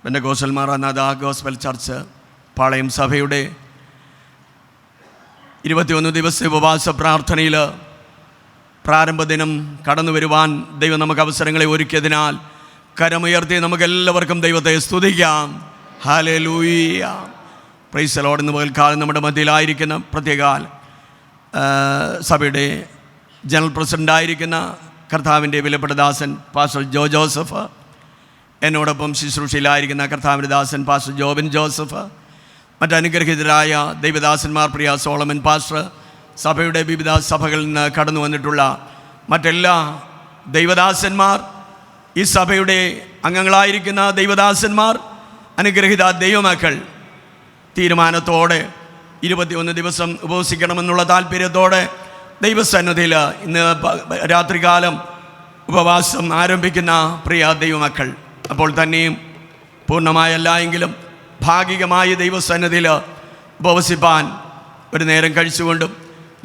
Pentecostal Maranatha gospel church പാളയം സഭയുടെ 21 ദിവസത്തെ ഉപവാസ പ്രാർത്ഥനയിൽ പ്രാരംഭ ദിനം കടന്നു വരുവാൻ ദൈവം നമുക്ക് അവസരങ്ങളെ ഒരുക്കിയതിനാൽ കരമുയർത്തി നമുക്കെല്ലാവർക്കും ദൈവത്തെ സ്തുതിക്കാം. Hallelujah, price the Lord. ഇന്ന് പകൽക്കാലം നമ്മുടെ മധ്യയിലായിരിക്കുന്ന പ്രത്യേക സഭയുടെ ജനറൽ പ്രസിഡൻ്റായിരിക്കുന്ന കർത്താവിൻ്റെ വിലപ്പെട്ട ദാസൻ പാസ്റ്റർ ജോ ജോസഫ്, എന്നോടൊപ്പം ശുശ്രൂഷയിലായിരിക്കുന്ന കർത്താവിൻ്റെ ദാസൻ പാസ്റ്റർ ജോബിൻ ജോസഫ്, മറ്റനുഗ്രഹീതരായ ദൈവദാസന്മാർ പ്രിയ സോളമൻ പാസ്റ്റർ, സഭയുടെ വിവിധ സഭകളിൽ നിന്ന് കടന്നു വന്നിട്ടുള്ള മറ്റെല്ലാ ദൈവദാസന്മാർ, ഈ സഭയുടെ അംഗങ്ങളായിരിക്കുന്ന ദൈവദാസന്മാർ, അനുഗ്രഹീത ദൈവമക്കൾ, തീരുമാനത്തോടെ 21 ദിവസം ഉപവസിക്കണമെന്നുള്ള താല്പര്യത്തോടെ ദൈവസന്നിധിയിൽ ഇന്ന് രാത്രികാലം ഉപവാസം ആരംഭിക്കുന്ന പ്രിയ ദൈവമക്കൾ, അപ്പോൾ തന്നെയും പൂർണ്ണമായല്ല എങ്കിലും ഭാഗികമായി ദൈവസന്നിധിയിൽ ഉപവസിപ്പാൻ ഒരു നേരം കഴിച്ചുകൊണ്ടും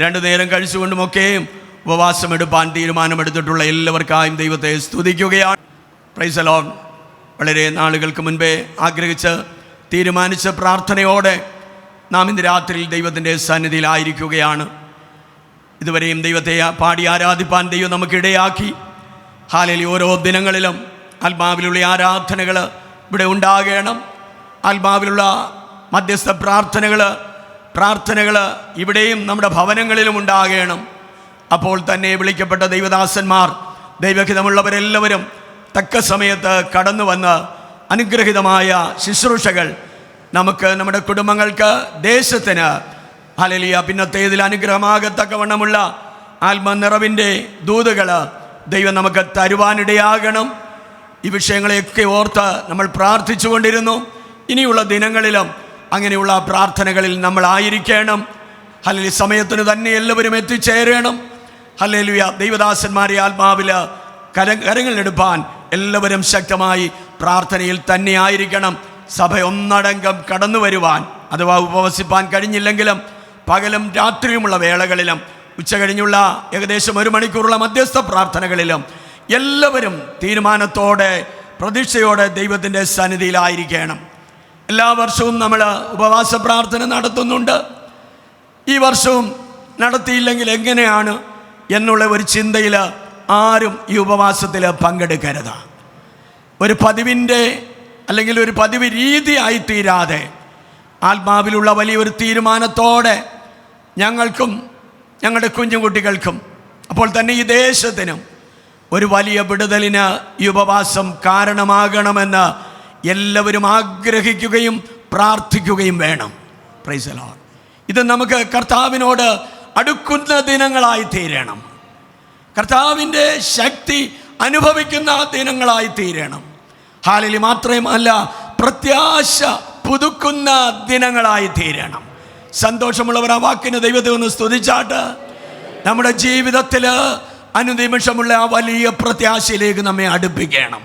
2 നേരം കഴിച്ചുകൊണ്ടുമൊക്കെയും ഉപവാസമെടുപ്പാൻ തീരുമാനമെടുത്തിട്ടുള്ള എല്ലാവർക്കായും ദൈവത്തെ സ്തുതിക്കുകയാണ്. Price the Lord. വളരെ നാളുകൾക്ക് മുൻപേ ആഗ്രഹിച്ച് തീരുമാനിച്ച പ്രാർത്ഥനയോടെ നാം ഇന്ന് രാത്രിയിൽ ദൈവത്തിൻ്റെ സന്നിധിയിലായിരിക്കുകയാണ്. ഇതുവരെയും ദൈവത്തെ പാടി ആരാധിപ്പാൻ ദൈവം നമുക്കിടയാക്കി. ഹല്ലേലൂയ. ഓരോ ദിനങ്ങളിലും ആത്മാവിലുള്ള ആരാധനകൾ ഇവിടെ ഉണ്ടാകണം. ആത്മാവിലുള്ള മധ്യസ്ഥ പ്രാർത്ഥനകൾ ഇവിടെയും നമ്മുടെ ഭവനങ്ങളിലും ഉണ്ടാകണം. അപ്പോൾ തന്നെ വിളിക്കപ്പെട്ട ദൈവദാസന്മാർ, ദൈവഹിതമുള്ളവരെല്ലാവരും തക്ക സമയത്ത് കടന്നു വന്ന് അനുഗ്രഹീതമായ ശുശ്രൂഷകൾ നമുക്ക്, നമ്മുടെ കുടുംബങ്ങൾക്ക്, ദേശത്തിന്, ഹല്ലേലൂയ, പിന്നത്തേതിൽ അനുഗ്രഹമാകത്തക്കവണ്ണമുള്ള ആത്മനിറവിൻ്റെ ദൂതുകൾ ദൈവം നമുക്ക് തരുവാനിടയാകണം. ഈ വിഷയങ്ങളെയൊക്കെ ഓർത്ത് നമ്മൾ പ്രാർത്ഥിച്ചു കൊണ്ടിരുന്നു. ഇനിയുള്ള ദിനങ്ങളിലും അങ്ങനെയുള്ള പ്രാർത്ഥനകളിൽ നമ്മളായിരിക്കണം. ഹല്ലേലൂയ. സമയത്തിന് തന്നെ എല്ലാവരും എത്തിച്ചേരണം. ഹല്ലേലൂയ. ദൈവദാസന്മാരെ ആത്മാവിൽ കരങ്ങളിലെടുപ്പാൻ എല്ലാവരും ശക്തമായി പ്രാർത്ഥനയിൽ തന്നെ ആയിരിക്കണം. സഭ ഒന്നടങ്കം കടന്നു വരുവാൻ, അഥവാ ഉപവസിപ്പാൻ കഴിഞ്ഞില്ലെങ്കിലും പകലും രാത്രിയുമുള്ള വേളകളിലും ഉച്ച കഴിഞ്ഞുള്ള ഏകദേശം 1 മണിക്കൂറുള്ള മധ്യസ്ഥ പ്രാർത്ഥനകളിലും എല്ലാവരും തീരുമാനത്തോടെ പ്രതീക്ഷയോടെ ദൈവത്തിൻ്റെ സന്നിധിയിലായിരിക്കണം. എല്ലാ വർഷവും നമ്മൾ ഉപവാസ പ്രാർത്ഥന നടത്തുന്നുണ്ട്. ഈ വർഷവും നടത്തിയില്ലെങ്കിൽ എങ്ങനെയാണ് എന്നുള്ള ഒരു ചിന്തയിൽ ആരും ഈ ഉപവാസത്തിൽ പങ്കെടുക്കരുത്. ഒരു പതിവിൻ്റെ അല്ലെങ്കിൽ ഒരു പതിവ് രീതിയായിത്തീരാതെ ആത്മാവിലുള്ള വലിയൊരു തീരുമാനത്തോടെ ഞങ്ങൾക്കും ഞങ്ങളുടെ കുഞ്ഞുകുട്ടികൾക്കും അപ്പോൾ തന്നെ ഈ ദേശത്തിനും ഒരു വലിയ വിടുതലിന് ഈ ഉപവാസം കാരണമാകണമെന്ന് എല്ലാവരും ആഗ്രഹിക്കുകയും പ്രാർത്ഥിക്കുകയും വേണം. Price the Lord. ഇത് നമുക്ക് കർത്താവിനോട് അടുക്കുന്ന ദിനങ്ങളായി തീരണം. കർത്താവിൻ്റെ ശക്തി അനുഭവിക്കുന്ന ദിനങ്ങളായി തീരണം. ഹല്ലേലൂയ. മാത്രമല്ല, പ്രത്യാശ പുതുക്കുന്ന ദിനങ്ങളായി തീരണം. സന്തോഷമുള്ളവർ ആ വാക്കിന് ദൈവത്തെ ഒന്ന് സ്തുതിച്ചാട്ട് നമ്മുടെ ജീവിതത്തിൽ അനുനിമിഷമുള്ള ആ വലിയ പ്രത്യാശയിലേക്ക് നമ്മെ അടുപ്പിക്കണം.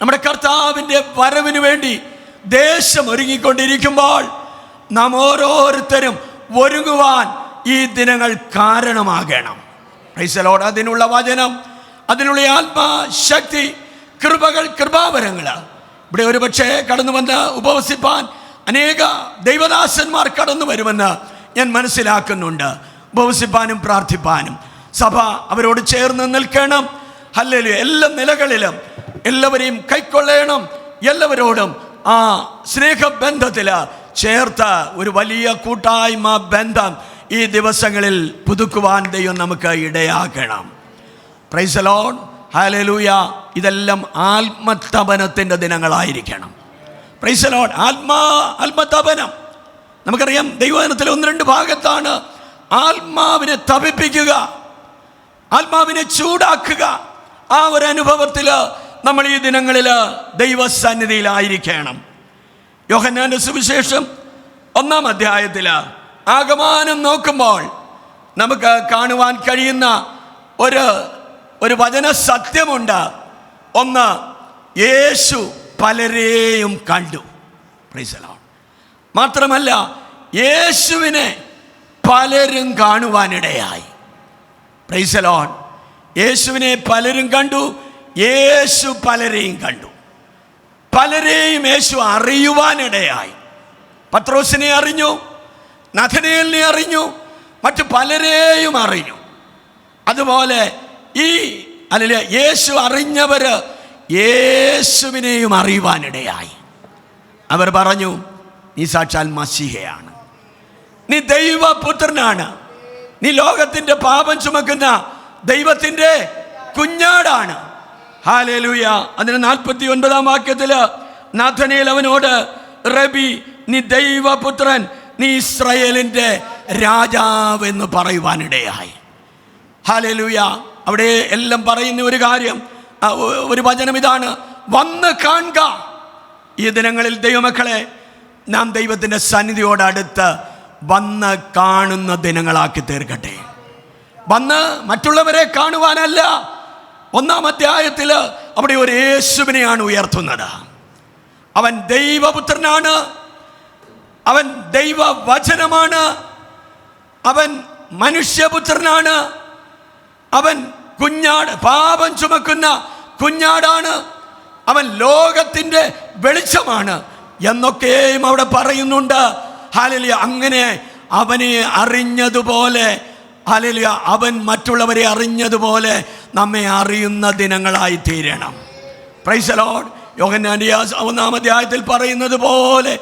നമ്മുടെ കർത്താവിൻ്റെ വരവിന് വേണ്ടി ദേശം ഒരുങ്ങിക്കൊണ്ടിരിക്കുമ്പോൾ നാം ഓരോരുത്തരും ഒരുങ്ങുവാൻ ഈ ദിനങ്ങൾ കാരണമാകണം. Price the Lord. അതിനുള്ള വചനം, അതിനുള്ള ആത്മശക്തി, കൃപകൾ, കൃപാവരങ്ങൾ ഇവിടെ ഒരുപക്ഷെ കടന്നു വന്ന് ഉപവസിപ്പാൻ അനേക ദൈവദാസന്മാർ കടന്നു വരുമെന്ന് ഞാൻ മനസ്സിലാക്കുന്നുണ്ട്. ഉപവസിപ്പാനും പ്രാർത്ഥിപ്പാനും സഭ അവരോട് ചേർന്ന് നിൽക്കണം. ഹല്ലേലൂയ. എല്ലാ നിലകളിലും എല്ലാവരെയും കൈക്കൊള്ളണം. എല്ലാവരോടും ആ സ്നേഹബന്ധത്തിൽ ചേർത്ത് ഒരു വലിയ കൂട്ടായ്മ ബന്ധം ഈ ദിവസങ്ങളിൽ പുതുക്കുവാൻ ദൈവം നമുക്ക് ഇടയാക്കണം. Praise the Lord. ഹല്ലേലൂയ. ഇതെല്ലാം ആത്മതപനത്തിൻ്റെ ദിനങ്ങളായിരിക്കണം. Praise the Lord. ആത്മതപനം നമുക്കറിയാം. ദൈവവചനത്തിലെ 1-2 ഭാഗത്താണ് ആത്മാവിനെ തപിപ്പിക്കുക, ആത്മാവിനെ ചൂടാക്കുക. ആ ഒരു അനുഭവത്തിൽ നമ്മൾ ഈ ദിനങ്ങളിൽ ദൈവസന്നിധിയിലായിരിക്കണം. യോഹന്നാന്റെ സുവിശേഷം 1-ാം അധ്യായത്തിൽ ആഗമനം നോക്കുമ്പോൾ നമുക്ക് കാണുവാൻ കഴിയുന്ന ഒരു വചന സത്യമുണ്ട്. ഒന്ന്, യേശു പലരെയും കണ്ടു. Price the Lord. മാത്രമല്ല, യേശുവിനെ പലരും കാണുവാനിടയായി. Price the Lord. യേശുവിനെ പലരും കണ്ടു, യേശു പലരെയും കണ്ടു. പലരെയും യേശു അറിയുവാനിടയായി. പത്രോസിനെ അറിഞ്ഞു, നഥനയേലിനെ അറിഞ്ഞു, മറ്റു പലരെയും അറിഞ്ഞു. അതുപോലെ യേശു അറിഞ്ഞവര് യേശുവിനെയും അറിയുവാനിടയായി. അവർ പറഞ്ഞു, നീ സാക്ഷാൽ മശീഹയാണ്, നീ ദൈവപുത്രനാണ്, നീ ലോകത്തിന്റെ പാപം ചുമക്കുന്ന ദൈവത്തിന്റെ കുഞ്ഞാടാണ്. ഹല്ലേലൂയ. അതിന് 49-ാം വാക്യത്തില് നഥനയേൽ അവനോട്, റബി, നീ ദൈവപുത്രൻ, നീ ഇസ്രായേലിന്റെ രാജാവ് എന്ന് പറയുവാനിടയായി. ഹല്ലേലൂയ. അവിടെ എല്ലാം പറയുന്ന ഒരു കാര്യം, ഒരു വചനം ഇതാണ്, വന്ന് കാണുക. ഈ ദിനങ്ങളിൽ ദൈവമക്കളെ, നാം ദൈവത്തിൻ്റെ സന്നിധിയോടടുത്ത് വന്ന് കാണുന്ന ദിനങ്ങളാക്കി തീർക്കട്ടെ. വന്ന് മറ്റുള്ളവരെ കാണുവാനല്ല. 1-ാം അധ്യായത്തിൽ അവിടെ ഒരു യേശുവിനെയാണ് ഉയർത്തുന്നത്. അവൻ ദൈവപുത്രനാണ്, അവൻ ദൈവവചനമാണ്, അവൻ മനുഷ്യപുത്രനാണ്, അവൻ കുഞ്ഞാട്, പാപം ചുമക്കുന്ന കുഞ്ഞാടാണ്, അവൻ ലോകത്തിൻ്റെ വെളിച്ചമാണ് എന്നൊക്കെയും അവിടെ പറയുന്നുണ്ട്. ഹല്ലേലൂയ. അങ്ങനെ അവനെ അറിഞ്ഞതുപോലെ, ഹല്ലേലൂയ, അവൻ മറ്റുള്ളവരെ അറിഞ്ഞതുപോലെ നമ്മെ അറിയുന്ന ദിനങ്ങളായി തീരണം. Praise the Lord. യോഹന്നാൻ 1-ാം അധ്യായത്തിൽ പറയുന്നത് പോലെ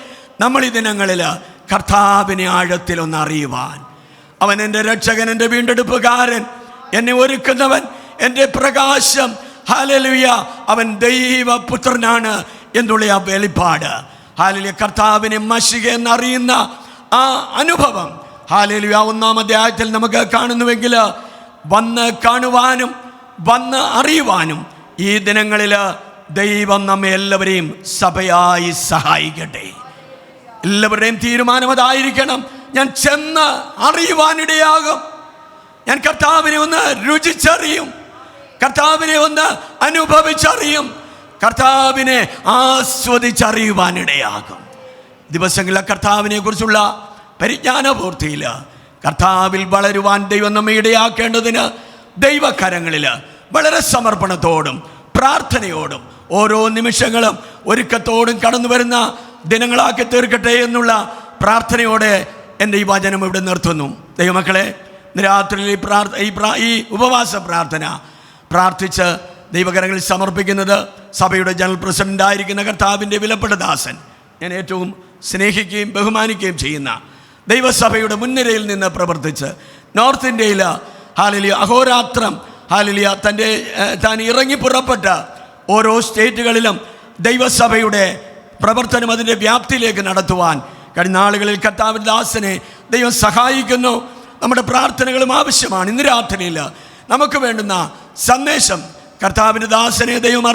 നമ്മൾ ഈ ദിനങ്ങളിൽ കർത്താവിനെ ആഴത്തിലൊന്ന് അറിയുവാൻ, അവൻ എൻ്റെ രക്ഷകൻ, എൻ്റെ വീണ്ടെടുപ്പുകാരൻ, എന്നെ ഒരുക്കുന്നവൻ, എൻ്റെ പ്രകാശം, ഹല്ലേലൂയ, അവൻ ദൈവപുത്രനാണ് എന്നുള്ള ആ വെളിപ്പാട്, ഹല്ലേലൂയ, കർത്താവിനെ മശീഹ എന്നറിയുന്ന ആ അനുഭവം, ഹല്ലേലൂയ, 1-ാം അധ്യായത്തിൽ നമുക്ക് കാണുന്നുവെങ്കിൽ വന്ന് കാണുവാനും വന്ന് അറിയുവാനും ഈ ദിനങ്ങളിൽ ദൈവം നമ്മെ എല്ലാവരെയും സഭയായി സഹായിക്കട്ടെ. എല്ലാവരുടെയും തീരുമാനം അതായിരിക്കണം. ഞാൻ ചെന്ന് അറിയുവാനിടയാകും. ഞാൻ കർത്താവിനെ ഒന്ന് രുചിച്ചറിയും, കർത്താവിനെ ഒന്ന് അനുഭവിച്ചറിയും, കർത്താവിനെ ആസ്വദിച്ചറിയുവാനിടയാകും. ദിവസങ്ങളിലെ കർത്താവിനെ കുറിച്ചുള്ള പരിജ്ഞാനപൂർത്തിയിൽ കർത്താവിൽ വളരുവാൻ ദൈവം നമ്മെ ഇടയാക്കേണ്ടതിന് ദൈവകരങ്ങളിൽ വളരെ സമർപ്പണത്തോടും പ്രാർത്ഥനയോടും ഓരോ നിമിഷങ്ങളും ഒരുക്കത്തോടും കടന്നു വരുന്ന ദിനങ്ങളാക്കി തീർക്കട്ടെ എന്നുള്ള പ്രാർത്ഥനയോടെ എൻ്റെ ഈ വചനം ഇവിടെ നിർത്തുന്നു. ദൈവമക്കളെ, രാത്രിയിൽ ഈ ഉപവാസ പ്രാർത്ഥന പ്രാർത്ഥിച്ച് ദൈവകരങ്ങളിൽ സമർപ്പിക്കുന്നത് സഭയുടെ ജനറൽ പ്രസിഡൻ്റായിരിക്കുന്ന കർത്താവിൻ്റെ വിലപ്പെട്ട ദാസൻ, ഞാൻ ഏറ്റവും സ്നേഹിക്കുകയും ബഹുമാനിക്കുകയും ചെയ്യുന്ന ദൈവസഭയുടെ മുൻനിരയിൽ നിന്ന് പ്രവർത്തിച്ച് നോർത്ത് ഇന്ത്യയിൽ ഹല്ലേലൂയ അഹോരാത്രം ഹല്ലേലൂയ താൻ ഇറങ്ങി പുറപ്പെട്ട ഓരോ സ്റ്റേറ്റുകളിലും ദൈവസഭയുടെ പ്രവർത്തനം അതിൻ്റെ വ്യാപ്തിയിലേക്ക് നടത്തുവാൻ കഴിഞ്ഞ നാളുകളിൽ കർത്താവിൻ്റെ ദാസനെ ദൈവം സഹായിക്കുന്നു. നമ്മുടെ പ്രാർത്ഥനകളും ആവശ്യമാണ്. ഇന്ന് രാത്രിയിൽ നമുക്ക് വേണ്ടുന്ന സന്ദേശം കർത്താവിൻ്റെ ദാസനെ ദൈവം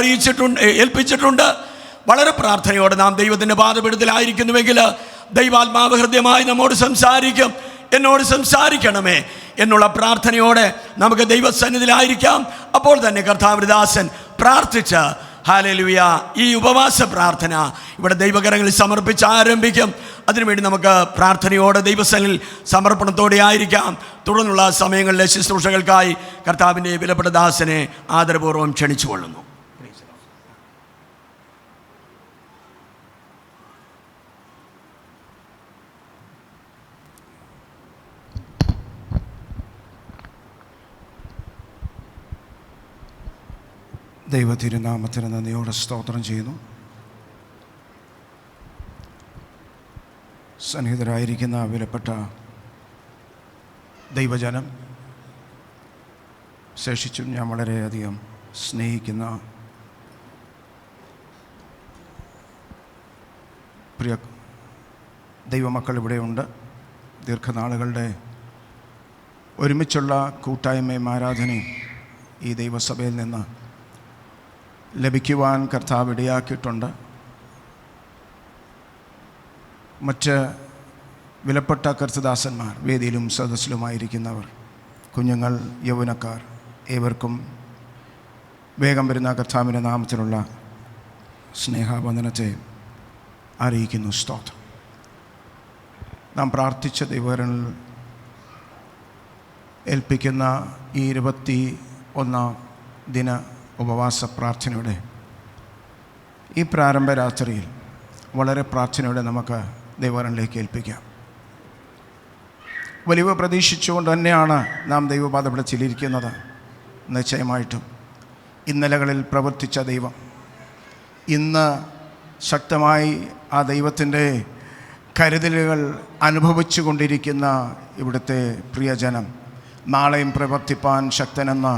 ഏൽപ്പിച്ചിട്ടുണ്ട്. വളരെ പ്രാർത്ഥനയോടെ നാം ദൈവത്തിൻ്റെ പാദപീഠത്തിലായിരിക്കുന്നുവെങ്കിൽ ദൈവാത്മാവ് ഹൃദ്യമായി നമ്മോട് സംസാരിക്കും. എന്നോട് സംസാരിക്കണമേ എന്നുള്ള പ്രാർത്ഥനയോടെ നമുക്ക് ദൈവസന്നിധിയിലായിരിക്കാം. അപ്പോൾ തന്നെ കർത്താവിൻ്റെ ദാസൻ പ്രാർത്ഥിച്ച് ഹല്ലേലൂയ ഈ ഉപവാസ പ്രാർത്ഥന ഇവിടെ ദൈവകരങ്ങളിൽ സമർപ്പിച്ച് ആരംഭിക്കും. അതിനുവേണ്ടി നമുക്ക് പ്രാർത്ഥനയോടെ ദൈവസന്നിധിയിൽ സമർപ്പണത്തോടെ ആയിരിക്കാം. തുടർന്നുള്ള സമയങ്ങളിലെ ശുശ്രൂഷകൾക്കായി കർത്താവിൻ്റെ വിലപ്പെട്ട ദാസനെ ആദരപൂർവ്വം ക്ഷണിച്ചുകൊള്ളുന്നു. ദൈവ തിരുനാമത്തിന് നന്ദിയോടെ സ്തോത്രം ചെയ്യുന്നു. സന്നിഹിതരായിരിക്കുന്ന വിലപ്പെട്ട ദൈവജനം, ശേഷിച്ചും ഞാൻ വളരെയധികം സ്നേഹിക്കുന്ന പ്രിയ ദൈവമക്കൾ ഇവിടെയുണ്ട്. ദീർഘനാളുകളുടെ ഒരുമിച്ചുള്ള കൂട്ടായ്മയും ആരാധനയും ഈ ദൈവസഭയിൽ നിന്ന് ലഭിക്കുവാൻ കർത്താവ് ഇടയാക്കിയിട്ടുണ്ട്. മറ്റ് വിലപ്പെട്ട കർത്തദാസന്മാർ, വേദിയിലും സദസ്സിലുമായിരിക്കുന്നവർ, കുഞ്ഞുങ്ങൾ, യൗവനക്കാർ, ഏവർക്കും വേഗം വരുന്ന കർത്താവിൻ്റെ നാമത്തിലുള്ള സ്നേഹവന്ദനത്തെ അറിയിക്കുന്നു. സ്തോത്രം. നാം പ്രാർത്ഥിച്ച ദൈവകരങ്ങളിൽ ഏൽപ്പിക്കുന്ന ഈ 21-ാം ദിന ഉപവാസ പ്രാർത്ഥനയുടെ ഈ പ്രാരംഭ രാത്രിയിൽ വളരെ പ്രാർത്ഥനയോടെ നമുക്ക് ദൈവവരനിലേക്ക് ഏൽപ്പിക്കാം. വലിയ പ്രതീക്ഷിച്ചുകൊണ്ട് തന്നെയാണ് നാം ദൈവപാദപിടിച്ചിരിക്കുന്നത്. നിശ്ചയമായിട്ടും ഇന്നലകളിൽ പ്രവർത്തിച്ച ദൈവം, ഇന്ന് ശക്തമായി ആ ദൈവത്തിൻ്റെ കരുതലുകൾ അനുഭവിച്ചു കൊണ്ടിരിക്കുന്ന ഇവിടുത്തെ പ്രിയജനം, നാളെയും പ്രവർത്തിപ്പാൻ ശക്തനെന്ന്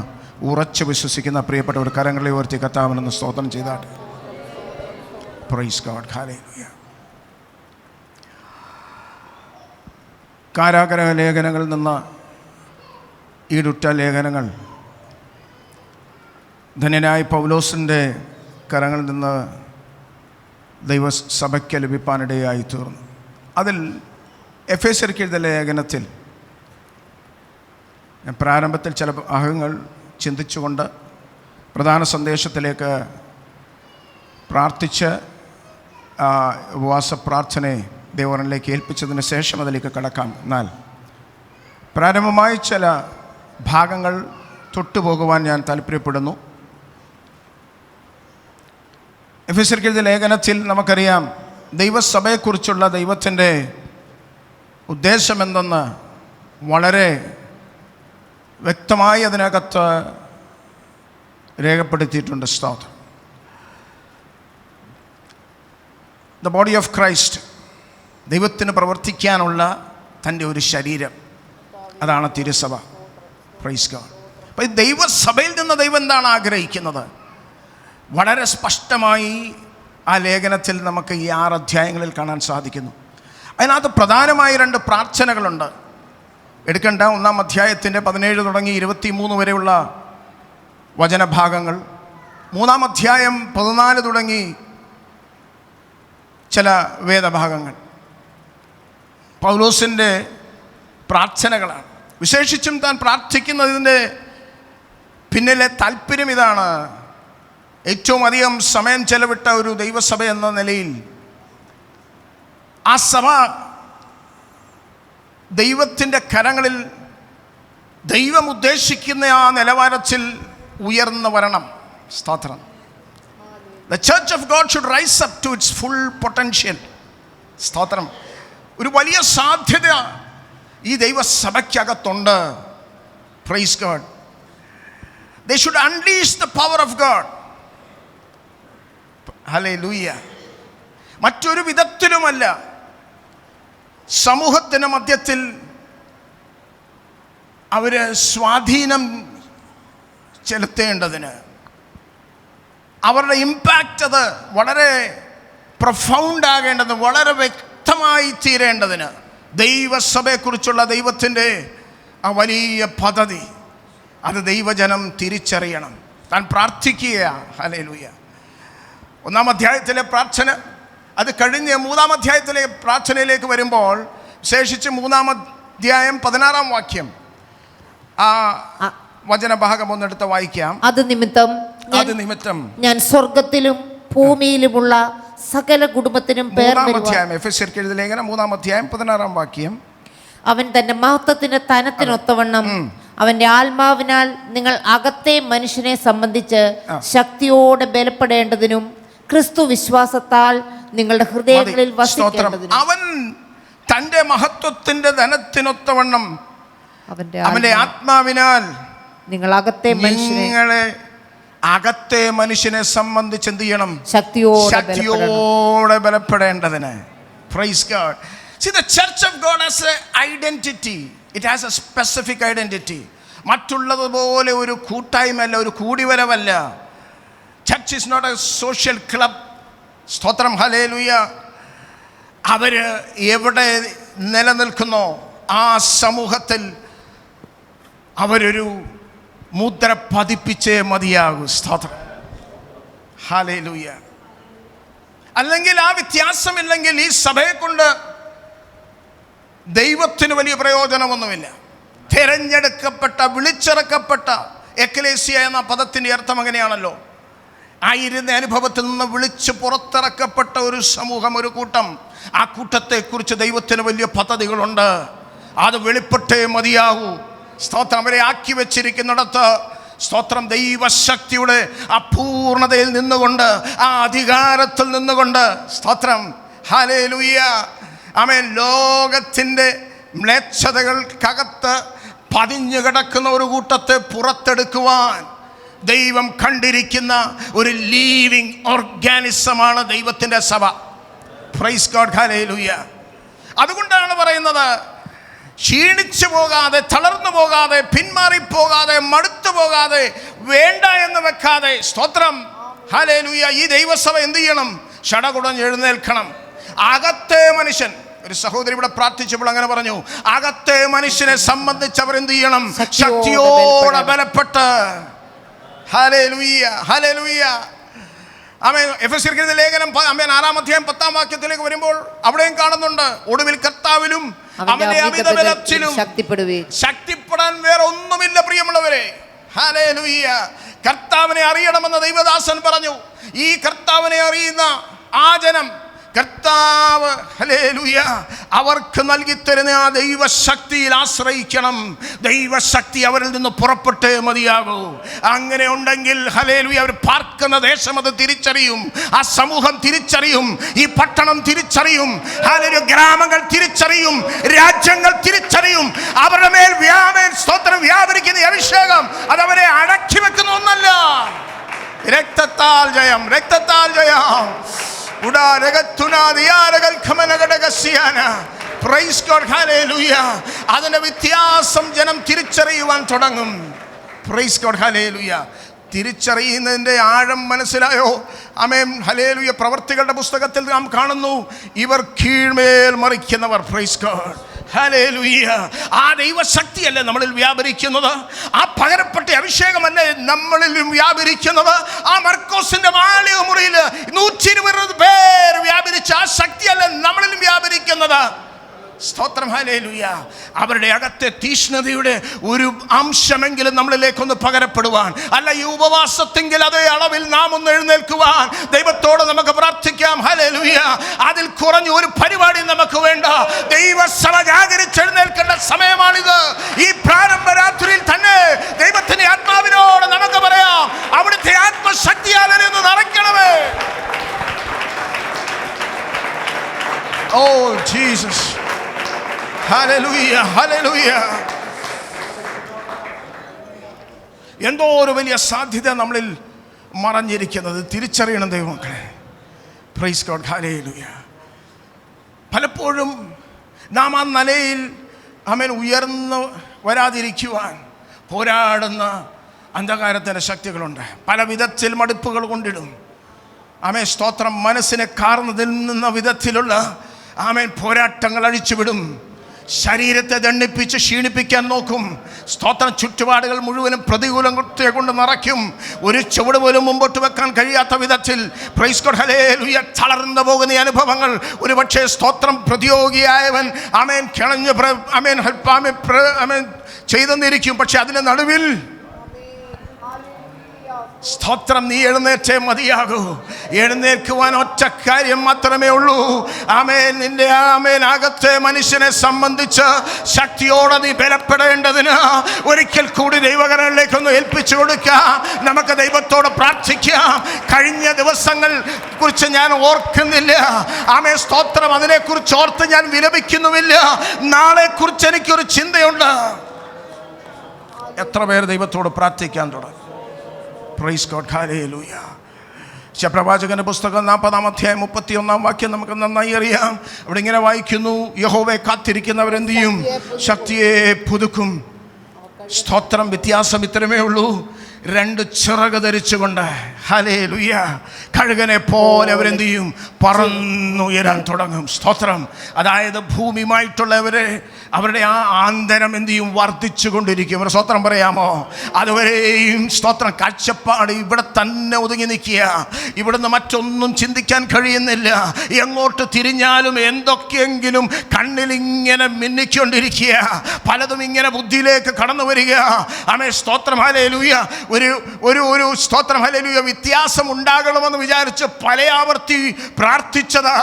ഉറച്ചു വിശ്വസിക്കുന്ന പ്രിയപ്പെട്ടവർ കരങ്ങളെ ഉയർത്തി കർത്താവിനെന്ന് സ്തോത്രം ചെയ്താട്ടെ. Praise God. ഹല്ലേലൂയ. കാരാഗ്രഹ ലേഖനങ്ങളിൽ നിന്ന് ഈടുറ്റ ലേഖനങ്ങൾ ധന്യനായ പൗലോസിൻ്റെ കരങ്ങളിൽ നിന്ന് ദൈവസഭയ്ക്ക് ലഭിപ്പാനിടയായി തീർന്നു. അതിൽ എഫേസ്യർക്ക് എഴുതിയ ലേഖനത്തിൽ പ്രാരംഭത്തിൽ ചില ഭാഗങ്ങൾ ചിന്തിച്ചുകൊണ്ട് പ്രധാന സന്ദേശത്തിലേക്ക് പ്രാർത്ഥിച്ച് ഉപവാസ പ്രാർത്ഥനയെ ദൈവവരനിലേക്ക് ഏൽപ്പിച്ചതിന് ശേഷം അതിലേക്ക് കടക്കാം. എന്നാൽ പ്രാരംഭമായി ചില ഭാഗങ്ങൾ തൊട്ടുപോകുവാൻ ഞാൻ താല്പര്യപ്പെടുന്നു. എഫേസ്യർക്ക് എഴുതിയ ലേഖനത്തിൽ നമുക്കറിയാം ദൈവസഭയെക്കുറിച്ചുള്ള ദൈവത്തിൻ്റെ ഉദ്ദേശമെന്തെന്ന് വളരെ വ്യക്തമായി അതിനകത്ത് രേഖപ്പെടുത്തിയിട്ടുണ്ട്. സ്തോത്രം. ദ ബോഡി ഓഫ് ക്രൈസ്റ്റ്, ദൈവത്തിന് പ്രവർത്തിക്കാനുള്ള തൻ്റെ ഒരു ശരീരം, അതാണ് തിരുസഭ. Praise God. അപ്പോൾ ഈ ദൈവസഭയിൽ നിന്ന് ദൈവം എന്താണ് ആഗ്രഹിക്കുന്നത്? വളരെ സ്പഷ്ടമായി ആ ലേഖനത്തിൽ നമുക്ക് ഈ 6 അധ്യായങ്ങളിൽ കാണാൻ സാധിക്കുന്നു. അതിനകത്ത് പ്രധാനമായി 2 പ്രാർത്ഥനകളുണ്ട്. എടുക്കേണ്ട 1-ാം അധ്യായത്തിൻ്റെ 17 തുടങ്ങി 23 വരെയുള്ള വചനഭാഗങ്ങൾ, 3-ാം അധ്യായം 14 തുടങ്ങി ചില വേദഭാഗങ്ങൾ പൗലോസിൻ്റെ പ്രാർത്ഥനകളാണ്. വിശേഷിച്ചും താൻ പ്രാർത്ഥിക്കുന്നതിൻ്റെ പിന്നിലെ താല്പര്യം ഇതാണ്. ഏറ്റവും അധികം സമയം ചെലവിട്ട ഒരു ദൈവസഭ എന്ന നിലയിൽ ആ സഭ ദൈവത്തിൻ്റെ കരങ്ങളിൽ ദൈവം ഉദ്ദേശിക്കുന്ന ആ നിലവാരത്തിൽ ഉയർന്നു വരണം. സ്തോത്രം. The church of God should rise up to its full potential. സ്തോത്രം. ഒരു വലിയ സാധ്യത ഈ ദൈവസഭയ്ക്കകത്തുണ്ട്. Praise God. They should unleash the power of God. Hallelujah. മറ്റൊരു വിധത്തിലുമല്ല സമൂഹത്തിൻ്റെ മധ്യത്തിൽ അവർ സ്വാധീനം ചെലുത്തേണ്ടതിന്, അവരുടെ ഇമ്പാക്റ്റ് അത് വളരെ പ്രൊഫൗണ്ട് ആകേണ്ടത്, വളരെ വ്യക്തമായി തീരേണ്ടതിന് ദൈവസഭയെക്കുറിച്ചുള്ള ദൈവത്തിൻ്റെ ആ വലിയ പദ്ധതി അത് ദൈവജനം തിരിച്ചറിയണം. താൻ പ്രാർത്ഥിക്കുക. ഹല്ലേലൂയ. 1-ാം അധ്യായത്തിലെ പ്രാർത്ഥന അത് കഴിഞ്ഞ് 3-ാം അധ്യായത്തിലെ പ്രാർത്ഥനയിലേക്ക് വരുമ്പോൾ വിശേഷിച്ച് 3-ാം അധ്യായം 16-ാം വാക്യം ആ വചനഭാഗം ഒന്നെടുത്ത് വായിക്കാം. അത് നിമിത്തം ഞാൻ സ്വർഗത്തിലും ഭൂമിയിലുമുള്ള സകല കുടുംബത്തിനും പേർ അധ്യായം എഫെസ്യർക്ക് എഴുതിയ ലേഖനം 3-ാം അധ്യായം 16-ാം വാക്യം. അവൻ തന്റെ മഹത്വത്തിന്റെ തനത്തിനൊത്തവണ്ണം അവന്റെ ആത്മാവിനാൽ നിങ്ങൾ അകത്തെ മനുഷ്യനെ സംബന്ധിച്ച് ശക്തിയോടെ ബലപ്പെടേണ്ടതിനും ക്രിസ്തു വിശ്വാസത്താൽ നിങ്ങളുടെ ഹൃദയങ്ങളിൽ വസിക്കേണ്ടതിനും. അവൻ തന്റെ മഹത്വത്തിന്റെ ധനത്തിനൊത്തവണ്ണം അവന്റെ ആത്മാവിനാൽ നിങ്ങളെ അകത്തെ മനുഷ്യനെ സംബന്ധിച്ച് എന്ത് ചെയ്യണം? ശക്തിയോടെ ബലപ്പെടേണ്ടതിന്. Praise God. See, the church of God has an identity. It has a specific identity. മറ്റുള്ളതുപോലെ ഒരു കൂട്ടായ്മയല്ല, ഒരു കൂടിവരവല്ല. Church is not a social club. സ്തോത്രം. ഹല്ലേലൂയ. അവർ എവിടെ നിലനിൽക്കുന്നോ ആ സമൂഹത്തിൽ അവരൊരു മുദ്ര പതിപ്പിച്ചേ മതിയാകൂ. സ്തോത്രം. ഹല്ലേലൂയ. അല്ലെങ്കിൽ ആ വ്യത്യാസമില്ലെങ്കിൽ ഈ സഭയെ കൊണ്ട് ദൈവത്തിന് വലിയ പ്രയോജനമൊന്നുമില്ല. തിരഞ്ഞെടുക്കപ്പെട്ട, വിളിച്ചിറക്കപ്പെട്ട എക്ലേസിയ എന്ന പദത്തിൻ്റെ അർത്ഥം അങ്ങനെയാണല്ലോ. ആയിരുന്ന അനുഭവത്തിൽ നിന്ന് വിളിച്ച് പുറത്തിറക്കപ്പെട്ട ഒരു സമൂഹം, ഒരു കൂട്ടം. ആ കൂട്ടത്തെക്കുറിച്ച് ദൈവത്തിന് വലിയ പദ്ധതികളുണ്ട്. അത് വെളിപ്പെട്ടേ മതിയാകൂ. സ്തോത്രം. അവരെ ആക്കി വെച്ചിരിക്കുന്നിടത്ത് സ്തോത്രം. ദൈവശക്തിയുടെ അപൂർണതയിൽ നിന്നുകൊണ്ട്, ആ അധികാരത്തിൽ നിന്നുകൊണ്ട്, സ്തോത്രം, ഹല്ലേലൂയ, ആമേൻ, ലോകത്തിൻ്റെ മ്ലേച്ഛതകൾക്കകത്ത് പതിഞ്ഞു കിടക്കുന്ന ഒരു കൂട്ടത്തെ പുറത്തെടുക്കുവാൻ ദൈവം കണ്ടിരിക്കുന്ന ഒരു ലീവിങ് ഓർഗാനിസമാണ് ദൈവത്തിൻ്റെ സഭ. Price God, hallelujah. അതുകൊണ്ടാണ് പറയുന്നത്, ക്ഷീണിച്ചു പോകാതെ, തളർന്നു പോകാതെ, പിന്മാറിപ്പോകാതെ, മടുത്തു പോകാതെ, വേണ്ട എന്ന് വെക്കാതെ, സ്തോത്രം, ഹല്ലേലൂയ, ഈ ദൈവസഭ എന്ത് ചെയ്യണം? ഷടകുടഞ്ഞ് എഴുന്നേൽക്കണം. അകത്തെ മനുഷ്യൻ, ഒരു സഹോദരി ഇവിടെ പ്രാർത്ഥിച്ചപ്പോൾ അങ്ങനെ പറഞ്ഞു, അകത്തെ മനുഷ്യനെ സംബന്ധിച്ച് അവർ എന്ത് ചെയ്യണം? ശക്തിയോടെ ബലപ്പെട്ട്. Hallelujah, hallelujah. ആമേൻ. എഫെസ്യർക്കെഴുതിയ ലേഖനം 6-10 വരുമ്പോൾ അവിടെയും കാണുന്നുണ്ട്, ഒടുവിൽ കർത്താവിലും അവന്റെ അമിത ബലത്തിലും ശക്തിപ്പെടാൻ വേറെ ഒന്നുമില്ല പ്രിയമുള്ളവരെ. ഹല്ലേലൂയ. കർത്താവിനെ അറിയണമെന്ന് ദൈവദാസൻ പറഞ്ഞു. ഈ കർത്താവിനെ അറിയുന്ന ആ ജനം, കർത്താവ്, ഹല്ലേലൂയ, അവർക്ക് നൽകിത്തരുന്ന ആ ദൈവശക്തിയിൽ ആശ്രയിക്കണം. ദൈവശക്തി അവരിൽ നിന്ന് പുറപ്പെട്ടേ മതിയാകൂ. അങ്ങനെ ഉണ്ടെങ്കിൽ, ഹല്ലേലൂയ, അവർ പാർക്കുന്ന ദേശം അത് തിരിച്ചറിയും, ആ സമൂഹം തിരിച്ചറിയും, ഈ പട്ടണം തിരിച്ചറിയും, ഹല്ലേലൂയ, ഗ്രാമങ്ങൾ തിരിച്ചറിയും, രാജ്യങ്ങൾ തിരിച്ചറിയും. അവരുടെ മേൽ സ്തോത്രം വ്യാപരിക്കുന്ന അഭിഷേകം അതവരെ അടക്കി വെക്കുന്ന ഒന്നല്ല. രക്തത്താൽ ജയം, രക്തത്താൽ ജയം. അതിന്റെ വ്യത്യാസം ജനം തിരിച്ചറിയുവാൻ തുടങ്ങും. Price God, hallelujah. തിരിച്ചറിയുന്നതിൻ്റെ ആഴം മനസ്സിലായോ? ആമേൻ, ഹല്ലേലൂയ. പ്രവർത്തികളുടെ പുസ്തകത്തിൽ നാം കാണുന്നു, ഇവർ കീഴ്മേൽ മറിക്കുന്നവർ. Price God, hallelujah. ആ ദൈവശക്തിയല്ലേ നമ്മളിൽ വ്യാപരിക്കുന്നത്? ആ പകരപ്പെട്ട അഭിഷേകമല്ലേ നമ്മളിലും വ്യാപരിക്കുന്നത്? ആ മർക്കോസിന്റെ മാളിക മുറിയിൽ 120 പേർ വ്യാപരിച്ച ആ ശക്തിയല്ലേ നമ്മളിലും വ്യാപരിക്കുന്നത്? സ്തോത്രം, ഹല്ലേലൂയ. അവരുടെ അകത്തെ തീഷ്ണതയുടെ ഒരു അംശമെങ്കിലും നമ്മളിലേക്കൊന്ന് പകരപ്പെടുവാൻ, അല്ല ഈ ഉപവാസത്തെങ്കിൽ അതേ അളവിൽ നാം ഒന്ന് എഴുന്നേൽക്കുവാൻ ദൈവത്തോട് നമുക്ക് പ്രാർത്ഥിക്കാം. ഹല്ലേലൂയ. അതിൽ കുറഞ്ഞ ഒരു പരിപാടി നമുക്ക് വേണ്ട. ദൈവസഭ ജാഗരിച്ചെഴുന്നേൽക്കേണ്ട സമയമാണിത്. ഈ പ്രാരംഭ രാത്രിയിൽ തന്നെ ദൈവത്തിന്റെ ആത്മാവിനോട് നമുക്ക് പറയാം, അവിടുത്തെ ആത്മശക്തിയാൽ ഒന്ന് നിറയ്ക്കണമേ. Oh Jesus, hallelujah, hallelujah. എന്തോ ഒരു വലിയ സാധ്യത നമ്മളിൽ മറഞ്ഞിരിക്കുന്നത് തിരിച്ചറിയണം ദൈവമക്കളെ. Price God, hallelujah. പലപ്പോഴും നാം ആ നിലയിൽ ആമേൻ ഉയർന്നു വരാതിരിക്കുവാൻ പോരാടുന്ന അന്ധകാരത്തിൻ്റെ ശക്തികളുണ്ട്. പല വിധത്തിൽ മടുപ്പുകൾ കൊണ്ടിടും. ആമേൻ, സ്തോത്രം. മനസ്സിനെ കാർന്നു നിന്ന വിധത്തിലുള്ള ആമേൻ പോരാട്ടങ്ങൾ അഴിച്ചുവിടും. ശരീരത്തെ ദണ്ഡിപ്പിച്ച് ക്ഷീണിപ്പിക്കാൻ നോക്കും. സ്തോത്രം. ചുറ്റുപാടുകൾ മുഴുവനും പ്രതികൂലത്തെ കൊണ്ട് നിറയ്ക്കും. ഒരു ചുവട് പോലും മുമ്പോട്ട് വെക്കാൻ കഴിയാത്ത വിധത്തിൽ, പ്രൈസ് ഗോഡ്, ഹല്ലേലൂയ, തളർന്നു പോകുന്ന അനുഭവങ്ങൾ ഒരുപക്ഷെ സ്തോത്രം പ്രതിയോഗിയായവൻ ആമേൻ കിണഞ്ഞ് ആമേൻ ചെയ്തെന്നിരിക്കും. പക്ഷെ അതിൻ്റെ നടുവിൽ സ്തോത്രം, നീ എഴുന്നേറ്റേ മതിയാകൂ. എഴുന്നേൽക്കുവാൻ ഒറ്റ കാര്യം മാത്രമേ ഉള്ളൂ. ആമേൻ, നിന്റെ ആമേൻ അകത്തെ മനുഷ്യനെ സംബന്ധിച്ച് ശക്തിയോടെ നീ ബലപ്പെടേണ്ടതിന് ഒരിക്കൽ കൂടി ദൈവകരങ്ങളിലേക്കൊന്ന് ഏൽപ്പിച്ചു കൊടുക്കാം. നമുക്ക് ദൈവത്തോട് പ്രാർത്ഥിക്കാം. കഴിഞ്ഞ ദിവസങ്ങൾ കുറിച്ച് ഞാൻ ഓർക്കുന്നില്ല. ആമേൻ, സ്തോത്രം. അതിനെക്കുറിച്ച് ഓർത്ത് ഞാൻ വിലപിക്കുന്നുമില്ല. നാളെ കുറിച്ച് എനിക്കൊരു ചിന്തയുണ്ട്. എത്ര പേർ ദൈവത്തോട് പ്രാർത്ഥിക്കാൻ തുടങ്ങും? Price God, hallelujah. പ്രവാചകന്റെ പുസ്തകം 40-31 നമുക്ക് നന്നായി അറിയാം. അവിടെ ഇങ്ങനെ വായിക്കുന്നു, യഹോവയെ കാത്തിരിക്കുന്നവരെന്ത് ചെയ്യും? ശക്തിയെ പുതുക്കും. സ്തോത്രം. വ്യത്യാസം ഇത്രമേ ഉള്ളൂ, 2 ചിറക് ധരിച്ചുകൊണ്ട്, ഹല്ലേലൂയ, കഴുകനെ പോലെ അവരെന്ത് ചെയ്യും? പറന്നുയരാൻ തുടങ്ങും. സ്തോത്രം. അതായത് ഭൂമിയുമായിട്ടുള്ളവരെ അവരുടെ ആ ആന്തരം എന്ത് ചെയ്യും? വർദ്ധിച്ചു കൊണ്ടിരിക്കും. ഒരു സ്തോത്രം പറയാമോ? അതുവരെയും സ്തോത്രം കാഴ്ചപ്പാട് ഇവിടെ തന്നെ ഒതുങ്ങി നിൽക്കുക. ഇവിടുന്ന് മറ്റൊന്നും ചിന്തിക്കാൻ കഴിയുന്നില്ല. എങ്ങോട്ട് തിരിഞ്ഞാലും എന്തൊക്കെയെങ്കിലും കണ്ണിലിങ്ങനെ മിന്നിക്കൊണ്ടിരിക്കുക. പലതും ഇങ്ങനെ ബുദ്ധിയിലേക്ക് കടന്നു വരിക. ആമേൻ, സ്തോത്രം, ഹല്ലേലൂയ. ഒരു ഒരു ഒരു സ്തോത്രം ഹല്ലേലൂയ വ്യത്യാസം ഉണ്ടാകണമെന്ന് വിചാരിച്ച് പല ആവർത്തി പ്രാർത്ഥിച്ചത്,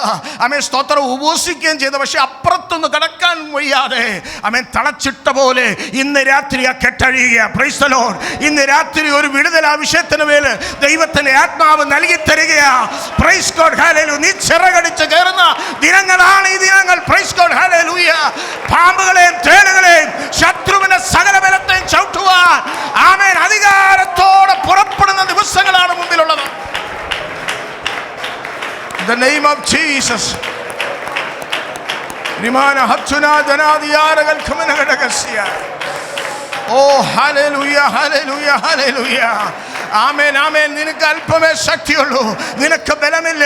ആമേൻ സ്തോത്രം ഉപവസിക്കുകയും ചെയ്ത, പക്ഷെ അപ്പുറത്തൊന്ന് കടക്കാൻ വയ്യാതെ ആമേൻ തളച്ചിട്ട പോലെ ഇന്ന് രാത്രി ആ കെട്ടഴിയുക. Price the Lord. ഇന്ന് രാത്രി ഒരു വിടുതൽ ആ വിഷയത്തിന് മേൽ ദൈവത്തിന്റെ ആത്മാവ് നൽകി തരികയാ. Price God hallelujah. നീ ചിറകടിച്ച് കയറുന്ന ദിനങ്ങളാണ് ഈ ദിനങ്ങൾ. പ്രൈസ് ഗോഡ് ഹല്ലേലൂയ. പാമ്പുകളെയും തേളുകളെയും ശത്രുവിനെ സകല ബലത്തെയും ചവിട്ടുവാൻ ആമേൻ അധികാരത്തോടെ പുറപ്പെടുന്ന ദിവസങ്ങളാണ് മുമ്പിലുള്ളത്. In the name of Jesus. Oh, hallelujah, hallelujah, hallelujah. ആമേൻ, ആമേൻ. നിനക്ക് അല്പമേ ശക്തിയുള്ളൂ, നിനക്ക് ബലമില്ല,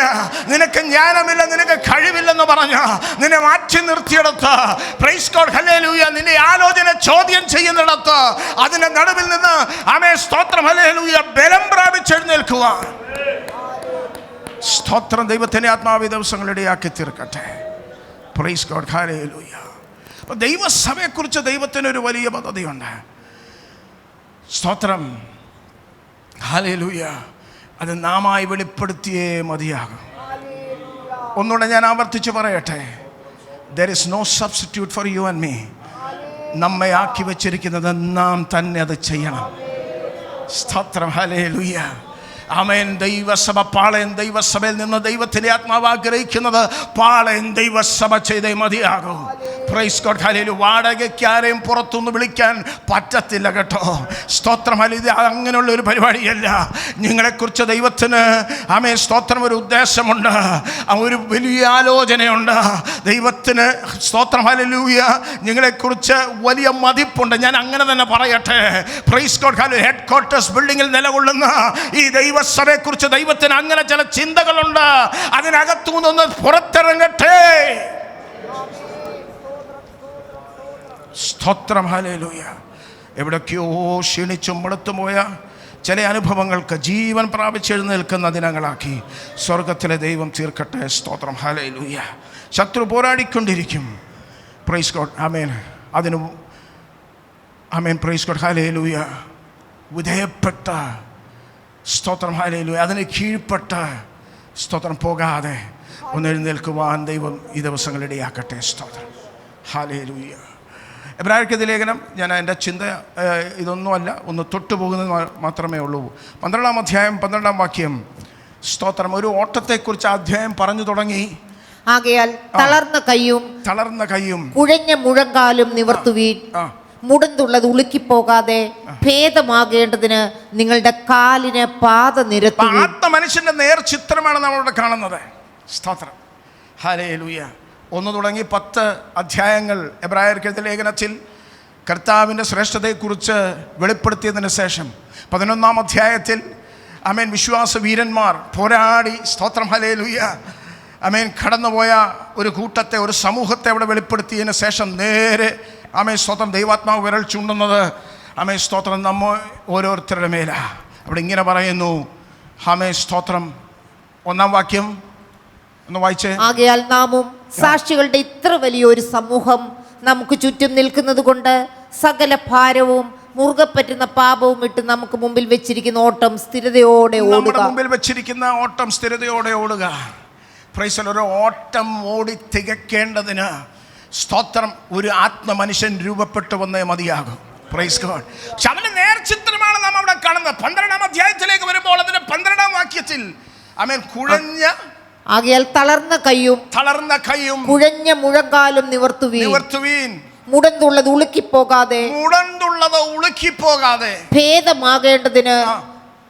നിനക്ക് ജ്ഞാനമില്ല, നിനക്ക് കഴിവില്ലെന്ന് പറഞ്ഞ നിന്നെ മാറ്റി നിർത്തിയിടത്ത്, പ്രൈസ് ഗോഡ് ഹല്ലേലൂയ, നിന്റെ ആലോചന ചോദ്യം ചെയ്യുന്നിടത്ത് അതിന്റെ നടുവിൽ നിന്ന് ആമേൻ സ്തോത്രം ഹല്ലേലൂയ ബലം പ്രാപിച്ചെഴുന്നേൽക്കുവാൻ സ്തോത്രം ദൈവത്തിന്റെ ആത്മാവ് ദിവസങ്ങളിടെയാക്കി തീർക്കട്ടെ. പ്രൈസ് ഗോഡ് ഹല്ലേലൂയ. അപ്പോൾ ദൈവസഭയെക്കുറിച്ച് ദൈവത്തിനൊരു വലിയ പദ്ധതിയുണ്ട്. സ്തോത്രം ഹല്ലേലൂയ. അത് നാമായി വെളിപ്പെടുത്തിയേ മതിയാകും. ഒന്നുകൂടെ ഞാൻ ആവർത്തിച്ച് പറയട്ടെ, there is no substitute for you and me. നമ്മെ ആക്കി വെച്ചിരിക്കുന്നത് നാം തന്നെ അത് ചെയ്യണം. സ്തോത്രം ഹല്ലേലൂയ. ആമേൻ. ദൈവസഭ പാളയം, ദൈവസഭയിൽ നിന്ന് ദൈവത്തിൻ്റെ ആത്മാവ് ആഗ്രഹിക്കുന്നത് പാളയം ദൈവസഭ ചെയ്തേ മതിയാകും. Price God hallelujah. വാടകയ്ക്ക് ആരെയും പുറത്തുനിന്ന് വിളിക്കാൻ പറ്റത്തില്ല കേട്ടോ. സ്തോത്രം ഹല്ലേലൂയ. അങ്ങനെയുള്ള ഒരു പരിപാടിയല്ല. നിങ്ങളെക്കുറിച്ച് ദൈവത്തിന് ആമേൻ സ്തോത്രം ഒരു ഉദ്ദേശമുണ്ട്, ഒരു വലിയ ആലോചനയുണ്ട് ദൈവത്തിന്. സ്തോത്രം ഹല്ലേലൂയ. നിങ്ങളെക്കുറിച്ച് വലിയ മതിപ്പുണ്ട്. ഞാൻ അങ്ങനെ തന്നെ പറയട്ടെ. പ്രൈസ് ഗോഡ് ഹല്ലേലൂയ. ഹെഡ് ക്വാർട്ടേഴ്സ് ബിൽഡിങ്ങിൽ നിലകൊള്ളുന്ന ഈ ദൈവസഭയെക്കുറിച്ച് ദൈവത്തിന് അങ്ങനെ ചില ചിന്തകളുണ്ട്. അതിനകത്തുനിന്ന് പുറത്തിറങ്ങട്ടെ. സ്തോത്രം ഹല്ലേലൂയ. എവിടൊക്കെയോ ക്ഷീണിച്ചും മടുത്തുപോയ ചില അനുഭവങ്ങൾക്ക് ജീവൻ പ്രാപിച്ചെഴുന്നേൽക്കുന്ന ദിനങ്ങളാക്കി സ്വർഗത്തിലെ ദൈവം തീർക്കട്ടെ. സ്തോത്രം ഹല്ലേലൂയ. ശത്രു പോരാടിക്കൊണ്ടിരിക്കും. Price God. ആമേൻ. അതിന് ആമേൻ. പ്രൈസ് ഗോഡ് ഹല്ലേലൂയ. വിധേയപ്പെട്ട സ്തോത്രം ഹല്ലേലൂയ. അതിന് കീഴ്പ്പെട്ട സ്തോത്രം പോകാതെ ഒന്ന് എഴുന്നേൽക്കുവാൻ ദൈവം ഈ ദിവസങ്ങളിടെയാക്കട്ടെ. സ്തോത്രം ഹല്ലേലൂയ. എബ്രായർക്കെതിരെ ലേഖനം, ഞാൻ എൻ്റെ ചിന്ത ഇതൊന്നുമല്ല, ഒന്ന് തൊട്ടുപോകുന്നത് മാത്രമേ ഉള്ളൂ. 12-ാം അധ്യായം 12-ാം വാക്യം. സ്തോത്രം. ഒരു ഓട്ടത്തെക്കുറിച്ച് അധ്യായം പറഞ്ഞു തുടങ്ങി. ആകയാൽ തളർന്ന കൈയും കുഴഞ്ഞ മുഴങ്കാലും നിവർത്തുവീൻ. മുടന്തുള്ളത് ഉളുക്കിപ്പോകാതെ ഭേദമാകേണ്ടതിന് നിങ്ങളുടെ കാലിന് പാത നിരത്തുവീൻ. ആത്മമനുഷ്യന്റെ നേർ ചിത്രമാണ് നമ്മളിവിടെ കാണുന്നത്. സ്തോത്രം ഹല്ലേലൂയ. 1 തുടങ്ങി 10 അധ്യായങ്ങൾ എബ്രായർക്കെഴുതിയ ലേഖനത്തിൽ കർത്താവിൻ്റെ ശ്രേഷ്ഠതയെക്കുറിച്ച് വെളിപ്പെടുത്തിയതിന് ശേഷം 11-ാം അധ്യായത്തിൽ ആമേൻ വിശ്വാസ വീരന്മാർ പോരാടി സ്തോത്രം ഹല്ലേലൂയ ആമേൻ കടന്നുപോയ ഒരു കൂട്ടത്തെ, ഒരു സമൂഹത്തെ അവിടെ വെളിപ്പെടുത്തിയതിന് ശേഷം നേരെ ആമേൻ സ്തോത്രം ദൈവാത്മാവ് വിരൽ ചൂണ്ടുന്നത് ആമേൻ സ്തോത്രം നമ്മ ഓരോരുത്തരുടെ മേലാ. അവിടെ ഇങ്ങനെ പറയുന്നു. ആമേൻ സ്തോത്രം 1-ാം വാക്യം ഒന്ന് വായിച്ചേ. ആകയാൽ നാമും സാക്ഷികളുടെ ഇത്ര വലിയൊരു സമൂഹം നമുക്ക് ചുറ്റും നിൽക്കുന്നത് കൊണ്ട് സകല ഭാരവും മുറുകെ പറ്റുന്ന പാപവും ഇട്ട് നമുക്ക് മുമ്പിൽ വെച്ചിരിക്കുന്ന ഓട്ടം സ്ഥിരതയോടെ ഓടുക. മുമ്പിൽ വെച്ചിരിക്കുന്ന ഓട്ടം സ്ഥിരതയോടെ ഓടുക. Price the Lord. ഒരു ഓട്ടം ഓടി തികക്കേണ്ടതിന് സ്തോത്രം ഒരു ആത്മമനുഷ്യൻ രൂപപ്പെട്ടു വന്നേ മതിയാകും. Praise God. പക്ഷെ അവന്റെ നേർചിത്രമാണ് നാം അവിടെ കാണുന്നത്. 12-ാം അധ്യായത്തിലേക്ക് വരുമ്പോൾ അതിന്റെ 12-ാം വാക്യത്തിൽ ആമേൻ ആകയാൽ തളർന്ന കൈയും കുഴഞ്ഞ മുഴങ്കാലും നിവർത്തുവീൻ. മുടന്തുള്ളത് ഉളുക്കിപ്പോകാതെ ഭേദമാകേണ്ടതിന്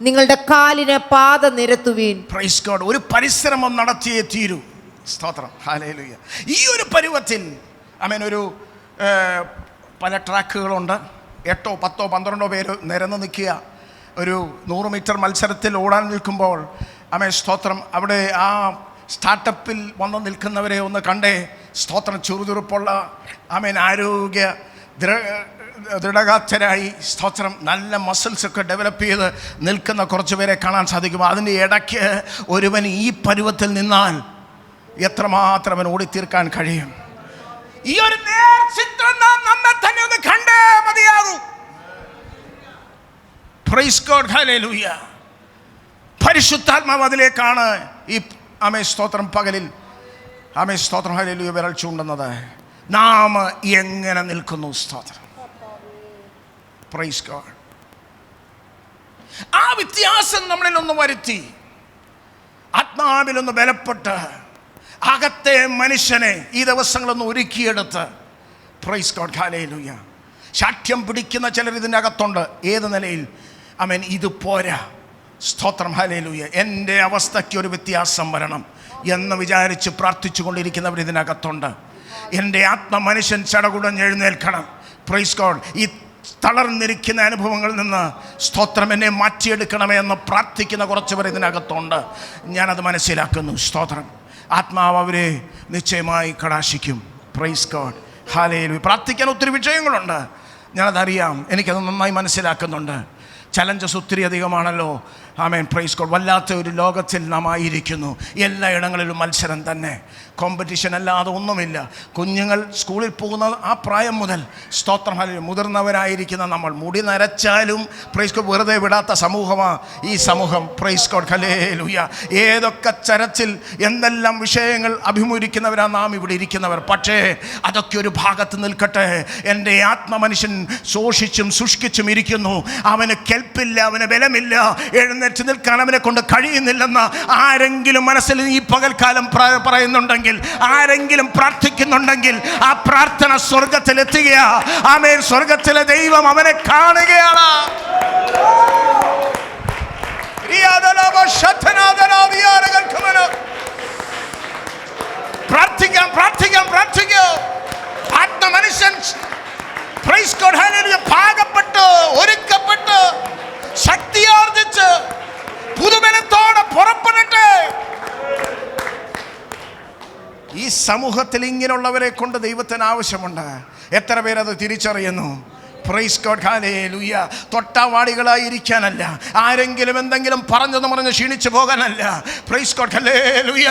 നിങ്ങളുടെ കാലിന് പാത നിരത്തുവീൻ. Praise God. ഒരു പരിശ്രമം നടത്തിയേ തീരൂ. സ്തോത്രം ഹല്ലേലൂയ. ഈ ഒരു പരുവത്തിൽ ആമേൻ ഒരു പല ട്രാക്കുകളുണ്ട്. 8, 10, 12 പേര് നിരന്ന് നിൽക്കുക. ഒരു 100 മീറ്റർ മത്സരത്തിൽ ഓടാൻ നിൽക്കുമ്പോൾ ആമേൻ സ്തോത്രം അവിടെ ആ സ്റ്റാർട്ടപ്പിൽ വന്ന് നിൽക്കുന്നവരെ ഒന്ന് കണ്ടേ. സ്തോത്രം ചുറുചുറുപ്പുള്ള ആമേൻ ആരോഗ്യ ദൃഢഗാത്രരായി സ്തോത്രം നല്ല മസിൽസൊക്കെ ഡെവലപ്പ് ചെയ്ത് നിൽക്കുന്ന കുറച്ച് പേരെ കാണാൻ സാധിക്കും. അതിൻ്റെ ഇടയ്ക്ക് ഒരുവൻ ഈ പരുവത്തിൽ നിന്നാൽ എത്രമാത്രം അവൻ ഓടിത്തീർക്കാൻ കഴിയും. ഈ ഒരു ചിത്രം നാം നമ്മെ തന്നെ ഒന്ന് കണ്ടേ മതിയാകൂ. Price God, hallelujah. പരിശുദ്ധാത്മാവ് അതിലേക്കാണ് ഈ ആമേ സ്തോത്രം പകലിൽ ആമേ സ്തോത്രം ഹല്ലേലൂയ വിരൽ ചൂണ്ടുന്നത്. നാം എങ്ങനെ നിൽക്കുന്നു? സ്തോത്രം, പ്രൈസ് ഗോഡ്. ആ വ്യത്യാസം നമ്മളിൽ ഒന്ന് വരുത്തി, ആത്മാവിലൊന്ന് ബലപ്പെട്ട് അകത്തെ മനുഷ്യനെ ഈ ദിവസങ്ങളൊന്ന് ഒരുക്കിയെടുത്ത്, പ്രൈസ് ഗോഡ്, ഹല്ലേലൂയ. ശാഠ്യം പിടിക്കുന്ന ചിലർ ഇതിൻ്റെ അകത്തുണ്ട്. ഏത് നിലയിൽ? ആമേൻ, ഇത് പോരാ. സ്തോത്രം, ഹല്ലേലൂയ. എൻ്റെ അവസ്ഥയ്ക്ക് ഒരു വ്യത്യാസം വരണം എന്ന് വിചാരിച്ച് പ്രാർത്ഥിച്ചു കൊണ്ടിരിക്കുന്നവർ ഇതിനകത്തുണ്ട്. എൻ്റെ ആത്മമനുഷ്യൻ ചടകുടഞ്ഞെഴുന്നേൽക്കണം. Praise God. ഈ തളർന്നിരിക്കുന്ന അനുഭവങ്ങളിൽ നിന്ന് സ്തോത്രം എന്നെ മാറ്റിയെടുക്കണമേ എന്ന് പ്രാർത്ഥിക്കുന്ന കുറച്ച് പേർ ഇതിനകത്തുണ്ട്. ഞാനത് മനസ്സിലാക്കുന്നു. സ്തോത്രം. ആത്മാവ് അവരെ നിശ്ചയമായി കടാശിക്കും. Price God, hallelujah. പ്രാർത്ഥിക്കാൻ ഒത്തിരി വിഷയങ്ങളുണ്ട്, ഞാനതറിയാം, എനിക്കത് നന്നായി മനസ്സിലാക്കുന്നുണ്ട്. ചലഞ്ചസ് ഒത്തിരി അധികമാണല്ലോ. ആമേൻ, പ്രൈസ് ഗോഡ്. വല്ലാത്ത ഒരു ലോകത്തിൽ നാം ആയിരിക്കുന്നു. എല്ലായിടങ്ങളിലും മത്സരം തന്നെ, കോമ്പറ്റീഷൻ അല്ലാതെ ഒന്നുമില്ല. കുഞ്ഞുങ്ങൾ സ്കൂളിൽ പോകുന്ന ആ പ്രായം മുതൽ സ്തോത്രം, ഹല്ലേലൂയ, മുതിർന്നവരായിരിക്കുന്ന നമ്മൾ മുടി നരച്ചാലും പ്രൈസ് ഗോഡ് വെറുതെ വിടാത്ത സമൂഹമാണ് ഈ സമൂഹം. Price God, hallelujah. ഏതൊക്കെ ചരച്ചിൽ എന്തെല്ലാം വിഷയങ്ങൾ അഭിമുഖീകരിക്കുന്നവരാണ് നാം ഇവിടെ ഇരിക്കുന്നവർ. പക്ഷേ അതൊക്കെ ഒരു ഭാഗത്ത് നിൽക്കട്ടെ. എൻ്റെ ആത്മമനുഷ്യൻ ശോഷിച്ചും ശുഷ്കിച്ചും ഇരിക്കുന്നു. അവന് കെൽപ്പില്ല, അവന് ബലമില്ല, എഴുന്നേറ്റ് നിൽക്കാൻ അവനെ കൊണ്ട് കഴിയുന്നില്ലെന്ന് ആരെങ്കിലും മനസ്സിൽ ഈ പകൽക്കാലം പറയുന്നുണ്ടെങ്കിൽ, ആരെങ്കിലും പ്രാർത്ഥിക്കുന്നുണ്ടെങ്കിൽ, ആ പ്രാർത്ഥന സ്വർഗത്തിൽ എത്തുകയാ. ആമേൻ. സ്വർഗത്തിലെ ദൈവം അവനെ കാണുകയാണ്. പ്രാർത്ഥിക്കാം, പ്രാർത്ഥിക്കാം, പ്രാർത്ഥിക്കാം. ആത്മമനുഷ്യൻ പ്രൈസ് ഗോഡ്, ഹല്ലേലൂയ, പാകപ്പെട്ട് ഒരുക്കപ്പെട്ട് ശക്തിയാർജിച്ച് പുതുബലത്തോടെ പുറപ്പെടട്ടെ. ഈ സമൂഹത്തിൽ ഇങ്ങനെയുള്ളവരെ കൊണ്ട് ദൈവത്തിന് ആവശ്യമുണ്ട്. എത്ര പേരത് തിരിച്ചറിയുന്നു? Price God, hallelujah. തൊട്ടാവാടികളായിരിക്കാനല്ല, ആരെങ്കിലും എന്തെങ്കിലും പറഞ്ഞെന്ന് പറഞ്ഞ് ക്ഷീണിച്ചു പോകാനല്ല. പ്രൈസ് ഗോഡ്, ഹല്ലേലൂയ,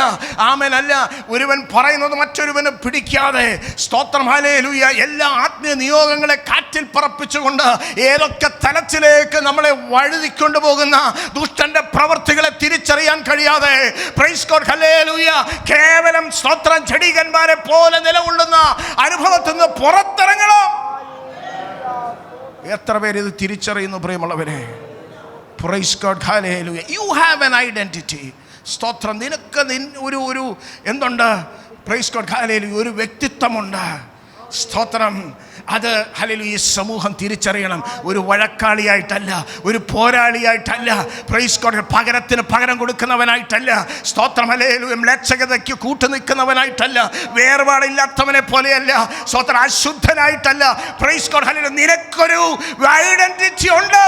ആമേൻ. അല്ല, ഒരുവൻ പറയുന്നത് മറ്റൊരുവന് പിടിക്കാതെ, സ്തോത്രം, ഹല്ലേലൂയ, എല്ലാ ആത്മീയ നിയോഗങ്ങളെ കാറ്റിൽ പറപ്പിച്ചുകൊണ്ട് ഏതൊക്കെ തലത്തിലേക്ക് നമ്മളെ വഴുതിക്കൊണ്ടു പോകുന്ന ദുഷ്ടന്റെ പ്രവൃത്തികളെ തിരിച്ചറിയാൻ കഴിയാതെ, പ്രൈസ് ഗോഡ്, ഹല്ലേലൂയ, കേവലം സ്തോത്രം ചെടികന്മാരെ പോലെ നിലകൊള്ളുന്ന അനുഭവത്തിൽ നിന്ന് പുറത്തിറങ്ങണം. എത്ര പേര് ഇത് തിരിച്ചറിയുന്നു പ്രിയമുള്ളവരെ? Price God, hallelujah. You have an identity. സ്തോത്രം. നിനക്ക് ഒരു എന്തുണ്ട്? പ്രൈസ് ഗോഡ്, ഹല്ലേലൂയ, ഒരു വ്യക്തിത്വമുണ്ട്. സ്തോത്രം. അത് ഹല്ലേലൂയ സമൂഹം തിരിച്ചറിയണം. ഒരു വഴക്കാളിയായിട്ടല്ല, ഒരു പോരാളിയായിട്ടല്ല, പ്രൈസ് ഗോഡ്, പകരത്തിന് പകരം കൊടുക്കുന്നവനായിട്ടല്ല, സ്തോത്രം, ഹല്ലേലൂയ, മ്ലേച്ഛതയ്ക്ക് കൂട്ടു നിൽക്കുന്നവനായിട്ടല്ല, വേർപാടില്ലാത്തവനെ പോലെയല്ല, സ്തോത്രം, അശുദ്ധനായിട്ടല്ല. പ്രൈസ് ഗോഡ്, ഹല്ലേലൂയ, നിനക്കൊരു ഐഡന്റിറ്റി ഉണ്ട്.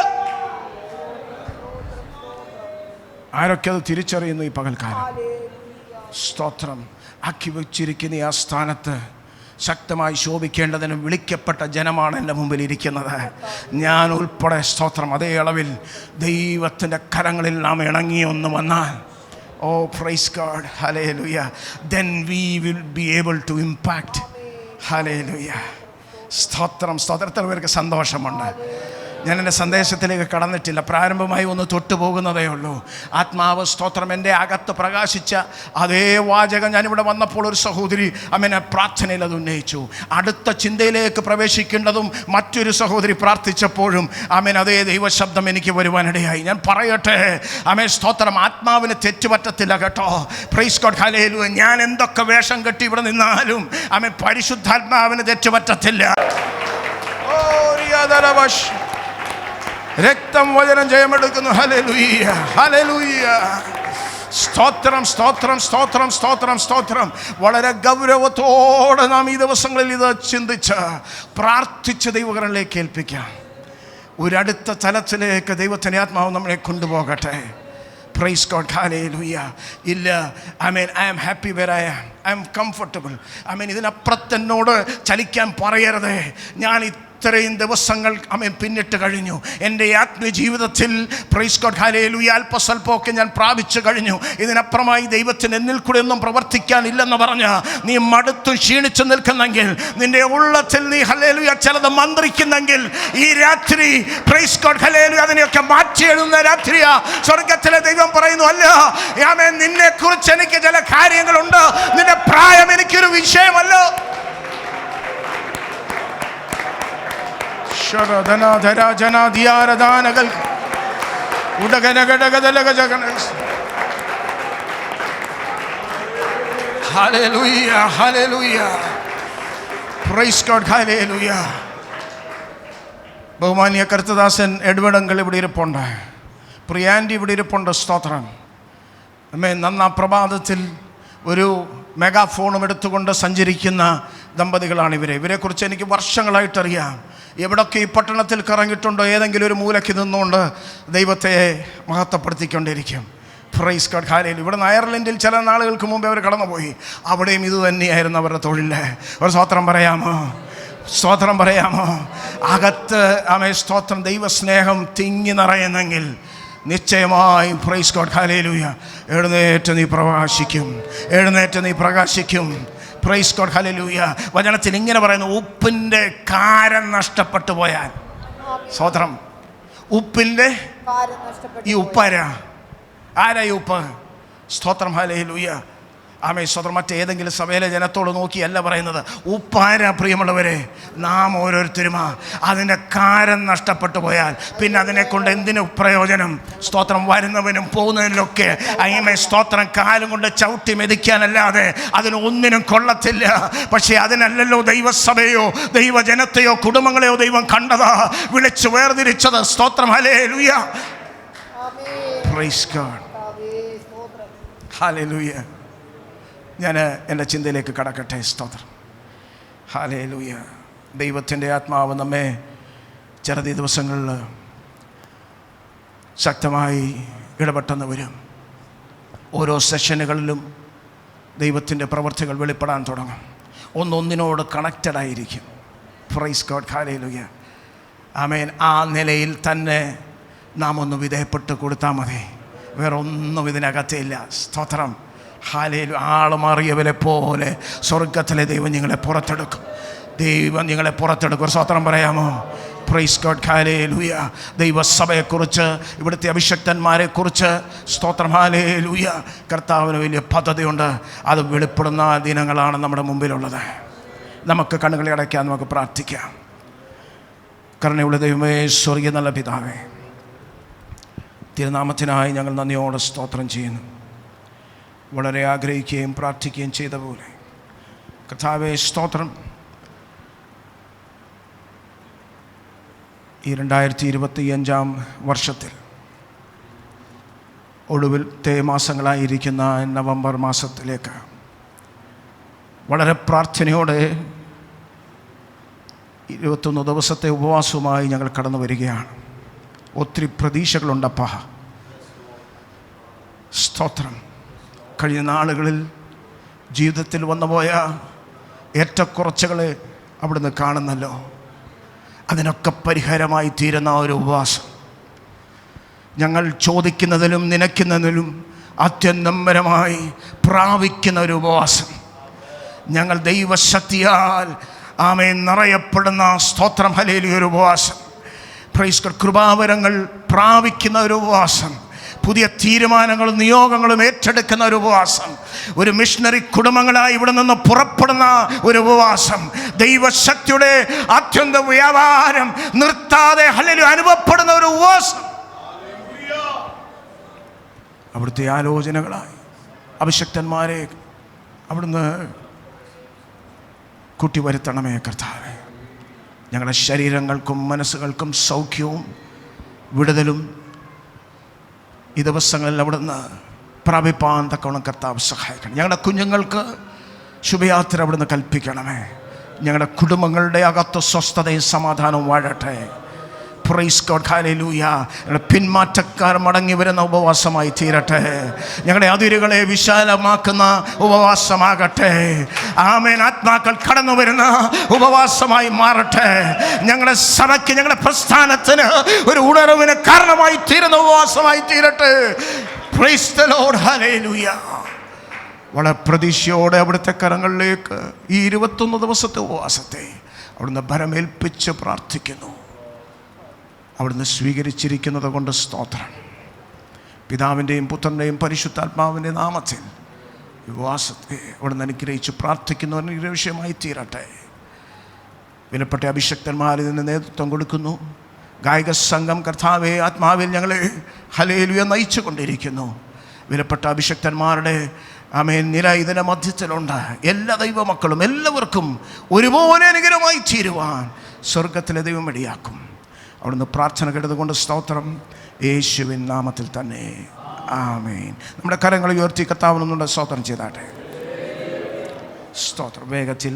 ആരൊക്കെ അത് തിരിച്ചറിയുന്നു ഈ പകൽക്കാലം? സ്തോത്രം. ആക്കി വെച്ചിരിക്കുന്ന ആ സ്ഥാനത്ത് ശക്തമായി ശോഭിക്കേണ്ടതിന് വിളിക്കപ്പെട്ട ജനമാണ് എൻ്റെ മുമ്പിൽ ഇരിക്കുന്നത്. ഞാൻ ഉൾപ്പെടെ, സ്തോത്രം, അതേ അളവിൽ ദൈവത്തിൻ്റെ കരങ്ങളിൽ നാം ഇണങ്ങിയൊന്ന് വന്നാൽ, ഓ പ്രൈസ് ഗോഡ്, ഹല്ലേലൂയ, then we will be able to impact. ഹല്ലേലൂയ. സ്തോത്രം, സ്തോത്രം. എത്ര പേർക്ക് സന്തോഷമുണ്ട്? ഞാൻ എൻ്റെ സന്ദേശത്തിലേക്ക് കടന്നിട്ടില്ല, പ്രാരംഭമായി ഒന്ന് തൊട്ടു പോകുന്നതേ ഉള്ളൂ. ആത്മാവ്, സ്തോത്രം, എൻ്റെ അകത്ത് പ്രകാശിച്ച അതേ വാചകം ഞാനിവിടെ വന്നപ്പോൾ ഒരു സഹോദരി അമ്മേനെ പ്രാർത്ഥനയിൽ അത് ഉന്നയിച്ചു. അടുത്ത ചിന്തയിലേക്ക് പ്രവേശിക്കേണ്ടതും മറ്റൊരു സഹോദരി പ്രാർത്ഥിച്ചപ്പോഴും അമ്മേൻ അതേ ദൈവശബ്ദം എനിക്ക് വരുവാനിടയായി. ഞാൻ പറയട്ടെ, അമ്മേ സ്തോത്രം, ആത്മാവിന് തെറ്റുപറ്റത്തില്ല കേട്ടോ. Price God, hallelujah. ഞാൻ എന്തൊക്കെ വേഷം കെട്ടി ഇവിടെ നിന്നാലും അമ്മേ പരിശുദ്ധാത്മാവിന് തെറ്റുപറ്റത്തില്ല. രക്തം വചനം ജയമെടുക്കുന്നു. Hallelujah, hallelujah. സ്തോത്രം, സ്തോത്രം, സ്തോത്രം, സ്തോത്രം, സ്തോത്രം. വളരെ ഗൗരവത്തോടെ നാം ഈ ദിവസങ്ങളിൽ ഇത് ചിന്തിച്ച് പ്രാർത്ഥിച്ച് ദൈവകരങ്ങളിലേക്ക് ഏൽപ്പിക്കാം. ഒരടുത്ത തലത്തിലേക്ക് ദൈവത്തിൻ്റെ ആത്മാവ് നമ്മളെ കൊണ്ടുപോകട്ടെ. പ്രൈസ് ഗോഡ്, ഹല്ലേലൂയ. ഇല്ല, I am happy where I am comfortable. ഇതിനപ്പുറത്തെന്നോട് ചലിക്കാൻ പറയരുതേ. ഞാൻ ഇത്രയും ദിവസങ്ങൾ പിന്നിട്ട് കഴിഞ്ഞു. എൻ്റെ ആത്മീയ ജീവിതത്തിൽ പ്രൈസ് ഗോഡ് ഹല്ലേലൂയ അല്പസ്വല്പമൊക്കെ ഞാൻ പ്രാപിച്ചു കഴിഞ്ഞു. ഇതിനപ്പുറമായി ദൈവത്തിന് എന്നിൽ കൂടെ ഒന്നും പ്രവർത്തിക്കാനില്ലെന്ന് പറഞ്ഞ് നീ മടുത്തും ക്ഷീണിച്ചു നിൽക്കുന്നെങ്കിൽ, നിന്റെ ഉള്ളത്തിൽ നീ ഹല്ലേലൂയ ചിലത് മന്ത്രിക്കുന്നെങ്കിൽ, ഈ രാത്രി പ്രൈസ് ഗോഡ് ഹല്ലേലൂയ അതിനെയൊക്കെ മാറ്റി എഴുതുന്ന രാത്രിയാ. സ്വർഗത്തിലെ ദൈവം പറയുന്നു, അല്ല ആമേൻ, നിന്നെ കുറിച്ച് എനിക്ക് ചില കാര്യങ്ങളുണ്ട്. നിന്റെ പ്രായം എനിക്കൊരു വിഷയമല്ല. Hallelujah, hallelujah. Praise God, hallelujah. ബഹുമാനിയ കർത്തദാസൻ എഡ്വേർഡങ്കിൾ ഇവിടെ ഇരിപ്പുണ്ട്, പ്രിയാൻഡി ഇവിടെ ഇരിപ്പുണ്ട്. സ്തോത്രം. നന്നാ പ്രഭാതത്തിൽ ഒരു മെഗാഫോണും എടുത്തുകൊണ്ട് സഞ്ചരിക്കുന്ന ദമ്പതികളാണ് ഇവരെക്കുറിച്ച് എനിക്ക് വർഷങ്ങളായിട്ടറിയാം. എവിടൊക്കെ ഈ പട്ടണത്തിൽ കറങ്ങിയിട്ടുണ്ടോ ഏതെങ്കിലും ഒരു മൂലയ്ക്ക് നിന്നുകൊണ്ട് ദൈവത്തെ മഹത്വപ്പെടുത്തിക്കൊണ്ടിരിക്കും. Price God hallelujah. ഇവിടെ അയർലൻഡിൽ ചില നാളുകൾക്ക് മുമ്പേ അവർ കടന്നുപോയി. അവിടെയും ഇത് തന്നെയായിരുന്നു അവരുടെ തൊഴിൽ. ഒരു സ്തോത്രം പറയാമോ? സ്തോത്രം പറയാമോ? അകത്ത് സ്തോത്രം ദൈവസ്നേഹം തിങ്ങി നിറയുന്നെങ്കിൽ നിശ്ചയമായും പ്രൈസ് ഗോഡ് ഹല്ലേലൂയ എഴുന്നേറ്റ് നീ പ്രകാശിക്കും, എഴുന്നേറ്റ് നീ പ്രകാശിക്കും. പ്രൈസ് ഗോഡ് ഹല്ലേലൂയ. വചനത്തിൽ ഇങ്ങനെ പറയുന്നു, ഉപ്പിൻ്റെ കാരം നഷ്ടപ്പെട്ടു പോയാൽ. സ്തോത്രം. ഉപ്പിൻ്റെ ഈ ഉപ്പാരാ? ആരാ ഈ ഉപ്പ്? സ്തോത്രം ഹല്ലേലൂയ. സ്തോത്രം. മറ്റേതെങ്കിലും സഭയിലെ ജനത്തോട് നോക്കിയല്ല പറയുന്നത്. ഉപ്പാരാ പ്രിയമുള്ളവരെ? നാം ഓരോരുത്തരുമാ. അതിൻ്റെ കാരം നഷ്ടപ്പെട്ടു പോയാൽ പിന്നെ അതിനെക്കൊണ്ട് എന്തിനു പ്രയോജനം? സ്തോത്രം. വരുന്നവനും പോകുന്നതിലൊക്കെ സ്തോത്രം കാലം കൊണ്ട് ചവിട്ടി മെതിക്കാനല്ലാതെ അതിന് ഒന്നിനും കൊള്ളത്തില്ല. പക്ഷേ അതിനല്ലല്ലോ ദൈവസഭയോ ദൈവജനത്തെയോ കുടുംബങ്ങളെയോ ദൈവം കണ്ടതാ, വിളിച്ച് വേർതിരിച്ചത്. സ്തോത്രം. ഹല്ലേലൂയ. Price God. ഹല്ലേലൂയ. ഞാൻ എൻ്റെ ചിന്തയിലേക്ക് കടക്കട്ടെ. സ്തോത്രം. ഹല്ലേലൂയ. ദൈവത്തിൻ്റെ ആത്മാവ് നമ്മെ ചില ദിവസങ്ങളിൽ ശക്തമായി ഇടപെട്ടെന്ന് വരും. ഓരോ സെഷനുകളിലും ദൈവത്തിൻ്റെ പ്രവൃത്തികൾ വെളിപ്പെടാൻ തുടങ്ങും. ഒന്നൊന്നിനോട് കണക്റ്റഡായിരിക്കും. Praise God. ഹല്ലേലൂയ. ആമേൻ. ആ നിലയിൽ തന്നെ നാം ഒന്ന് വിധേയപ്പെട്ട് കൊടുത്താൽ മതി. വേറെ ഒന്നും ഇതിനകത്തില്ല. സ്തോത്രം. ഹല്ലേലൂയ. ആളുമാറിയവരെ പോലെ സ്വർഗത്തിലെ ദൈവം നിങ്ങളെ പുറത്തെടുക്കും. ദൈവം നിങ്ങളെ പുറത്തെടുക്കും. സ്തോത്രം പറയാമോ? Price God. ഹല്ലേലൂയ. ദൈവസഭയെക്കുറിച്ച്, ഇവിടുത്തെ അഭിഷക്തന്മാരെക്കുറിച്ച് സ്തോത്രം. ഹല്ലേലൂയ. കർത്താവിന് വലിയ പദ്ധതിയുണ്ട്. അത് വെളിപ്പെടുന്ന ദിനങ്ങളാണ് നമ്മുടെ മുമ്പിലുള്ളത്. നമുക്ക് കണ്ണുകളെ അടയ്ക്കാൻ നമുക്ക് പ്രാർത്ഥിക്കാം. കരുണയുള്ള ദൈവമേ, സ്വർഗീയ നല്ല പിതാവേ, തിരുനാമത്തിനായി ഞങ്ങൾ നന്ദിയോടെ സ്തോത്രം ചെയ്യുന്നു. വളരെ ആഗ്രഹിക്കുകയും പ്രാർത്ഥിക്കുകയും ചെയ്ത പോലെ കർത്താവേ സ്തോത്രം. ഈ 2025 വർഷത്തിൽ ഒടുവിലത്തെ മാസങ്ങളായിരിക്കുന്ന നവംബർ മാസത്തിലേക്ക് വളരെ പ്രാർത്ഥനയോടെ 21 ദിവസത്തെ ഉപവാസവുമായി ഞങ്ങൾ കടന്നു വരികയാണ്. ഒത്തിരി പ്രതീക്ഷകളുണ്ടപ്പാ. സ്തോത്രം. കഴിഞ്ഞ നാളുകളിൽ ജീവിതത്തിൽ വന്നുപോയ ഏറ്റക്കുറച്ചുകളെ അവിടുന്ന് കാണുന്നല്ലോ. അതിനൊക്കെ പരിഹാരമായി തീരുന്ന ഒരു ഉപവാസം, ഞങ്ങൾ ചോദിക്കുന്നതിലും നനയ്ക്കുന്നതിലും അത്യന്തംബരമായി പ്രാപിക്കുന്ന ഒരു ഉപവാസം, ഞങ്ങൾ ദൈവശക്തിയാൽ നിറയപ്പെടുന്ന സ്തോത്രം ഹല്ലേലൂയ ഒരു ഉപവാസം, പ്രൈസ് ഗോഡ്, കൃപാവരങ്ങൾ പ്രാപിക്കുന്ന ഒരു ഉപവാസം, പുതിയ തീരുമാനങ്ങളും നിയോഗങ്ങളും ഏറ്റെടുക്കുന്ന ഒരു ഉപവാസം, ഒരു മിഷണറി കുടുംബങ്ങളായി ഇവിടെ നിന്ന് പുറപ്പെടുന്ന ഒരു ഉപവാസം, ദൈവശക്തിയുടെ അത്യന്ത വ്യാപാരം നിർത്താതെ ഹല്ലേലൂയ അനുഭവപ്പെടുന്ന ഒരു ഉപവാസം. അവിടുത്തെ ആലോചനകളായി അഭിഷക്തന്മാരെ അവിടുന്ന് കൂട്ടിവരുത്തണമേ കർത്താവേ. ഞങ്ങളുടെ ശരീരങ്ങൾക്കും മനസ്സുകൾക്കും സൗഖ്യവും വിടുതലും ഈ ദിവസങ്ങളിൽ അവിടുന്ന് പ്രാപിപ്പാൻ തക്കവണ്ണം കർത്താവ് സഹായിക്കണം. ഞങ്ങളുടെ കുഞ്ഞുങ്ങൾക്ക് ശുഭയാത്ര അവിടുന്ന് കൽപ്പിക്കണമേ. ഞങ്ങളുടെ കുടുംബങ്ങളുടെ അകത്ത് സ്വസ്ഥതയും സമാധാനവും വാഴട്ടെ. Price God hallelujah. ഞങ്ങളുടെ പിന്മാറ്റക്കാർ മടങ്ങി വരുന്ന ഉപവാസമായി തീരട്ടെ. ഞങ്ങളുടെ അതിരുകളെ വിശാലമാക്കുന്ന ഉപവാസമാകട്ടെ. ആമേൻ. ആത്മാക്കൾ കടന്നു വരുന്ന ഉപവാസമായി മാറട്ടെ. ഞങ്ങളുടെ സഭയ്ക്ക്, ഞങ്ങളുടെ പ്രസ്ഥാനത്തിന് ഒരു ഉണർവിന് കാരണമായി തീരുന്ന ഉപവാസമായി തീരട്ടെ. Price the Lord. ഹല്ലേലൂയ. വളരെ പ്രതീക്ഷയോടെ അവിടുത്തെ കരങ്ങളിലേക്ക് ഈ 21 ദിവസത്തെ ഉപവാസത്തെ അവിടുന്ന് ഭരമേൽപ്പിച്ച് പ്രാർത്ഥിക്കുന്നു. അവിടുന്ന് സ്വീകരിച്ചിരിക്കുന്നത് കൊണ്ട് സ്തോത്രം. പിതാവിൻ്റെയും പുത്രൻ്റെയും പരിശുദ്ധാത്മാവിൻ്റെ നാമത്തിൽ ഉപവാസത്തെ അവിടുന്ന് അനുഗ്രഹിച്ച് പ്രാർത്ഥിക്കുന്നു. അനുഗ്രഹമായി തീരട്ടെ. വിലപ്പെട്ട അഭിഷക്തന്മാരിൽ നിന്ന് നേതൃത്വം കൊടുക്കുന്നു. ഗായക സംഘം കർത്താവെ ആത്മാവിൽ ഞങ്ങളെ ഹല്ലേലൂയ നയിച്ചു കൊണ്ടിരിക്കുന്നു. വിലപ്പെട്ട അഭിഷക്തന്മാരുടെ ആമേൻ നില ഇതിൻ്റെ മധ്യത്തിലുണ്ട്. എല്ലാ ദൈവമക്കളും എല്ലാവർക്കും ഒരുപോലെ അനുഗ്രഹമായി തീരുവാൻ സ്വർഗത്തിലെ ദൈവം ഇടയാക്കും. അവിടുന്ന് പ്രാർത്ഥന കേട്ടതുകൊണ്ട് സ്തോത്രം. യേശുവിൻ നാമത്തിൽ തന്നെ ആമേൻ. നമ്മുടെ കരങ്ങൾ ഉയർത്തി കർത്താവിനൊന്നുകൊണ്ട് സ്തോത്രം ചെയ്താട്ടെ. സ്തോത്രം. വേഗത്തിൽ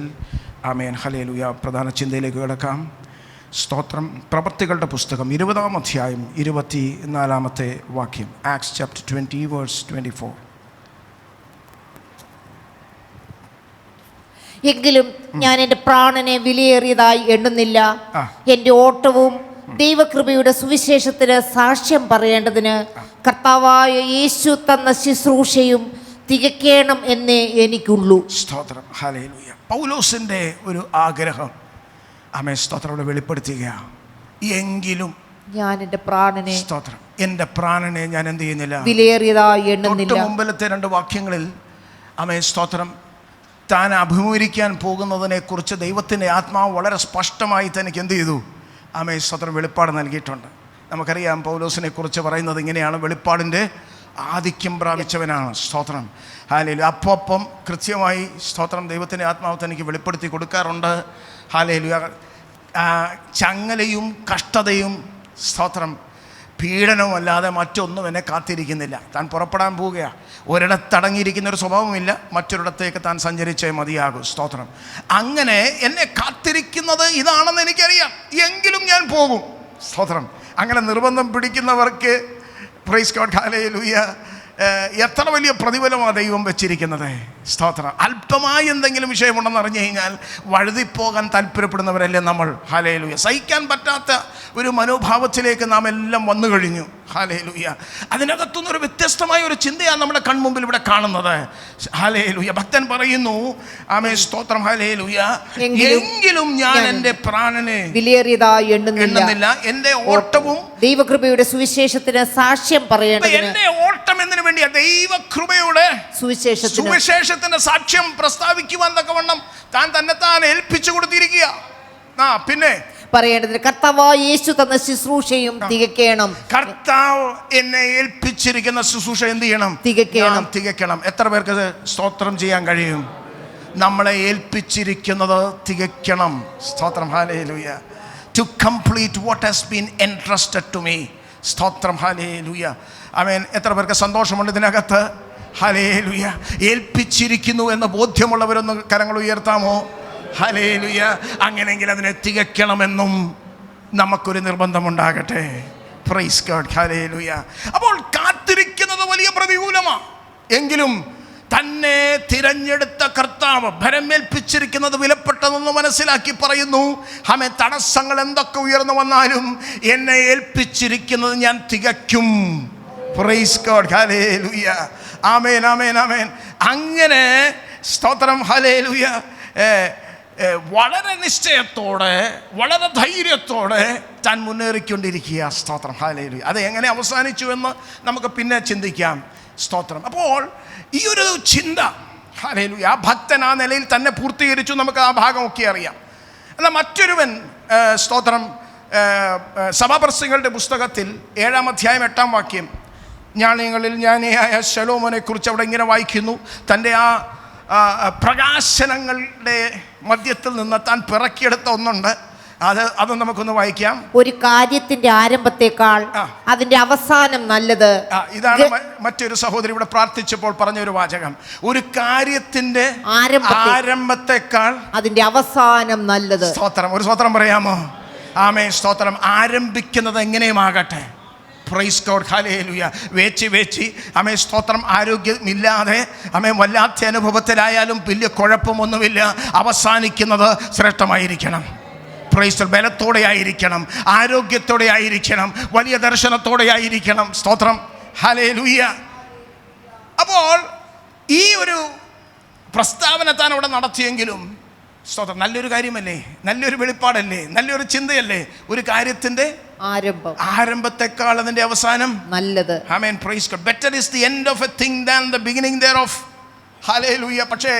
ആമേൻ. ഹല്ലേലൂയ. പ്രധാന ചിന്തയിലേക്ക് കിടക്കാം. സ്തോത്രം. പ്രവൃത്തികളുടെ പുസ്തകം 20-ാം അധ്യായം 24-ാമത്തെ വാക്യം. Acts chapter 20 verse 24. എങ്കിലും ഞാൻ എൻ്റെ പ്രാണനെ വിലയേറിയതായി എണ്ണുന്നില്ല. എൻ്റെ ഓട്ടവും ദൈവകൃപയുടെ സുവിശേഷത്തിന് സാക്ഷ്യം പറയേണ്ടതിന് കർത്താവായ യേശു തന്ന ശുശ്രൂഷയും തികയ്ക്കണം എന്നേ എനിക്കുള്ളൂ. സ്തോത്രം. ഹല്ലേലൂയ. പൗലോസിൻ്റെ ഒരു ആഗ്രഹം ആമേൻ സ്തോത്രം വെളിപ്പെടുത്തുക. എങ്കിലും ഞാൻ എൻ്റെ പ്രാണനെ, സ്തോത്രം, എൻ്റെ പ്രാണനെ ഞാൻ എന്ത് ചെയ്യുന്നില്ല, വിലയേറിയതായി എണ്ണുന്നില്ല. മുമ്പിലത്തെ 2 വാക്യങ്ങളിൽ ആമേൻ സ്തോത്രം താൻ അഭിമുഖീകരിക്കാൻ പോകുന്നതിനെക്കുറിച്ച് ദൈവത്തിൻ്റെ ആത്മാവ് വളരെ സ്പഷ്ടമായി തനിക്ക് എന്ത് ചെയ്തു? ആമേൻ സ്തോത്രം വെളിപ്പാട് നൽകിയിട്ടുണ്ട്. നമുക്കറിയാം പൗലോസിനെ കുറിച്ച് പറയുന്നത് ഇങ്ങനെയാണ്: വെളിപ്പാടിൻ്റെ ആധിക്യം പ്രാപിച്ചവനാണ്. സ്തോത്രം. ഹല്ലേലൂയ. അപ്പം കൃത്യമായി സ്തോത്രം ദൈവത്തിൻ്റെ ആത്മാവ് തനിക്ക് വെളിപ്പെടുത്തി കൊടുക്കാറുണ്ട്. ഹല്ലേലൂയ. ചങ്ങലയും കഷ്ടതയും സ്തോത്രം പീഡനവും അല്ലാതെ മറ്റൊന്നും എന്നെ കാത്തിരിക്കുന്നില്ല. താൻ പുറപ്പെടാൻ പോവുകയാണ്. ഒരിടത്തടങ്ങിയിരിക്കുന്ന ഒരു സ്വഭാവമില്ല. മറ്റൊരിടത്തേക്ക് താൻ സഞ്ചരിച്ചേ മതിയാകും. സ്തോത്രം. അങ്ങനെ എന്നെ കാത്തിരിക്കുന്നത് ഇതാണെന്ന് എനിക്കറിയാം, എങ്കിലും ഞാൻ പോകും. സ്തോത്രം. അങ്ങനെ നിർബന്ധം പിടിക്കുന്നവർക്ക് പ്രൈസ് ഗോഡ് ഹല്ലേലൂയ എത്ര വലിയ പ്രതിഫലമാണ് ദൈവം വെച്ചിരിക്കുന്നത്. സ്തോത്രം. അല്പമായി എന്തെങ്കിലും വിഷയമുണ്ടെന്ന് അറിഞ്ഞു കഴിഞ്ഞാൽ വഴുതിപ്പോകാൻ താല്പര്യപ്പെടുന്നവരല്ലേ നമ്മൾ. ഹല്ലേലൂയ. സഹിക്കാൻ പറ്റാത്ത ഒരു മനോഭാവത്തിലേക്ക് നാം എല്ലാം വന്നു കഴിഞ്ഞു. ഹല്ലേലൂയ. അതിനകത്തുനിന്നൊരു വ്യത്യസ്തമായ ഒരു ചിന്തയാണ് നമ്മുടെ കൺമുമ്പിൽ ഇവിടെ കാണുന്നത്. ഹല്ലേലൂയ. ഭക്തൻ പറയുന്നു ആമേൻ സ്തോത്രം ഹല്ലേലൂയ, എങ്കിലും ഞാൻ എൻ്റെ പ്രാണനെ വിലയേറിയതായി എണ്ണുന്നില്ല. എൻ്റെ ഓട്ടവും ദൈവകൃപയുടെ സുവിശേഷത്തിന് സാക്ഷ്യം പറയേണ്ടതിന്. എൻ്റെ ഓട്ടം എന്തിനു വേണ്ടിയാ? ദൈവകൃപയുടെ സുവിശേഷത്തിന്റെ സാക്ഷ്യം പ്രസ്താവിക്കുവാൻ തക്കവണ്ണം താൻ തന്നെത്താൻ ഏൽപ്പിച്ചു കൊടുത്തിരിക്കുക. പിന്നെ പറയേണ്ടതിന് കർത്താവായ യേശു തന്ന ശുശ്രൂഷയും തികയ്ക്കണം. കർത്താവ് എന്നെ ഏൽപ്പിച്ചിരിക്കുന്ന ശുശ്രൂഷ എന്ത് ചെയ്യണം? തികയ്ക്കണം. എത്ര പേർക്ക് സ്തോത്രം ചെയ്യാൻ കഴിയും? നമ്മളെ ഏൽപ്പിച്ചിരിക്കുന്നത് തികയ്ക്കണം. സ്തോത്രം. Hallelujah. To complete what has been entrusted to me. സ്തോത്രം. ഹല്ലേലൂയ. ആമേൻ. എത്ര പേർക്ക് സന്തോഷമുണ്ട് ഇതിനകത്ത്? ഹല്ലേലൂയ. ഏൽപ്പിച്ചിരിക്കുന്നു എന്ന ബോധ്യമുള്ളവരൊന്ന് കരങ്ങൾ ഉയർത്താമോ? ഹല്ലേലൂയ. അങ്ങനെയെങ്കിൽ അതിനെ തികയ്ക്കണമെന്നും നമുക്കൊരു നിർബന്ധമുണ്ടാകട്ടെ. Price God. ഹല്ലേലൂയ. അപ്പോൾ കാത്തിരിക്കുന്നത് വലിയ പ്രതികൂലമാണ്. എങ്കിലും തന്നെ തിരഞ്ഞെടുത്ത കർത്താവ് ഭരമേൽപ്പിച്ചിരിക്കുന്നത് വിലപ്പെട്ടതെന്ന് മനസ്സിലാക്കി പറയുന്നു. ആമേ, തടസ്സങ്ങൾ എന്തൊക്കെ ഉയർന്നു വന്നാലും എന്നെ ഏൽപ്പിച്ചിരിക്കുന്നത് ഞാൻ തികയ്ക്കും. Praise God. ഹല്ലേലൂയ. ആമേൻ, ആമേൻ, ആമേൻ. അങ്ങനെ സ്തോത്രം. ഹല്ലേലൂയ. വളരെ നിശ്ചയത്തോടെ, വളരെ ധൈര്യത്തോടെ താൻ മുന്നേറിക്കൊണ്ടിരിക്കുക. സ്തോത്രം. ഹല്ലേലൂയ. അത് എങ്ങനെ അവസാനിച്ചു എന്ന് നമുക്ക് പിന്നെ ചിന്തിക്കാം. സ്തോത്രം. അപ്പോൾ ഈ ഒരു ചിന്ത ഹല്ലേലൂയ ആ ഭക്തൻ ആ നിലയിൽ തന്നെ പൂർത്തീകരിച്ചു. നമുക്ക് ആ ഭാഗമൊക്കെ അറിയാം. എന്നാൽ മറ്റൊരുവൻ സ്തോത്രം സഭാപ്രസംഗങ്ങളുടെ പുസ്തകത്തിൽ 7-ാം അധ്യായം 8-ാം വാക്യം, ജ്ഞാനികളിൽ ജ്ഞാനിയായ ശലോമോനെ കുറിച്ച് അവിടെ ഇങ്ങനെ വായിക്കുന്നു: തൻ്റെ ആ പ്രകാശനങ്ങളുടെ മധ്യത്തിൽ നിന്ന് താൻ പിറക്കിയെടുത്ത ഒന്നുണ്ട്. അത് നമുക്കൊന്ന് വായിക്കാം. ഒരു കാര്യത്തിന്റെ ആരംഭത്തെക്കാൾ അതിന്റെ അവസാനം നല്ലത്. ഇതാണ് മറ്റൊരു സഹോദരി ഇവിടെ പ്രാർത്ഥിച്ചപ്പോൾ പറഞ്ഞ ഒരു വാചകം. ഒരു കാര്യത്തിന്റെ ആരംഭത്തെക്കാൾ അതിന്റെ അവസാനം നല്ലത്. സ്തോത്രം. ഒരു സ്തോത്രം പറയാമോ? ആമേൻ സ്തോത്രം. ആരംഭിക്കുന്നത് എങ്ങനെയുമാകട്ടെ. Praise God. ഹല്ലേലൂയ. വേച്ച് ആമേൻ സ്തോത്രം. ആരോഗ്യമില്ലാതെ ആമേൻ വല്ലാത്ത അനുഭവത്തിലായാലും വലിയ കുഴപ്പമൊന്നുമില്ല. അവസാനിക്കുന്നത് ശ്രേഷ്ഠമായിരിക്കണം. പ്രൈസ്. ബലത്തോടെ ആയിരിക്കണം, ആരോഗ്യത്തോടെ ആയിരിക്കണം, വലിയ ദർശനത്തോടെ ആയിരിക്കണം. സ്തോത്രം. ഹല്ലേലൂയ. അപ്പോൾ ഈ ഒരു പ്രസ്താവന താൻ അവിടെ നടത്തിയെങ്കിലും സ്തോത്രം, നല്ലൊരു കാര്യമല്ലേ, നല്ലൊരു വെളിപ്പാടല്ലേ, നല്ലൊരു ചിന്തയല്ലേ. ഒരു കാര്യത്തിന്റെ ആരംഭത്തെക്കാൾ അതിന്റെ അവസാനം നല്ലത്. ആമേൻ. Praise God. Better is the end of a thing than the beginning thereof. ഹല്ലേലൂയ. പക്ഷേ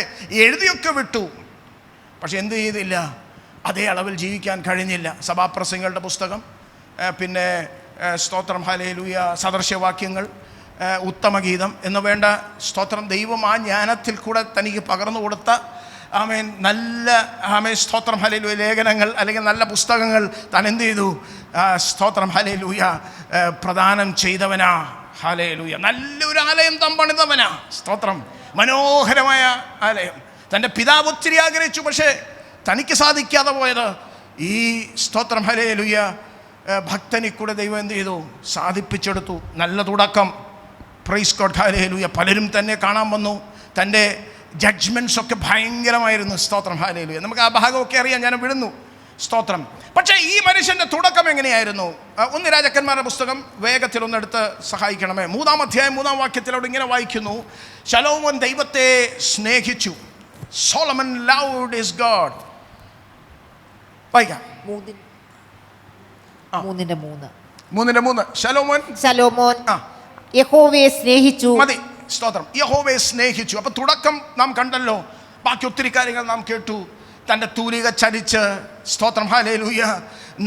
എഴുതിയൊക്കെ വിട്ടു, പക്ഷെ എന്ത് ചെയ്തില്ല, അതേ അളവിൽ ജീവിക്കാൻ കഴിഞ്ഞില്ല. സഭാപ്രസംഗങ്ങളുടെ പുസ്തകം, പിന്നെ സ്തോത്രം ഹല്ലേലൂയ, സദൃശ്യവാക്യങ്ങൾ, ഉത്തമഗീതം എന്ന് വേണ്ട സ്തോത്രം, ദൈവം ആ ജ്ഞാനത്തിൽ കൂടെ തനിക്ക് പകർന്നു കൊടുത്ത ആമേൻ നല്ല ആമേൻ സ്തോത്രം ഹല്ലേലൂയ ലേഖനങ്ങൾ അല്ലെങ്കിൽ നല്ല പുസ്തകങ്ങൾ താൻ എന്ത് ചെയ്തു, സ്തോത്രം ഹല്ലേലൂയ, പ്രദാനം ചെയ്തവനാ. ഹല്ലേലൂയ. നല്ലൊരു ആലയം താൻ പണിതവനാ. സ്തോത്രം. മനോഹരമായ ആലയം തൻ്റെ പിതാവ് ഒത്തിരി ആഗ്രഹിച്ചു, പക്ഷേ തനിക്ക് സാധിക്കാതെ പോയത് ഈ സ്തോത്രം ഹല്ലേലൂയ ഭക്തനിൽ കൂടെ ദൈവം എന്ത് ചെയ്തു, സാധിപ്പിച്ചെടുത്തു. നല്ല തുടക്കം. Price God. ഹല്ലേലൂയ. പലരും തന്നെ കാണാൻ വന്നു. തൻ്റെ ജഡ്ജ്മെൻറ്റ്സ് ഒക്കെ ഭയങ്കരമായിരുന്നു. സ്തോത്രം. ഹല്ലേലൂയ. നമുക്ക് ആ ഭാഗമൊക്കെ അറിയാൻ ഞാൻ വിടുന്നു. സ്തോത്രം. പക്ഷേ ഈ മനുഷ്യൻ്റെ തുടക്കം എങ്ങനെയായിരുന്നു? 1 രാജാക്കന്മാരുടെ പുസ്തകം വേഗത്തിൽ ഒന്നെടുത്ത് സഹായിക്കണമേ. 3-ാം അധ്യായം 3-ാം വാക്യത്തിൽ അവിടെ ഇങ്ങനെ വായിക്കുന്നു, ശലോമോൻ ദൈവത്തെ സ്നേഹിച്ചു. Solomon loved his God. വായിക്കാം. 3:3. ശലോമോൻ യഹോവയെ സ്നേഹിച്ചു. മതി. സ്തോത്രം. യഹോവയെ സ്നേഹിച്ചു. അപ്പൊ തുടക്കം നാം കണ്ടല്ലോ. ബാക്കി ഒത്തിരി കാര്യങ്ങൾ നാം കേട്ടു. തൻ്റെ തൂലിക ചലിച്ച് സ്തോത്രം ഹല്ലേലൂയ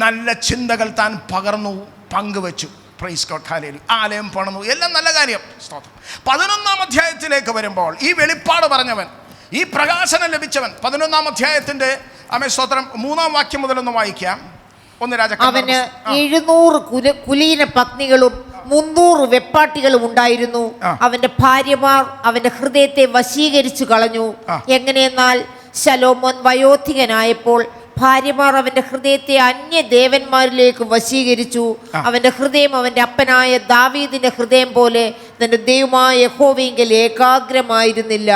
നല്ല ചിന്തകൾ താൻ പകർന്നു, പങ്കുവെച്ചു. Price God. ഹല്ലേലൂയ. ആലയം പണിതു. എല്ലാം നല്ല കാര്യം. സ്തോത്രം. 11-ാം അധ്യായത്തിലേക്ക് വരുമ്പോൾ ഈ വെളിപ്പാട് പറഞ്ഞവൻ, ഈ പ്രകാശനം ലഭിച്ചവൻ, 11-ാം അധ്യായത്തിന്റെ സ്തോത്രം 3-ാം വാക്യം മുതലൊന്ന് വായിക്കാം. 1 രാജാക്കന്മാർ. അവന് 700 കുലീന പത്നികളും 300 വെപ്പാട്ടികളും ഉണ്ടായിരുന്നു. അവന്റെ ഭാര്യമാർ അവന്റെ ഹൃദയത്തെ വശീകരിച്ചു കളഞ്ഞു. എങ്ങനെയെന്നാൽ ശലോമോൻ വയോധികനായപ്പോൾ ഭാര്യമാർ അവന്റെ ഹൃദയത്തെ അന്യദേവന്മാരിലേക്ക് വശീകരിച്ചു. അവന്റെ ഹൃദയം അവന്റെ അപ്പനായ ദാവീദിന്റെ ഹൃദയം പോലെ തന്റെ ദൈവമായ യഹോവയിങ്കൽ ഏകാഗ്രമായിരുന്നില്ല.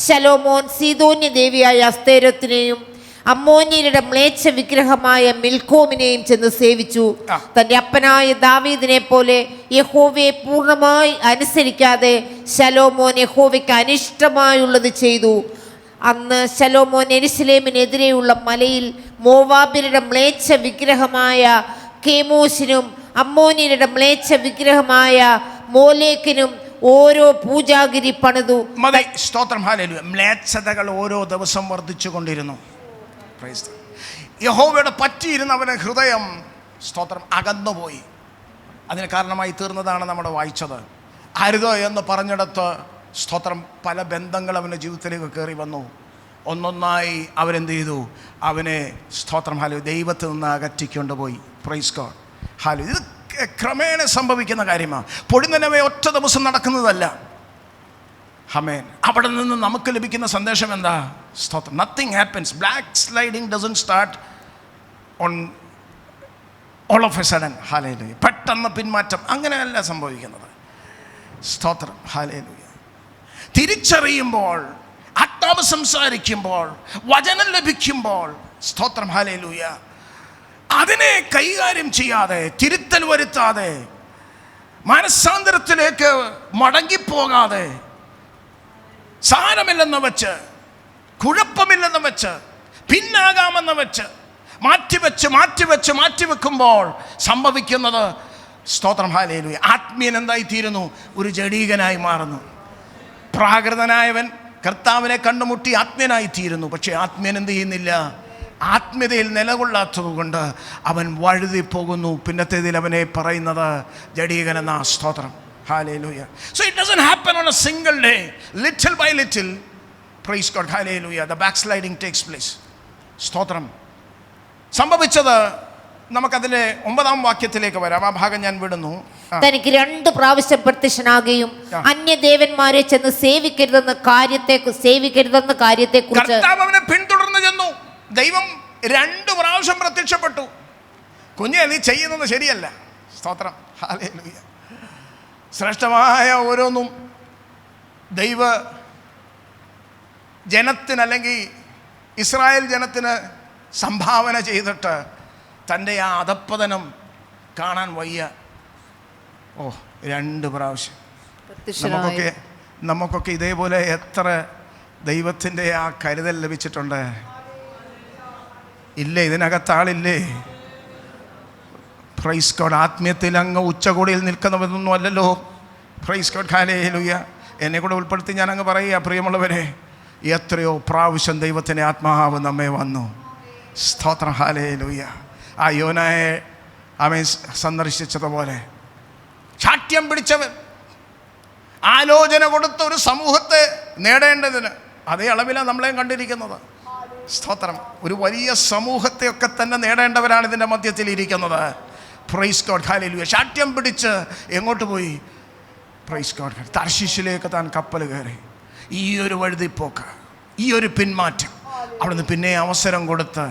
ശലോമോൻ സീദോന്യ ദേവിയായ അസ്തേരത്തിനെയും അമ്മോന്യരുടെ മ്ലേച്ഛ വിഗ്രഹമായ മിൽക്കോമിനെയും ചെന്ന് സേവിച്ചു. തന്റെ അപ്പനായ ദാവീദിനെ പോലെ യഹോവയെ പൂർണ്ണമായി അനുസരിക്കാതെ ശലോമോൻ യഹോവയ്ക്ക് അനിഷ്ടമായുള്ളത് ചെയ്തു. അന്ന് ശലോമോൻ യെരൂശലേമിനെതിരെയുള്ള മലയിൽ മോവാബ്യരുടെ മ്ലേച്ഛ വിഗ്രഹമായ കേമോശിനും അമ്മോന്യരുടെ മ്ലേച്ഛ വിഗ്രഹമായ മോലേക്കിനും ഓരോ പൂജാഗിരി പണിതു. സ്തോത്രം. ഹല്ലേലൂയ. മ്ലേച്ഛതകൾ ഓരോ ദിവസം വർദ്ധിച്ചു കൊണ്ടിരുന്നു. യഹോവയുടെ പറ്റിയിരുന്ന അവൻ്റെ ഹൃദയം സ്തോത്രം അകന്നുപോയി. അതിന് കാരണമായി തീർന്നതാണ് നമ്മുടെ വായിച്ചത്. അരുതോ എന്ന് പറഞ്ഞിടത്ത് സ്തോത്രം പല ബന്ധങ്ങൾ അവൻ്റെ ജീവിതത്തിലേക്ക് കയറി വന്നു. ഒന്നൊന്നായി അവരെന്ത് ചെയ്തു, അവനെ സ്തോത്രം ഹല്ലേലൂയ ദൈവത്തിൽ നിന്ന് അകറ്റിക്കൊണ്ടുപോയി. Price God. ഹല്ലേലൂയ. ഇത് ക്രമേണ സംഭവിക്കുന്ന കാര്യമാണ്. പൊടിനനവേ ഒറ്റ ദിവസം നടക്കുന്നതല്ല. ആമേൻ. അവിടെ നിന്ന് നമുക്ക് ലഭിക്കുന്ന സന്ദേശം എന്താ? സ്തോത്രം. Nothing happens. Black sliding doesn't start on all of A sudden. Hallelujah. പെട്ടെന്ന് പിന്മാറ്റം അങ്ങനെയല്ല സംഭവിക്കുന്നത്. സ്തോത്രം. ഹല്ലേലൂയ. തിരിച്ചറിയുമ്പോൾ, ആത്മാവ് സംസാരിക്കുമ്പോൾ, വചനം ലഭിക്കുമ്പോൾ സ്തോത്രം ഹല്ലേലൂയ അതിനെ കൈകാര്യം ചെയ്യാതെ, തിരുത്തൽ വരുത്താതെ, മനസ്സാന്തരത്തിലേക്ക് മടങ്ങിപ്പോകാതെ, സാരമില്ലെന്ന് വെച്ച്, കുഴപ്പമില്ലെന്ന് വെച്ച്, പിന്നാകാമെന്ന് വെച്ച് മാറ്റിവെക്കുമ്പോൾ സംഭവിക്കുന്നത് സ്തോത്രം ഹല്ലേലൂയ ആത്മീയൻ എന്തായി തീരുന്നു? ഒരു ജഡീകനായി മാറുന്നു. പ്രാകൃതനായവൻ കർത്താവിനെ കണ്ടുമുട്ടി ആത്മീയനായി തീരുന്നു. പക്ഷേ ആത്മീയൻ എന്ത് ചെയ്യുന്നില്ല? ആത്മീയതയിൽ നിലകൊള്ളാത്തത് കൊണ്ട് അവൻ വഴുതി പോകുന്നു. പിന്നത്തേതിൽ അവനെ പറയുന്നത് ജഡീകനെന്ന. സ്തോത്രം. Hallelujah. So it doesn't happen on a single day. Little by little, praise God, hallelujah, the backsliding takes place. സ്തോത്രം. സംഭവിച്ചത് നമുക്കതിലെ 9-ാം വാക്യത്തിലേക്ക് വരാം. ആ ഭാഗം ഞാൻ വിടുന്നു. തനിക്ക് 2 പ്രാവശ്യം പ്രത്യക്ഷനാകുകയും അന്യദേവന്മാരെ ചെന്ന് സേവിക്കരുതെന്ന കാര്യത്തെക്കുറിച്ച് കർത്താവ് അവനെ പിന്തുടർന്ന് ചെന്നു. ദൈവം 2 പ്രാവശ്യം പ്രത്യക്ഷപ്പെട്ടു. കുഞ്ഞെ നീ ചെയ്യുന്നത് ശരിയല്ല. സ്തോത്രം, ഹല്ലേലൂയ. ശ്രേഷ്ഠമായ ഓരോന്നും ദൈവ ജനത്തിന് അല്ലെങ്കിൽ ഇസ്രായേൽ ജനത്തിന് സംഭാവന ചെയ്തിട്ട് തൻ്റെ ആ അധപ്പതനം കാണാൻ വയ്യ. 2 പ്രാവശ്യം. നമുക്കൊക്കെ ഇതേപോലെ എത്ര ദൈവത്തിൻ്റെ ആ കരുതൽ ലഭിച്ചിട്ടുണ്ട്. ഇല്ലേ? ഇതിനകത്ത് ആളില്ലേ? Praise God. ആത്മീയത്തിൽ അങ്ങ് ഉച്ചകോടിയിൽ നിൽക്കുന്നവരൊന്നും അല്ലല്ലോ. Price God, hallelujah. എന്നെ കൂടെ ഉൾപ്പെടുത്തി ഞാൻ അങ്ങ് പറയുക, പ്രിയമുള്ളവരെ, എത്രയോ പ്രാവശ്യം ദൈവത്തിൻ്റെ ആത്മാവ് നമ്മെ വന്നു. സ്തോത്രം, ഹല്ലേലൂയ. ആ യോനായെ അവൻ സന്ദർശിച്ചതുപോലെ ശാഠ്യം പിടിച്ചവൻ ആലോചന കൊടുത്ത ഒരു സമൂഹത്തെ നേടേണ്ടതിന് അതേ അളവിലാണ് നമ്മളെയും കണ്ടിരിക്കുന്നത്. സ്തോത്രം. ഒരു വലിയ സമൂഹത്തെയൊക്കെ തന്നെ നേടേണ്ടവരാണ് ഇതിൻ്റെ മധ്യത്തിൽ ഇരിക്കുന്നത്. Price God, hallelujah. ശാഠ്യം പിടിച്ച് എങ്ങോട്ട് പോയി? പ്രൈസ് ഗോഡ്, തർശീശിലേക്ക് താൻ കപ്പൽ കയറി. ഈ ഒരു വഴുതിപ്പോക്ക്, ഈ ഒരു പിന്മാറ്റം, അവിടുന്ന് പിന്നെ അവസരം കൊടുത്ത്,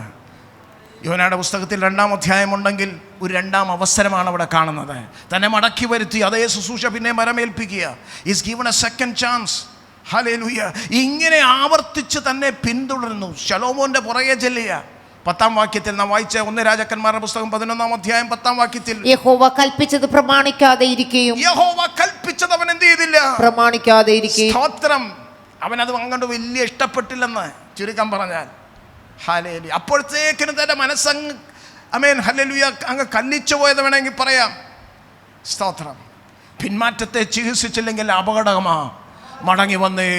യോനയുടെ പുസ്തകത്തിൽ 2-ാം അധ്യായമുണ്ടെങ്കിൽ ഒരു 2-ാം അവസരമാണ് അവിടെ കാണുന്നത്. തന്നെ മടക്കി വരുത്തി അതേ ശുശ്രൂഷ പിന്നെ മരമേൽപ്പിക്കുക. Is given a second chance. ഹല്ലേലൂയ. ഇങ്ങനെ ആവർത്തിച്ച് തന്നെ പിന്തുടരുന്നു. ശലോമോന്റെ പുറകെ ചെല്ലുക. 10-ാം വാക്യത്തിൽ നാം വായിച്ച 1 രാജാക്കന്മാരുടെ പുസ്തകം 11-ാം അധ്യായം 10-ാം വാക്യത്തിൽ യഹോവ കൽപ്പിച്ചത് പ്രമാണിക്കാതെ ഇരിക്കുകയും, യഹോവ കൽപ്പിച്ചത് അവൻ എന്ത് ചെയ്തില്ല? പ്രമാണിക്കാതെ ഇരിക്കുകയും. സ്തോത്രം. അവനത് അങ്ങോട്ട് വലിയ ഇഷ്ടപ്പെട്ടില്ലെന്ന് ചുരുക്കം പറഞ്ഞാൽ. ഹല്ലേലൂയ. അപ്പോഴത്തേക്കിനും തന്റെ മനസ്സങ്ങ് ഹല്ലേലൂയ അങ്ങ് കല്ലിച്ചു പോയത് വേണമെങ്കിൽ പറയാം. സ്തോത്രം. പിന്മാറ്റത്തെ ചികിത്സിച്ചില്ലെങ്കിൽ അപകടമാ. മടങ്ങി വന്നേ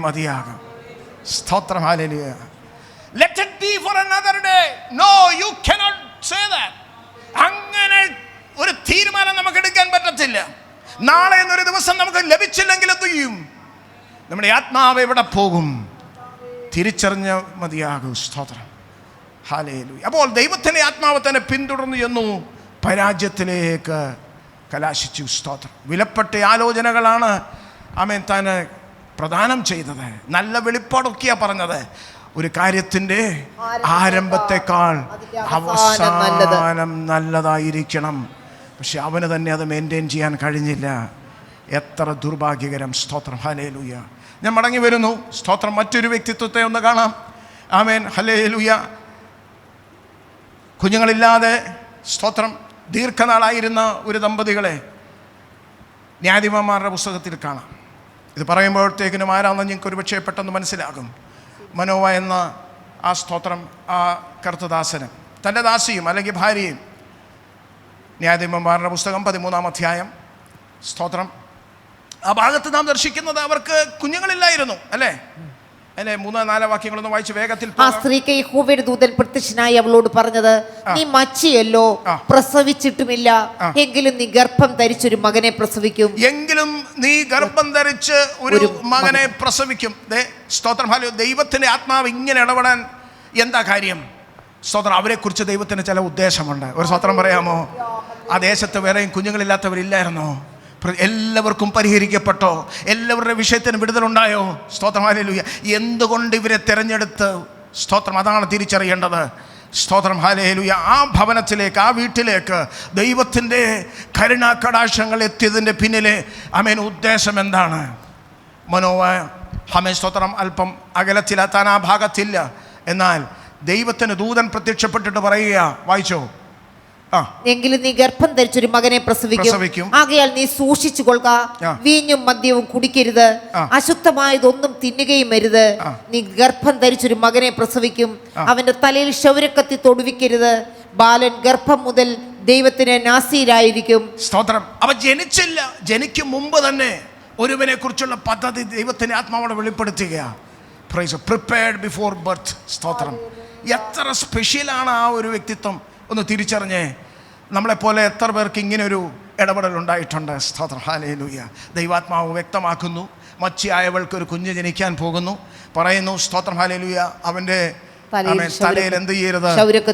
മതിയാകും. സ്തോത്രം, hallelujah. Let it be for another day. No, you cannot say that. അങ്ങനെ ഒരു തീരുമാനം നമുക്ക് എടുക്കാൻ പറ്റത്തില്ല. നാളെ എന്നൊരു ദിവസം നമുക്ക് ലഭിച്ചില്ലെങ്കിൽ എന്ത് ചെയ്യും? നമ്മുടെ ആത്മാവ് എവിടെ പോകും? തിരിച്ചറിഞ്ഞ മതിയാകും. സ്തോത്രം, ഹല്ലേലൂയ. അപ്പോൾ ദൈവത്തിൻ്റെ ആത്മാവ് തന്നെ പിന്തുടർന്നു എന്നു പരാജയത്തിലേക്ക് കലാശിച്ചു. സ്തോത്രം. വിലപ്പെട്ട ആലോചനകളാണ് ആമേൻ താൻ പ്രദാനം ചെയ്തത്. നല്ല വെളിപ്പാടൊക്കെയാ പറഞ്ഞത്. ഒരു കാര്യത്തിൻ്റെ ആരംഭത്തെക്കാൾ അവസാനം നല്ലതായിരിക്കണം. പക്ഷെ അവന് തന്നെ അത് മെയിൻറ്റെയിൻ ചെയ്യാൻ കഴിഞ്ഞില്ല. എത്ര ദുർഭാഗ്യകരം. സ്തോത്രം, ഹല്ലേലൂയ. ഞാൻ മടങ്ങി വരുന്നു. സ്തോത്രം. മറ്റൊരു വ്യക്തിത്വത്തെ ഒന്ന് കാണാം. ആമേൻ, ഹല്ലേലൂയ. കുഞ്ഞുങ്ങളില്ലാതെ സ്തോത്രം ദീർഘനാളായിരുന്ന ഒരു ദമ്പതികളെ ന്യായാധിപന്മാരുടെ പുസ്തകത്തിൽ കാണാം. ഇത് പറയുമ്പോഴത്തേക്കിനും ആരാണെന്ന് നിങ്ങൾക്ക് ഒരു പക്ഷേ പെട്ടെന്ന് മനസ്സിലാകും. മനോവ എന്ന ആ സ്തോത്രം, ആ കർത്തദാസന് തൻ്റെ ദാസിയും അല്ലെങ്കിൽ ഭാര്യയും, ന്യായാധിപന്മാരുടെ പുസ്തകം 13-ാം അധ്യായം. സ്തോത്രം. ആ ഭാഗത്ത് നാം ദർശിക്കുന്നത് അവർക്ക് കുഞ്ഞുങ്ങളില്ലായിരുന്നു. അല്ലേ? 3-4 വാക്യങ്ങളൊന്ന് വായിച്ച് വേഗത്തിൽ. ആ സ്ത്രീക്ക് യഹോവയുടെ ദൂതൻ പ്രത്യക്ഷനായി അവളോട് പറഞ്ഞത്, നീ മച്ചിയല്ലോ, പ്രസവിച്ചിട്ടുമില്ല, എങ്കിലും നീ ഗർഭം ധരിച്ചൊരു മകനെ പ്രസവിക്കും. എങ്കിലും നീ ഗർഭം ധരിച്ച് ഒരു മകനെ പ്രസവിക്കും. സ്തോത്രം, ഹല്ലേലൂയ. ദൈവത്തിന്റെ ആത്മാവ് ഇങ്ങനെ ഇടപെടാൻ എന്താ കാര്യം? സ്തോത്രം. അവരെക്കുറിച്ച് ദൈവത്തിന് ചില ഉദ്ദേശമുണ്ട്. ഒരു സ്തോത്രം പറയാമോ? ആ ദേശത്ത് വേറെയും കുഞ്ഞുങ്ങളില്ലാത്തവരില്ലായിരുന്നോ? എല്ലാവർക്കും പരിഹരിക്കപ്പെട്ടോ? എല്ലാവരുടെ വിഷയത്തിന് വിടുതലുണ്ടായോ? സ്തോത്രം, ഹല്ലേലൂയ. എന്തുകൊണ്ട് ഇവരെ തിരഞ്ഞെടുത്ത്? സ്തോത്രം. അതാണ് തിരിച്ചറിയേണ്ടത്. സ്തോത്രം, ഹല്ലേലൂയ. ആ ഭവനത്തിലേക്ക്, ആ വീട്ടിലേക്ക് ദൈവത്തിൻ്റെ കരുണാകടാക്ഷങ്ങൾ എത്തിയതിൻ്റെ പിന്നിലെ ഉദ്ദേശം എന്താണ്? മനോവ സ്തോത്രം അല്പം അകലത്തിലെത്താൻ ആ ഭാഗത്തില്ല. എന്നാൽ ദൈവത്തിന് ദൂതൻ പ്രത്യക്ഷപ്പെട്ടിട്ട് പറയുക, വായിച്ചോ. എങ്കിലും നീ ഗർഭം ധരിച്ചൊരു മകനെ പ്രസവിക്കും. ആകയാൽ നീ സൂക്ഷിച്ചു കൊള്ളുക. വീഞ്ഞും മദ്യവും കുടിക്കരുത്, അശുദ്ധമായതൊന്നും തിന്നുകയും അരുത്. നീ ഗർഭം ധരിച്ചൊരു മകനെ പ്രസവിക്കും. അവന്റെ തലയിൽ ക്ഷൗരക്കത്തി തൊടുവിക്കരുത്. ബാലൻ ഗർഭം മുതൽ ദൈവത്തിന് നാസീരായിരിക്കും. സ്തോത്രം. അവ ജനിച്ചില്ല, ജനിക്കും മുമ്പ് തന്നെ ഒരുവനെ കുറിച്ചുള്ള പദ്ധതി ദൈവത്തിന്റെ ആത്മാവോടെ വെളിപ്പെടുത്തുക. Prepared before birth. സ്തോത്രം. എത്ര സ്പെഷ്യലാണ് ആ ഒരു വ്യക്തിത്വം ഒന്ന് തിരിച്ചറിഞ്ഞേ. നമ്മളെപ്പോലെ എത്ര പേർക്ക് ഇങ്ങനൊരു ഇടപെടൽ ഉണ്ടായിട്ടുണ്ട്. സ്തോത്രം, ഹല്ലേലൂയ. ദൈവാത്മാവ് വ്യക്തമാക്കുന്നു. മച്ചിയായവൾക്ക് ഒരു കുഞ്ഞ് ജനിക്കാൻ പോകുന്നു. പറയുന്നു, സ്തോത്രം, ഹല്ലേലൂയ, അവൻ്റെ തലയിൽ എന്ത് ചെയ്യരുത്?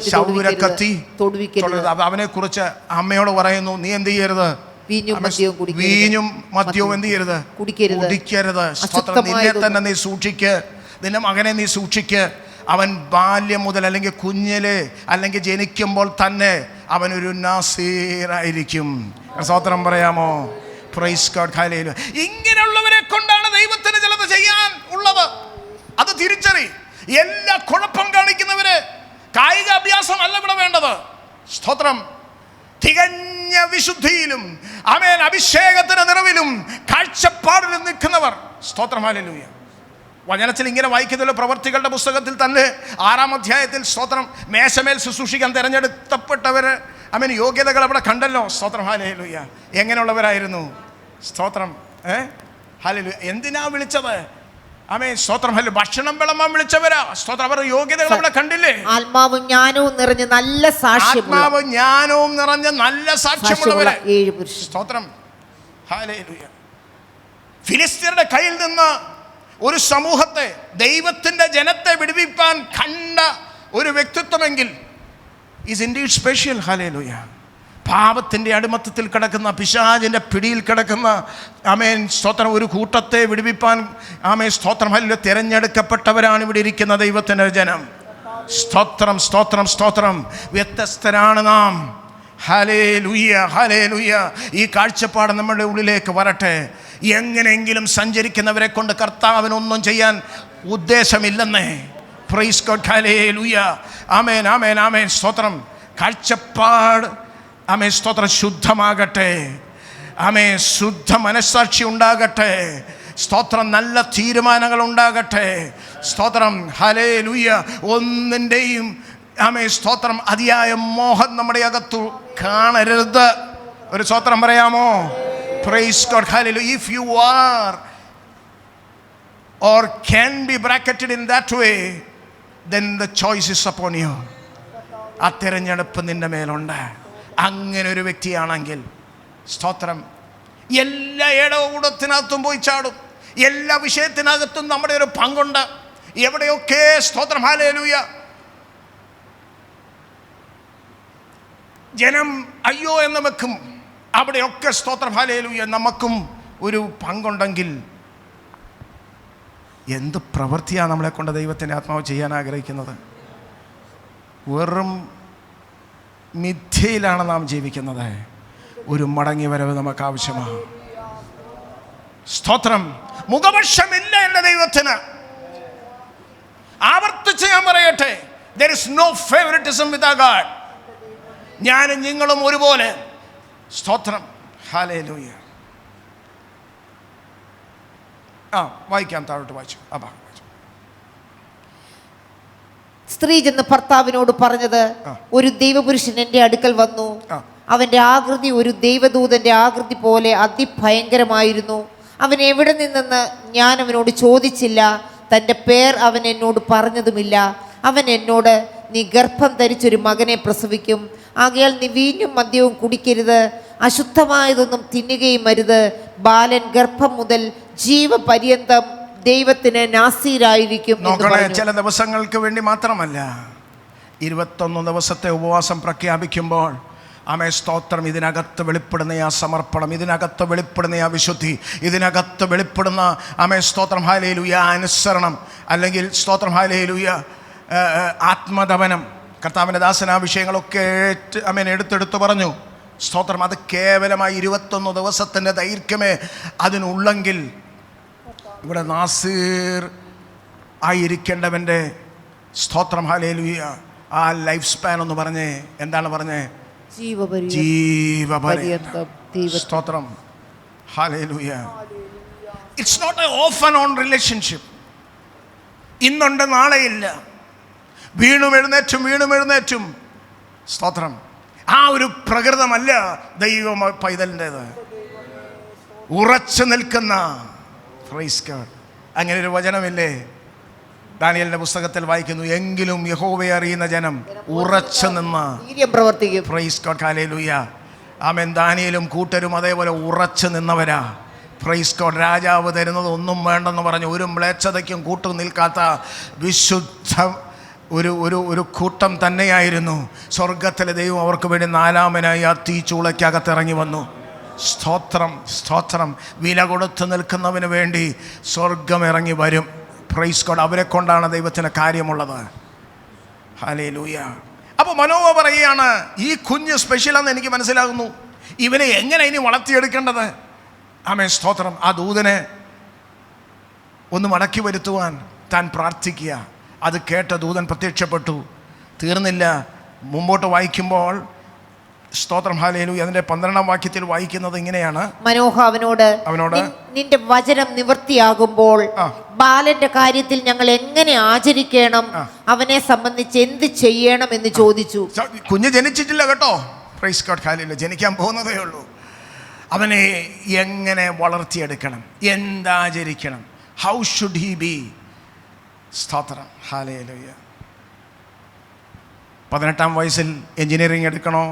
ക്ഷൗരക്കത്തി തൊടരുത്. അവനെ കുറിച്ച് അമ്മയോട് പറയുന്നു, നീ എന്ത് ചെയ്യരുത്? വീഞ്ഞും മദ്യവും എന്ത് ചെയ്യരുത്? കുടിക്കരുത്. സ്തോത്രം. നിന്നെ തന്നെ നീ സൂക്ഷിക്ക്, നിന്റെ മകനെ നീ സൂക്ഷിക്ക്. അവൻ ബാല്യം മുതൽ അല്ലെങ്കിൽ കുഞ്ഞില് അല്ലെങ്കിൽ ജനിക്കുമ്പോൾ തന്നെ അവനൊരു നാസീറായിരിക്കും. സ്തോത്രം പറയാമോ? Price God. ഹല്ലേലൂയ. ഇങ്ങനെയുള്ളവരെ കൊണ്ടാണ് ദൈവത്തിന് ചിലത് ചെയ്യാൻ ഉള്ളത്. അത് തിരിച്ചറി. എല്ലാ കുഴപ്പം കാണിക്കുന്നവര് കായിക അഭ്യാസം അല്ല ഇവിടെ വേണ്ടത്. സ്തോത്രം. തികഞ്ഞ വിശുദ്ധിയിലും ആമേൻ അഭിഷേകത്തിന് നിറവിലും കാഴ്ചപ്പാടിലും നിൽക്കുന്നവർ. സ്തോത്രം. ഹല്ലേലൂയ. വചനത്തിൽ ഇങ്ങനെ വായിക്കുന്നല്ലോ, പ്രവർത്തികളുടെ പുസ്തകത്തിൽ തന്നെ 6-ാം അധ്യായത്തിൽ സ്തോത്രം മേശമേൽ ശുശ്രൂഷിക്കാൻ തിരഞ്ഞെടുക്കപ്പെട്ടവർ ആമേൻ യോഗ്യതകൾ അവിടെ കണ്ടല്ലോ. സ്തോത്രം. ഹല്ലേലൂയ. എങ്ങനെയുള്ളവരായിരുന്നു? സ്തോത്രം. ഹല്ലേലൂയ. എന്തിനാ വിളിച്ചത്? ആമേൻ. സ്തോത്രം. ഹല്ലേലൂയ. ഭക്ഷണം വിളമ്പാൻ വിളിച്ചവരാ. സ്തോത്രം. അവരുടെ യോഗ്യതകൾ അവിടെ കണ്ടില്ലേ? ആത്മാവും ജ്ഞാനവും നിറഞ്ഞ നല്ല സാക്ഷ്യം. ആത്മാവും ജ്ഞാനവും നിറഞ്ഞ നല്ല സാക്ഷ്യമുള്ളവരെ. 7 പുരുഷൻ. സ്തോത്രം. ഹല്ലേലൂയ. ഫിലിസ്ത്യരുടെ കയ്യിൽ നിന്ന് ഒരു സമൂഹത്തെ, ദൈവത്തിന്റെ ജനത്തെ വിടുവിപ്പാൻ കണ്ട ഒരു വ്യക്തിത്വമെങ്കിൽ ഈസ് ഇൻഡീഡ് സ്പെഷ്യൽ. ഹല്ലേലൂയ. പാപത്തിൻ്റെ അടിമത്തത്തിൽ കിടക്കുന്ന, പിശാചിൻ്റെ പിടിയിൽ കിടക്കുന്ന ആമേൻ സ്തോത്രം ഒരു കൂട്ടത്തെ വിടുവിപ്പാൻ ആമേൻ സ്തോത്രം ഹല്ലേലൂയ തിരഞ്ഞെടുക്കപ്പെട്ടവരാണ് ഇവിടെ ഇരിക്കുന്ന ദൈവത്തിൻ്റെ ജനം. സ്തോത്രം, സ്തോത്രം, സ്തോത്രം. വ്യത്യസ്തരാണ് നാം. Hallelujah, hallelujah. ഈ കാഴ്ചപ്പാട് നമ്മുടെ ഉള്ളിലേക്ക് വരട്ടെ. എങ്ങനെയെങ്കിലും സഞ്ചരിക്കുന്നവരെ കൊണ്ട് കർത്താവിനൊന്നും ചെയ്യാൻ ഉദ്ദേശമില്ലെന്നേ. Praise God. ഹല്ലേലൂയ. ആമേൻ, ആമേൻ, ആമേൻ. സ്തോത്രം. കാഴ്ചപ്പാട് ആമേൻ സ്തോത്രം ശുദ്ധമാകട്ടെ. ആമേൻ. ശുദ്ധ മനസ്സാക്ഷി ഉണ്ടാകട്ടെ. സ്തോത്രം. നല്ല തീരുമാനങ്ങൾ ഉണ്ടാകട്ടെ. സ്തോത്രം. ഹല്ലേലൂയ. ഒന്നിൻ്റെയും ആമേൻ സ്തോത്രം അതിയായ മോഹം നമ്മുടെ അകത്തു കാണരുത്. ഒരു സ്തോത്രം പറയാമോ? Praise God. Hallelujah. If you are or can be bracketed in that way, then the choice is upon you. ആ തിരഞ്ഞെടുപ്പ് നിന്റെ മേലുണ്ട്. അങ്ങനെ ഒരു വ്യക്തിയാണെങ്കിൽ സ്തോത്രം എല്ലാ ഇടകൂടത്തിനകത്തും പോയി ചാടും. എല്ലാ വിഷയത്തിനകത്തും നമ്മുടെ ഒരു പങ്കുണ്ട്. എവിടെയൊക്കെ സ്തോത്രം ഹല്ലേലൂയ ജനം അയ്യോ എന്ന് വെക്കും, അവിടെയൊക്കെ സ്തോത്രം ഹല്ലേലൂയ നമുക്കും ഒരു പങ്കുണ്ടെങ്കിൽ എന്ത് പ്രവൃത്തിയാണ് നമ്മളെ കൊണ്ട് ദൈവത്തിൻ്റെ ആത്മാവ് ചെയ്യാൻ ആഗ്രഹിക്കുന്നത്? വെറും മിഥ്യയിലാണ് നാം ജീവിക്കുന്നത്. ഒരു മടങ്ങി വരവ് നമുക്ക് ആവശ്യമാണ്. സ്തോത്രം. മുഖപക്ഷമില്ല എൻ്റെ ദൈവത്തിന്. ആവർത്തിച്ച് ഞാൻ പറയട്ടെ, there is no favoritism with our God. ഞാനും നിങ്ങളും ഒരുപോലെ. സ്തോത്രം. ഹല്ലേലൂയ. വായിക്കാം, താഴോട്ട് വായിച്ചു. സ്ത്രീ ചെന്ന് ഭർത്താവിനോട് പറഞ്ഞത്, ഒരു ദൈവപുരുഷൻ എൻ്റെ അടുക്കൽ വന്നു. അവൻ്റെ ആകൃതി ഒരു ദൈവദൂതൻ്റെ ആകൃതി പോലെ അതിഭയങ്കരമായിരുന്നു. അവൻ എവിടെ നിന്നെന്ന് ഞാൻ അവനോട് ചോദിച്ചില്ല. തൻ്റെ പേർ അവൻ എന്നോട് പറഞ്ഞതുമില്ല. അവൻ എന്നോട്, നീ ഗർഭം ധരിച്ചൊരു മകനെ പ്രസവിക്കും. ആകയാൽ നീ വീഞ്ഞും മദ്യവും കുടിക്കരുത്, അശുദ്ധമായതൊന്നും തിന്നുകയും അരുത്. ബാലൻ ഗർഭം മുതൽ ജീവപര്യന്തം ദൈവത്തിന് നാസീരായിരിക്കും. ചില ദിവസങ്ങൾക്ക് വേണ്ടി മാത്രമല്ല, 21 ദിവസത്തെ ഉപവാസം പ്രഖ്യാപിക്കുമ്പോൾ ആമേ സ്തോത്രം ഇതിനകത്ത് വെളിപ്പെടുന്ന ആ സമർപ്പണം, ഇതിനകത്ത് വെളിപ്പെടുന്ന ആ വിശുദ്ധി, ഇതിനകത്ത് വെളിപ്പെടുന്ന ആമേ സ്തോത്രം ഹല്ലേലൂയ അനുസരണം, അല്ലെങ്കിൽ സ്തോത്രം ഹല്ലേലൂയ ആത്മദമനം. കർത്താവിൻ്റെ ദാസൻ ആ വിഷയങ്ങളൊക്കെ ആമേൻ എടുത്തെടുത്ത് പറഞ്ഞു. സ്തോത്രം. അത് കേവലമായി 21 ദിവസത്തിൻ്റെ ദൈർഘ്യമേ അതിനുള്ളെങ്കിൽ ഇവിടെ നാസീർ ആയിരിക്കേണ്ടവൻ്റെ സ്തോത്രം ഹല്ലേലൂയ ആ ലൈഫ് സ്പാൻ ഒന്ന് പറഞ്ഞേ. എന്താണ് പറഞ്ഞേ? ജീവപര്യന്തം. സ്തോത്രം. Hallelujah. It's not a off and on relationship. ഇന്നുണ്ട് നാളെയില്ല, വീണും എഴുന്നേറ്റും. സ്തോത്രം. ആ ഒരു പ്രകൃതമല്ല ദൈവ പൈതലിൻ്റെത്. ഉറച്ചു നിൽക്കുന്ന. Praise God. അങ്ങനെ ഒരു വചനമില്ലേ? ദാനിയേലിന്റെ പുസ്തകത്തിൽ വായിക്കുന്നു, എങ്കിലും യഹോവയെ അറിയുന്ന ജനം ഉറച്ചു നിന്ന് പ്രവർത്തിക്കും. Price God. ഹല്ലേലൂയ. ആമേൻ. ദാനിയേലും കൂട്ടരും അതേപോലെ ഉറച്ചു നിന്നവരാ. Praise God. രാജാവ് തരുന്നത് ഒന്നും വേണ്ടെന്ന് പറഞ്ഞു ഒരു മ്ലേച്ഛതയ്ക്കും കൂട്ടു നിൽക്കാത്ത വിശുദ്ധ ഒരു കൂട്ടം തന്നെയായിരുന്നു. സ്വർഗത്തിലെ ദൈവം അവർക്ക് വേണ്ടി 4-മനായി ആ തീ ചൂളയ്ക്കകത്തിറങ്ങി വന്നു. സ്തോത്രം, സ്തോത്രം. വില കൊടുത്ത് നിൽക്കുന്നവന് വേണ്ടി സ്വർഗം ഇറങ്ങി വരും. Praise God. അവരെ കൊണ്ടാണ് ദൈവത്തിന് കാര്യമുള്ളത്. ഹല്ലേലൂയ. അപ്പോൾ മനോവ പറയുകയാണ്, ഈ കുഞ്ഞ് സ്പെഷ്യലാണെന്ന് എനിക്ക് മനസ്സിലാകുന്നു, ഇവനെ എങ്ങനെ ഇനി വളർത്തിയെടുക്കേണ്ടത്? ആമേൻ, സ്തോത്രം. ആ ദൂതനെ ഒന്ന് മടക്കി വരുത്തുവാൻ താൻ പ്രാർത്ഥിക്കുക. അത് കേട്ട ദൂതൻ പ്രത്യക്ഷപ്പെട്ടു. തീർന്നില്ല, മുമ്പോട്ട് വായിക്കുമ്പോൾ സ്തോത്രം, ഹല്ലേലൂയ, അതിന്റെ 12-ാം വാക്യത്തിൽ വായിക്കുന്നത് ഇങ്ങനെയാണ്. മനോഹ അവനോട് നിന്റെ വചനം നിവൃത്തിയാകുമ്പോൾ ബാലന്റെ കാര്യത്തിൽ ഞങ്ങൾ എങ്ങനെ ആചരിക്കണം, അവനെ സംബന്ധിച്ച് എന്ത് ചെയ്യണം എന്ന് ചോദിച്ചു. കുഞ്ഞ് ജനിച്ചിട്ടില്ല കേട്ടോ, പ്രൈസ് ഗോഡ്, ഹല്ലേലൂയ, ജനിക്കാൻ പോകുന്നതേ ഉള്ളൂ. അവനെ എങ്ങനെ വളർത്തിയെടുക്കണം, എന്താചരിക്കണം, ഹൗ ഷുഡ് ഹി ബി? സ്തോത്രം, ഹല്ലേലൂയ. 18-ാം വയസ്സിൽ എഞ്ചിനീയറിംഗ് എടുക്കണോ,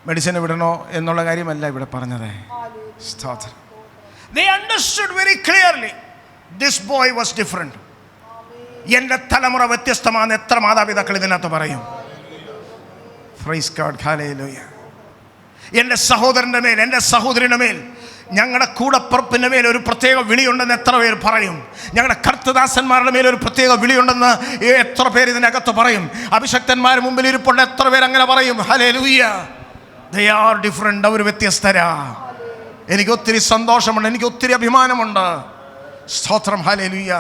മെഡിസിന് വിടണോ എന്നുള്ള കാര്യമല്ല ഇവിടെ പറഞ്ഞത്. സ്തോത്രം. They understood very clearly this boy was different. എൻ്റെ തലമുറ വ്യത്യസ്തമാണെന്ന് എത്ര മാതാപിതാക്കൾ ഇതിനകത്ത് പറയും? Price God, hallelujah. എൻ്റെ സഹോദരൻ്റെ മേൽ, എൻ്റെ സഹോദരിയുടെ മേൽ, ഞങ്ങളുടെ കൂടപ്പുറപ്പിൻ്റെ മേൽ ഒരു പ്രത്യേക വിളിയുണ്ടെന്ന് എത്ര പേർ പറയും? ഞങ്ങളുടെ കർത്തദാസന്മാരുടെ മേൽ ഒരു പ്രത്യേക വിളിയുണ്ടെന്ന് എത്ര പേർ ഇതിനകത്ത് പറയും? അഭിഷക്തന്മാർ മുമ്പിൽ ഇരിപ്പുണ്ട്, എത്ര പേർ അങ്ങനെ പറയും? ഹല്ലേലൂയ. They are different. അവർ വ്യത്യസ്തരാ. എനിക്ക് ഒത്തിരി സന്തോഷമുണ്ട്, എനിക്ക് ഒത്തിരി അഭിമാനമുണ്ട്. സ്തോത്രം, ഹല്ലേലൂയ.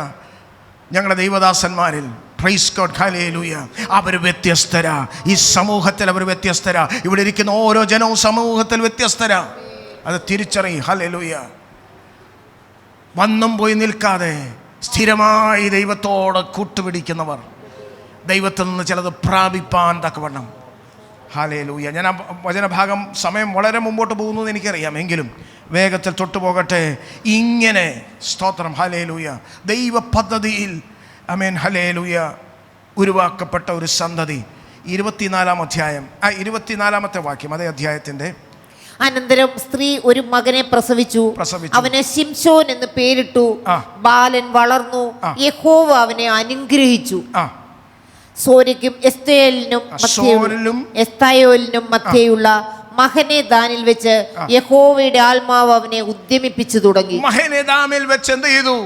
ഞങ്ങളുടെ ദൈവദാസന്മാരിൽ പ്രൈസ് ഗോഡ്, ഹല്ലേലൂയ, അവർ വ്യത്യസ്തരാ. ഈ സമൂഹത്തിൽ അവർ വ്യത്യസ്തരാ. ഇവിടെ ഇരിക്കുന്ന ഓരോ ജനവും സമൂഹത്തിൽ വ്യത്യസ്തരാ. അത് തിരിച്ചറിയും. ഹല്ലേലൂയ. വന്നും പോയി നിൽക്കാതെ സ്ഥിരമായി ദൈവത്തോട് കൂട്ടുപിടിക്കുന്നവർ, ദൈവത്തിൽ നിന്ന് ചിലത് പ്രാപിപ്പാൻ തക്കവണ്ണം. ഹല്ലേലൂയ. ഞാൻ ആ വചനഭാഗം സമയം വളരെ മുമ്പോട്ട് പോകുന്നു എന്ന് എനിക്കറിയാം, എങ്കിലും വേഗത്തിൽ തൊട്ടുപോകട്ടെ. ഇങ്ങനെ സ്തോത്രം, ഹല്ലേലൂയ, ദൈവ പദ്ധതിയിൽ ആമേൻ, ഹല്ലേലൂയ, ഉരുവാക്കപ്പെട്ട ഒരു സന്തതി. 24-ാം അധ്യായം, 24-ാമത്തെ വാക്യം അതേ അധ്യായത്തിൻ്റെ. അനന്തരം സ്ത്രീ ഒരു മകനെ പ്രസവിച്ചു. അവന് ശിംശോൻ എന്ന് പേരിട്ടു. ബാലൻ വളർന്നു, യഹോവ അവനെ അനുഗ്രഹിച്ചു. സോരയ്ക്കും എസ്തായോലിനും മധ്യേയുള്ള മഹനേദാനിൽ വെച്ച് യഹോവയുടെ ആത്മാവ് അവനെ ഉദ്യമിപ്പിച്ചു തുടങ്ങി. മഹനേദാനിൽ വെച്ച് എന്ത് ചെയ്തു?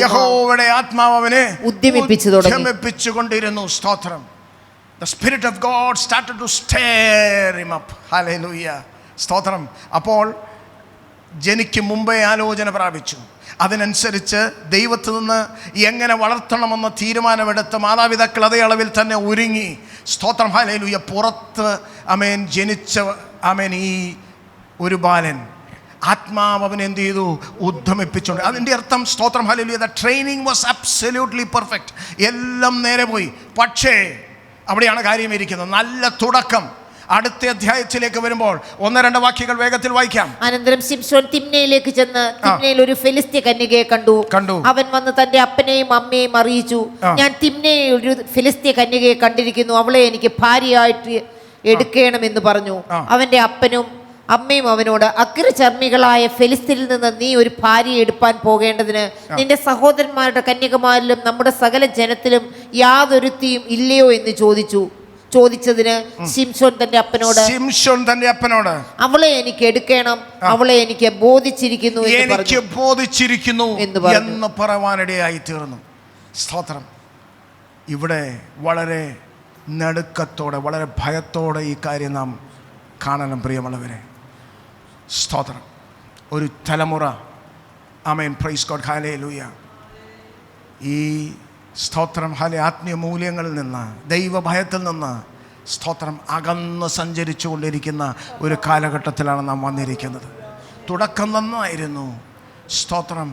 യഹോവയുടെ ആത്മാവ് അവനെ ഉദ്യമിപ്പിച്ചുകൊണ്ടിരുന്നു. സ്തോത്രം. The spirit of God started to stir him up. Hallelujah. സ്തോത്രം. അപ്പോൾ ജനിക്ക് മുമ്പേ ആലോചന പ്രാപിച്ചു. അതിനനുസരിച്ച് ദൈവത്തിൽ നിന്ന് എങ്ങനെ വളർത്തണമെന്ന തീരുമാനമെടുത്ത് മാതാപിതാക്കൾ അതേ അളവിൽ തന്നെ ഒരുങ്ങി. സ്തോത്രം, ഹല്ലേലൂയ. പുറത്ത് ആമേൻ ജനിച്ച ആമേൻ ഈ ഒരു ബാലൻ ആത്മാവ് അവൻ എന്ത് ചെയ്തു? ഉദ്യമിപ്പിച്ചുകൊണ്ട്. അതിൻ്റെ അർത്ഥം സ്തോത്രം, hallelujah, the training was absolutely perfect. എല്ലാം നേരെ പോയി. പക്ഷേ അവിടെയാണ് കാര്യം ഇരിക്കുന്നത്. നല്ല തുടക്കം. അടുത്ത അധ്യായത്തിലേക്ക് വരുമ്പോൾ 1-2 വാക്യങ്ങൾ വേഗത്തിൽ വായിക്കാം. അനന്തരം ശിംശോൻ തിമ്നയിലേക്ക് ചെന്ന് തിമ്നയിൽ ഒരു ഫെലിസ്ത്യ കന്യകയെ കണ്ടു. അവൻ വന്ന് തന്റെ അപ്പനെയും അമ്മയെയും അറിയിച്ചു, ഞാൻ തിമ്നയിൽ ഒരു ഫെലിസ്ത്യ കന്യകയെ കണ്ടിരിക്കുന്നു, അവളെ എനിക്ക് ഭാര്യയായിട്ട് എടുക്കണമെന്ന് പറഞ്ഞു. അവന്റെ അപ്പനും അമ്മയും അവനോട്, അഗ്രചർമ്മികളായ ഫെലിസ്ത്യരിൽ നിന്ന് നീ ഒരു ഭാര്യയെ എടുപ്പാൻ പോകേണ്ടതിന് നിന്റെ സഹോദരന്മാരുടെ കന്യകമാരിലും നമ്മുടെ സകല ജനത്തിലും യാതൊരുത്തിയും ഇല്ലയോ എന്ന് ചോദിച്ചതിന് ശിംശോൻ തന്റെ അപ്പനോട് അവളെ എനിക്ക് എടുക്കണം, അവളെ എനിക്ക് ബോധിച്ചിരിക്കുന്നു എന്ന് പറവാനിടയായി തീർന്നു. സ്തോത്രം. ഇവിടെ വളരെ നടുക്കത്തോടെ, വളരെ ഭയത്തോടെ ഈ കാര്യം നാം കാണണം പ്രിയമുള്ളവരെ. സ്തോത്രം. ഒരു തലമുറ ആമേൻ, പ്രൈസ് ഗോഡ്, ഹല്ലേലൂയ, ഈ സ്തോത്രം, ആത്മീയ മൂല്യങ്ങളിൽ നിന്ന്, ദൈവഭയത്തിൽ നിന്ന് സ്തോത്രം അകന്ന് സഞ്ചരിച്ചു കൊണ്ടിരിക്കുന്ന ഒരു കാലഘട്ടത്തിലാണ് നാം വന്നിരിക്കുന്നത്. തുടക്കം നന്നായിരുന്നു. സ്തോത്രം.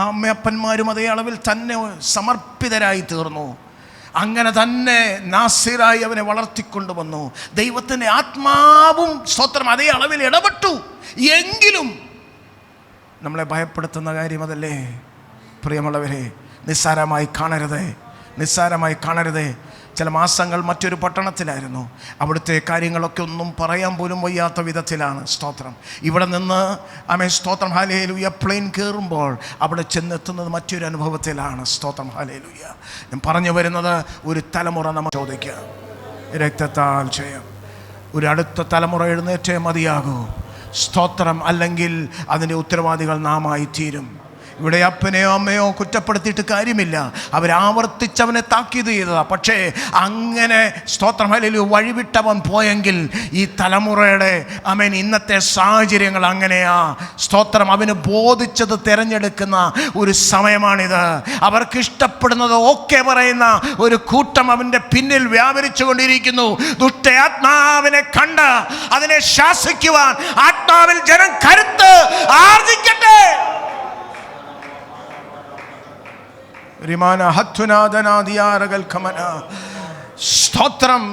അമ്മയപ്പന്മാരും അതേ അളവിൽ തന്നെ സമർപ്പിതരായി തീർന്നു. അങ്ങനെ തന്നെ നാസിറായി അവനെ വളർത്തിക്കൊണ്ടുവന്നു. ദൈവത്തിൻ്റെ ആത്മാവും സ്തോത്രം അതേ അളവിൽ ഇടപെട്ടു. എങ്കിലും നമ്മളെ ഭയപ്പെടുത്തുന്ന കാര്യം അതല്ലേ പ്രിയമുള്ളവരെ. നിസ്സാരമായി കാണരുത്. ചില മാസങ്ങൾ മറ്റൊരു പട്ടണത്തിലായിരുന്നു. അവിടുത്തെ കാര്യങ്ങളൊക്കെ ഒന്നും പറയാൻ പോലും വയ്യാത്ത വിധത്തിലാണ്. സ്തോത്രം. ഇവിടെ നിന്ന് ആമേൻ, സ്തോത്രം, ഹല്ലേലൂയ, പ്ലെയിൻ കയറുമ്പോൾ അവിടെ ചെന്നെത്തുന്നത് മറ്റൊരു അനുഭവത്തിലാണ്. സ്തോത്രം, ഹല്ലേലൂയ. ഞാൻ പറഞ്ഞു വരുന്നത്, ഒരു തലമുറ നമ്മൾ ചോദിക്കുക, രക്തത്താൽ ചെയ്യാം. ഒരു അടുത്ത തലമുറ എഴുന്നേറ്റേ മതിയാകൂ. സ്തോത്രം. അല്ലെങ്കിൽ അതിൻ്റെ ഉത്തരവാദികൾ നാമായി തീരും. ഇവിടെ അപ്പനെയോ അമ്മയോ കുറ്റപ്പെടുത്തിയിട്ട് കാര്യമില്ല. അവരാവർത്തിച്ച് അവനെ താക്കീത് ചെയ്തതാ. പക്ഷേ അങ്ങനെ സ്തോത്രം ഹല്ലേലൂയ വഴിവിട്ടവൻ പോയെങ്കിൽ ഈ തലമുറയുടെ ആമേൻ ഇന്നത്തെ സാഹചര്യങ്ങൾ അങ്ങനെയാ. സ്തോത്രം അവന് ബോധിച്ചത് തിരഞ്ഞെടുക്കുന്ന ഒരു സമയമാണിത്. അവർക്ക് ഇഷ്ടപ്പെടുന്നത് ഓക്കെ പറയുന്ന ഒരു കൂട്ടം അവൻ്റെ പിന്നിൽ വ്യാപരിച്ചു കൊണ്ടിരിക്കുന്നു. ദുഷ്ടയാത്മാവിനെ കണ്ട് അതിനെ ശാസിക്കുവാൻ ആത്മാവിൽ ജനം കരുത്ത് ആർജിക്കട്ടെ. സ്തോത്രം.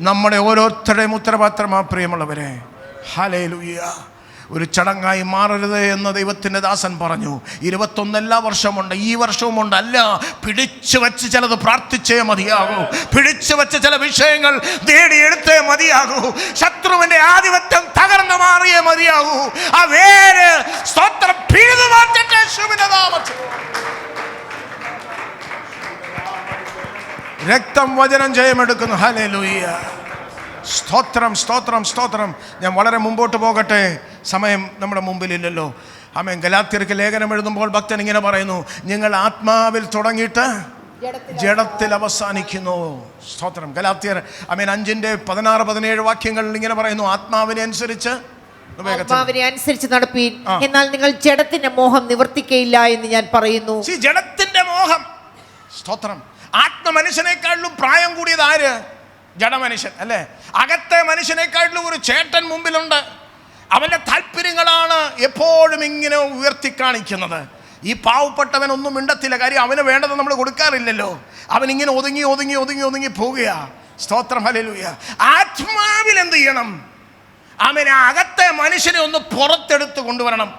നമ്മുടെ ഓരോരുത്തരുടെയും ഉത്തരവാദിത്തമാ പ്രിയമുള്ളവരെ. ഹല്ലേലൂയ. ഒരു ചടങ്ങായി മാറരുത് എന്ന് ദൈവത്തിൻ്റെ ദാസൻ പറഞ്ഞു. 21 എല്ലാ വർഷമുണ്ട്, ഈ വർഷവുമുണ്ട്. അല്ല, പിടിച്ചു വച്ച് ചിലത് പ്രാർത്ഥിച്ചേ മതിയാകൂ. പിടിച്ചു വച്ച് ചില വിഷയങ്ങൾ നേടിയെടുത്തേ മതിയാകൂ. ശത്രുവിൻ്റെ ആധിപത്യം തകർന്നു മാറിയേ മതിയാകൂ. ആ വേര് സ്തോത്രം പിഴുതു മാറ്റട്ടെ യേശുവിന്റെ നാമത്തിൽ. രക്തം വചനം ജയമെടുക്കുന്നു. ഹല്ലേലൂയ. സ്തോത്രം സ്തോത്രം സ്തോത്രം. ഞാൻ വളരെ മുമ്പോട്ട് പോകട്ടെ, സമയം നമ്മുടെ മുമ്പിലില്ലല്ലോ. ആമേൻ. ഗലാത്യർക്ക് ലേഖനം എഴുതുമ്പോൾ ഭക്തൻ ഇങ്ങനെ പറയുന്നു, നിങ്ങൾ ആത്മാവിൽ തുടങ്ങിയിട്ട് ജഡത്തിൽ അവസാനിക്കുന്നു. സ്തോത്രം. ഗലാത്യർ ആമേൻ 5:16-17 വാക്യങ്ങളിൽ ഇങ്ങനെ പറയുന്നു, ആത്മാവിനെ അനുസരിച്ച് നടപ്പീൻ, എന്നാൽ നിങ്ങൾ ജഡത്തിന്റെ മോഹം നിവർത്തിക്കയില്ല എന്ന് ഞാൻ പറയുന്നു. ജഡത്തിന്റെ മോഹം. സ്തോത്രം. ആത്മമനുഷ്യനേക്കാളും പ്രായം കൂടിയത് ആര്? ജഡമനുഷ്യൻ അല്ലേ? അകത്തെ മനുഷ്യനേക്കാളും ഒരു ചേട്ടൻ മുമ്പിലുണ്ട്. അവൻ്റെ താല്പര്യങ്ങളാണ് എപ്പോഴും ഇങ്ങനെ ഉയർത്തിക്കാണിക്കുന്നത്. ഈ പാവപ്പെട്ടവൻ ഒന്നും മിണ്ടത്തില്ല. കാര്യം അവന് വേണ്ടത് നമ്മൾ കൊടുക്കാറില്ലല്ലോ. അവനിങ്ങനെ ഒതുങ്ങി ഒതുങ്ങി ഒതുങ്ങി ഒതുങ്ങി പോവുകയാ. സ്തോത്രം. ഹല്ലേലൂയ. ആത്മാവിൽ എന്ത് ചെയ്യണം? അവനെ അകത്തെ മനുഷ്യനെ ഒന്ന് പുറത്തെടുത്ത് കൊണ്ടുവരണം.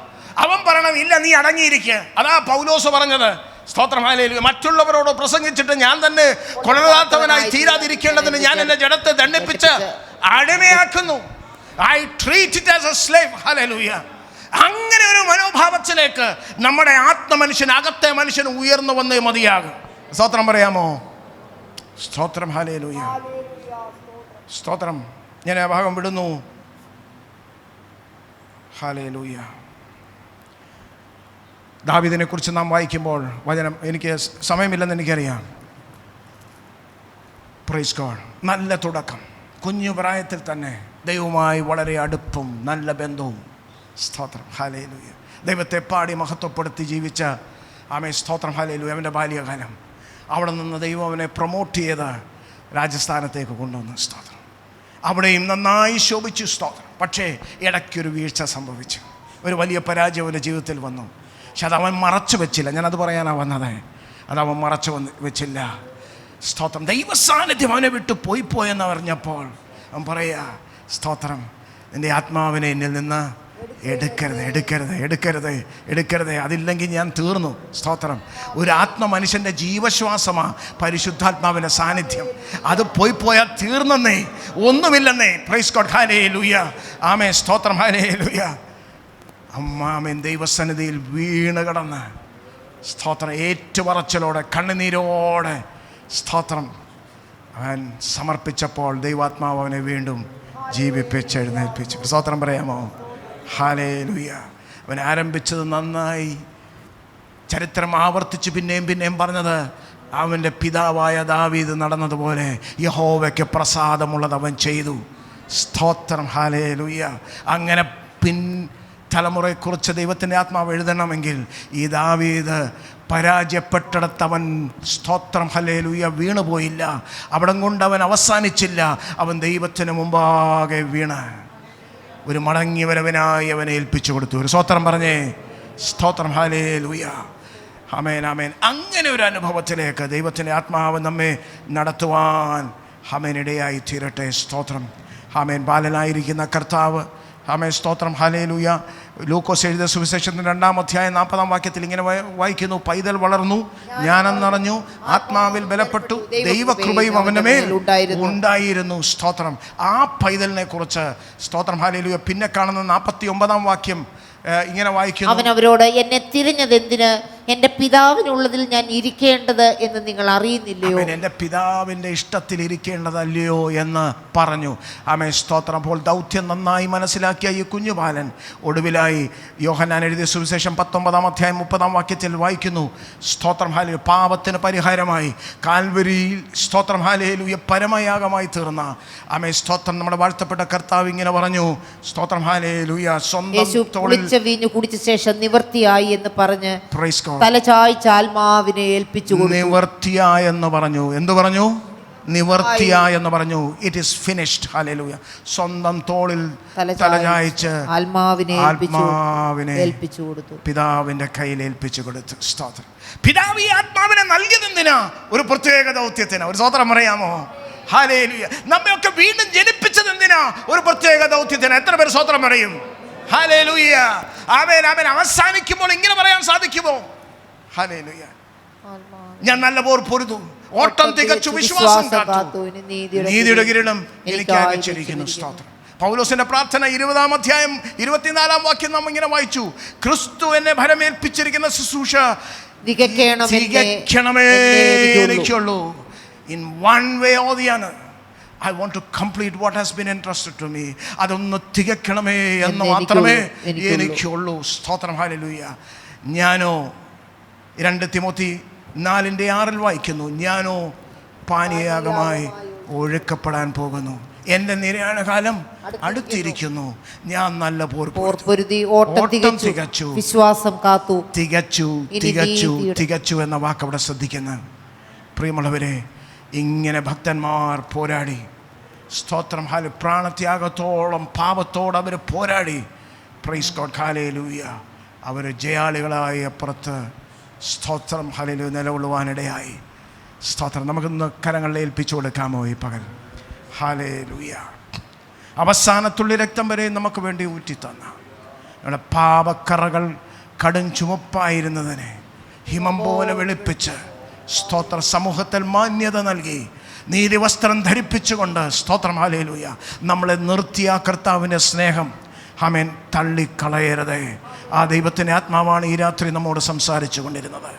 അവൻ പറയണം, ഇല്ല നീ അടങ്ങിയിരിക്കുക. അതാ പൗലോസ് പറഞ്ഞത്. സ്തോത്രം. ഹല്ലേലൂയ. മറ്റുള്ളവരോട് പ്രസംഗിച്ചിട്ട് ഞാൻ തന്നെ കൊള്ളരുതാത്തവനായി തീരാതിരിക്കേണ്ടതിന് ഞാൻ എൻ്റെ ജഡത്തെ ദണ്ഡിപ്പിച്ച് അടിമയാക്കുന്നു. I treat it as a slave. Hallelujah. അങ്ങനെ ഒരു മനോഭാവത്തിലേക്ക് നമ്മുടെ ആത്മമനുഷ്യൻ, അകത്തെ മനുഷ്യൻ ഉയർന്നു വന്നേ മതിയാകും. സ്തോത്രം പറയാമോ? സ്തോത്രം. ഹല്ലേലൂയ. സ്തോത്രം. ഞാൻ ആ ഭാഗം വിടുന്നു. ഹല്ലേലൂയ. ദാവീദിനെ കുറിച്ച് നാം വായിക്കുമ്പോൾ വചനം, എനിക്ക് സമയമില്ലെന്ന് എനിക്കറിയാം. Praise God. നല്ല തുടക്കം. കുഞ്ഞു പ്രായത്തിൽ തന്നെ ദൈവവുമായി വളരെ അടുപ്പും നല്ല ബന്ധവും. സ്തോത്രം. ഹല്ലേലൂയ. ദൈവത്തെ പാടി മഹത്വപ്പെടുത്തി ജീവിച്ച ആമേൻ. സ്തോത്രം. ഹല്ലേലൂയ. അവൻ്റെ ബാല്യകാലം, അവിടെ നിന്ന് ദൈവം അവനെ പ്രൊമോട്ട് ചെയ്ത് രാജസ്ഥാനത്തേക്ക് കൊണ്ടുവന്നു. സ്തോത്രം. അവിടെയും നന്നായി ശോഭിച്ചു. സ്തോത്രം. പക്ഷേ ഇടയ്ക്കൊരു വീഴ്ച സംഭവിച്ചു. ഒരു വലിയ പരാജയം അവൻ്റെ ജീവിതത്തിൽ വന്നു. പക്ഷെ അതവൻ മറച്ചു വെച്ചില്ല. ഞാനത് പറയാനാണ് വന്നത്. അതവൻ മറച്ചു വെച്ചില്ല. സ്തോത്രം. ദൈവസാന്നിധ്യം അവനെ വിട്ട് പോയെന്ന് പറഞ്ഞപ്പോൾ അവൻ പറയുക, സ്തോത്രം, എൻ്റെ ആത്മാവിനെ എന്നിൽ നിന്ന് എടുക്കരുത് എടുക്കരുത് എടുക്കരുത് എടുക്കരുത്. അതില്ലെങ്കിൽ ഞാൻ തീർന്നു. സ്തോത്രം. ഒരു ആത്മമനുഷ്യൻ്റെ ജീവശ്വാസമാണ് പരിശുദ്ധാത്മാവിൻ്റെ സാന്നിധ്യം. അത് പോയാൽ തീർന്നെന്നേ, ഒന്നുമില്ലെന്നേ. Praise God. ഹല്ലേലൂയ. ആമേൻ. സ്തോത്രം. ഹല്ലേലൂയ. അമ്മാമൻ ദൈവസന്നിധിയിൽ വീണ് കിടന്ന് സ്തോത്രം ഏറ്റുപറച്ചിലോടെ കണ്ണുനീരോടെ സ്തോത്രം അവൻ സമർപ്പിച്ചപ്പോൾ ദൈവാത്മാവ് അവനെ വീണ്ടും ജീവിപ്പിച്ച് എഴുന്നേൽപ്പിച്ചു. സ്തോത്രം പറയാമോ? ഹല്ലേലൂയ. അവൻ ആരംഭിച്ചത് നന്നായി. ചരിത്രം ആവർത്തിച്ച് പിന്നെയും പറഞ്ഞത്, അവൻ്റെ പിതാവായ ദാവീദ് നടന്നതുപോലെ യഹോവയ്ക്ക് പ്രസാദമുള്ളത് അവൻ ചെയ്തു. സ്തോത്രം. ഹല്ലേലൂയ. അങ്ങനെ തലമുറയെക്കുറിച്ച് ദൈവത്തിൻ്റെ ആത്മാവ് എഴുതണമെങ്കിൽ ഈ ദാവീദ് പരാജയപ്പെട്ടിടത്തവൻ സ്തോത്രം ഹല്ലേലൂയ വീണുപോയില്ല. അവിടം കൊണ്ട് അവൻ അവസാനിച്ചില്ല. അവൻ ദൈവത്തിന് മുമ്പാകെ വീണ് ഒരു മടങ്ങി വരവനായി അവനെ ഏൽപ്പിച്ചു കൊടുത്തു. ഒരു സ്തോത്രം പറഞ്ഞേ. സ്തോത്രം. ഹല്ലേലൂയ. ആമേൻ ആമേൻ. അങ്ങനെ ഒരു അനുഭവത്തിലേക്ക് ദൈവത്തിൻ്റെ ആത്മാവ് നമ്മെ നടത്തുവാൻ ആമേൻ ഇടയായി തീരട്ടെ. സ്തോത്രം. ആമേൻ. ബാലനായിരിക്കുന്ന കർത്താവ്. ആമേൻ. സ്തോത്രം. ഹല്ലേലൂയ. ലൂക്കോസ് എഴുതിയ സുവിശേഷത്തിൻ്റെ 2-ാം അധ്യായം 40-ാം വാക്യത്തിൽ ഇങ്ങനെ വായിക്കുന്നു, പൈതൽ വളർന്നു, ജ്ഞാനം നിറഞ്ഞു, ആത്മാവിൽ ബലപ്പെട്ടു, ദൈവകൃപയും അവൻ്റെ മേൽ ഉണ്ടായിരുന്നു. സ്തോത്രം. ആ പൈതലിനെ കുറിച്ച് സ്തോത്രം. ഹല്ലേലൂയ. പിന്നെ കാണുന്ന 49-ാം വാക്യം ഇങ്ങനെ വായിക്കുന്നു, അവൻ അവരോട്, എന്നെ തിരിഞ്ഞതെന്തിന്, എൻ്റെ പിതാവിനുള്ളതിൽ ഞാൻ ഇരിക്കേണ്ടത് എന്ന് നിങ്ങൾ അറിയുന്നില്ലയോ? എൻ്റെ പിതാവിൻ്റെ ഇഷ്ടത്തിൽ ഇരിക്കേണ്ടതല്ലയോ എന്ന് പറഞ്ഞു. ആമേൻ, സ്തോത്രം. അപ്പോൾ ദൗത്യം നന്നായി മനസ്സിലാക്കിയ ഈ കുഞ്ഞുബാലൻ ഒടുവിലായി യോഹന്നാൻ എഴുതിയ സുവിശേഷം 19-ാം അധ്യായം 30-ാം വാക്യത്തിൽ വായിക്കുന്നു, സ്തോത്രം ഹല്ലേലൂയ, പാപത്തിന് പരിഹാരമായി കാൽവരിയിൽ സ്തോത്രം ഹല്ലേലൂയ പരമയാഗമായി തീർന്ന ആമേൻ, സ്തോത്രം, നമ്മുടെ വാഴ്ത്തപ്പെട്ട കർത്താവ് ഇങ്ങനെ പറഞ്ഞു, സ്തോത്രം ഹല്ലേലൂയ, സ്വന്തം തോളിൽ വീഞ്ഞു കുടിച്ച ശേഷം നിവർത്തിയായി എന്ന് പറഞ്ഞ് പ്രൈസ് ഗോഡ് തലചായ്ച്ച ആത്മാവിനെ ഏൽപ്പിച്ചു കൊടുത്തു. നിവർത്തിയായി എന്ന് പറഞ്ഞു. എന്തു പറഞ്ഞു? നിവർത്തിയായി എന്ന് പറഞ്ഞു. It is finished. ഹല്ലേലൂയ. സ്വന്തം തോളിൽ തലചായ്ച്ച് ആത്മാവിനെ ഏൽപ്പിച്ചു കൊടുത്തു, പിതാവിന്റെ കയ്യിൽ ഏൽപ്പിച്ചു കൊടുത്തു. സ്തോത്രം. പിതാവ് ഈ ആത്മാവിനെ നൽകിയത് എന്തിനാ? ഒരു പ്രത്യേക ദൗത്യത്തിന്. ഒരു സ്തോത്രം പറയാമോ? ഹല്ലേലൂയ. നമ്മയൊക്കെ വീണ്ടും ജനിപ്പിച്ചത് എന്തിനാ? ഒരു പ്രത്യേക ദൗത്യത്തിന്. എത്ര പേർ സ്തോത്രം പറയും? ഹല്ലേലൂയ. ആമേൻ, ആമേൻ. അവസാനിക്കുമ്പോൾ ഇങ്ങനെ പറയാൻ സാധിക്കുമോ? ഹല്ലേലൂയ. ഞാൻ നല്ല പോർ പൊരുതു, ഓട്ടം തികച്ചു, വിശ്വാസം കാത്തു, നീതിയുടെ കിരീടം എനിക്കായി വെച്ചിരിക്കുന്നു. സ്തോത്രം. പൗലോസിന്റെ പ്രാർത്ഥന 20-ാം അധ്യായം 24-ാം വാക്യം നാം ഇങ്ങനെ വായിച്ചു, ക്രിസ്തു എന്നെ ഭരമേൽപ്പിച്ചിരിക്കുന്ന ശുശ്രൂഷ തികയ്ക്കണമേ എനിക്കുള്ളൂ. In one way or the other, I want to complete what has been entrusted to me. അതൊന്ന് തികയ്ക്കണമേ എന്ന് മാത്രമേ എനിക്കുള്ളൂ. സ്തോത്രം. ഹല്ലേലൂയ. ഞാനോ 2 തിമോത്തി 4:6 വായിക്കുന്നു, ഞാനോ പാനീയാഗമായി ഒഴുക്കപ്പെടാൻ പോകുന്നു. എൻ്റെ നിര്യാണ കാലം അടുത്തിരിക്കുന്നു. ഞാൻ നല്ല പോർ പൊരുതി, ഓട്ടം തികച്ചു, വിശ്വാസം കാത്തു. തികച്ചു എന്ന വാക്ക് അവിടെ ശ്രദ്ധിക്കുന്നു. പ്രിയമുള്ളവരെ, ഇങ്ങനെ ഭക്തന്മാർ പോരാടി, സ്തോത്രം, പ്രാണത്യാഗത്തോളം പാപത്തോട് അവർ പോരാടി. Price God. ഹല്ലേലൂയ. അവർ ജയാളികളായി അപ്പുറത്ത് സ്തോത്രം ഹല്ലേലൂയ നിലകൊള്ളുവാനിടയായി. സ്തോത്രം. നമുക്കൊന്ന് കരങ്ങളിൽ ഏൽപ്പിച്ചു കൊടുക്കാമോ ഈ പകൽ? ഹല്ലേലൂയ. അവസാനത്തുള്ളി രക്തം വരെ നമുക്ക് വേണ്ടി ഊറ്റിത്തന്ന നമ്മുടെ പാപക്കറകൾ കടും ചുമപ്പായിരുന്നതിനെ ഹിമം പോലെ വെളുപ്പിച്ച്, സ്തോത്ര, സമൂഹത്തിൽ മാന്യത നൽകി, നീതിവസ്ത്രം ധരിപ്പിച്ചുകൊണ്ട്, സ്തോത്രം ഹല്ലേലൂയ, നമ്മളെ നിർത്തിയ കർത്താവിൻ്റെ സ്നേഹം ആമേൻ തള്ളിക്കളയരുതേ. ആ ദൈവത്തിൻ്റെ ആത്മാവാണ് ഈ രാത്രി നമ്മോട് സംസാരിച്ചു കൊണ്ടിരുന്നത്.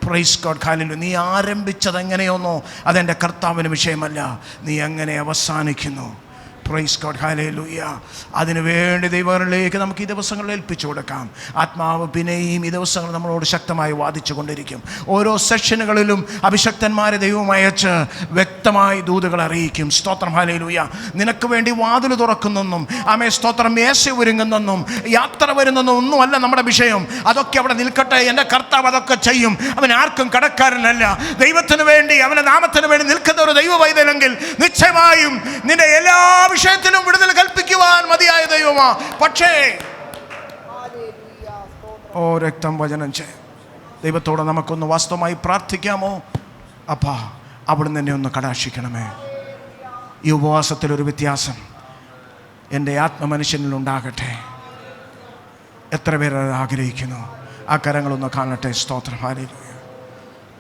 Price God. ഹല്ലേലൂയ. നീ ആരംഭിച്ചത് എങ്ങനെയൊന്നോ അതെൻ്റെ കർത്താവിന് വിഷയമല്ല, നീ എങ്ങനെ അവസാനിക്കുന്നു. Price God. ഹല്ലേലൂയ. അതിനുവേണ്ടി ദൈവങ്ങളിലേക്ക് നമുക്ക് ഈ ദിവസങ്ങളിൽ ഏൽപ്പിച്ചു കൊടുക്കാം. ആത്മാവ് പിന്നെയും ഈ ദിവസങ്ങൾ നമ്മളോട് ശക്തമായി വാദിച്ചു കൊണ്ടിരിക്കും. ഓരോ സെഷനുകളിലും അഭിഷക്തന്മാരെ ദൈവം അയച്ച് വ്യക്തമായി ദൂതുകൾ അറിയിക്കും. സ്തോത്രം. ഹല്ലേലൂയ. നിനക്ക് വേണ്ടി വാതിൽ തുറക്കുന്നെന്നും ആമേ സ്തോത്രം മേശ ഒരുങ്ങുന്നെന്നും യാത്ര വരുന്നെന്നും ഒന്നുമല്ല നമ്മുടെ വിഷയം. അതൊക്കെ അവിടെ നിൽക്കട്ടെ. എൻ്റെ കർത്താവ് അതൊക്കെ ചെയ്യും. അവൻ ആർക്കും കടക്കാരനല്ല. ദൈവത്തിന് വേണ്ടി, അവൻ്റെ നാമത്തിന് വേണ്ടി നിൽക്കുന്ന ഒരു ദൈവ പൈതലെങ്കിൽ നിശ്ചയമായും നിന്റെ എല്ലാ വിഷയത്തിലും വിടുതൽ കൽപ്പിക്കുവാൻ മതിയായ ദൈവമാ. പക്ഷേ ഓ രക്തം വചനം ചെയ്യും. ദൈവത്തോട് നമുക്കൊന്ന് വാസ്തവമായി പ്രാർത്ഥിക്കാമോ? അപ്പാ, അവിടുന്ന് എന്നെ ഒന്ന് കടാക്ഷിക്കണമേ. ഈ ഉപവാസത്തിലൊരു വ്യത്യാസം എൻ്റെ ആത്മമനുഷ്യനിലുണ്ടാകട്ടെ. എത്ര പേർ ആഗ്രഹിക്കുന്നു? ആ കരങ്ങളൊന്ന് കാണട്ടെ. സ്തോത്രം. ഹല്ലേലൂയ.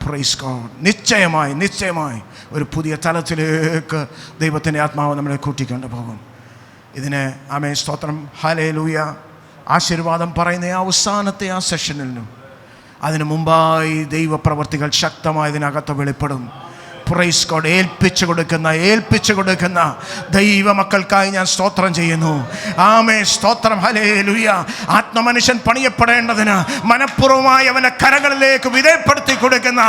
Praise God. നിശ്ചയമായി ഒരു പുതിയ തലത്തിലേക്ക് ദൈവത്തിൻ്റെ ആത്മാവ് നമ്മളെ കൂട്ടിക്കൊണ്ട് പോകും. ഇതിന് ആമേ സ്തോത്രം. ഹല്ലേലൂയ. ആശീർവാദം പറയുന്ന അവസാനത്തെ ആ സെഷനിലും അതിനു മുമ്പായി ദൈവപ്രവർത്തികൾ ശക്തമായി ഇതിനകത്ത് വെളിപ്പെടും. Praise God. ഏൽപ്പിച്ചു കൊടുക്കുന്ന ദൈവമക്കൾക്കായി ഞാൻ സ്തോത്രം ചെയ്യുന്നു. ആമേ സ്തോത്രം. ഹല്ലേലൂയ. ആത്മമനുഷ്യൻ പണിയപ്പെടേണ്ടതിന് മനഃപൂർവ്വമായി അവനെ കരകളിലേക്ക് വിധേയപ്പെടുത്തി കൊടുക്കുന്ന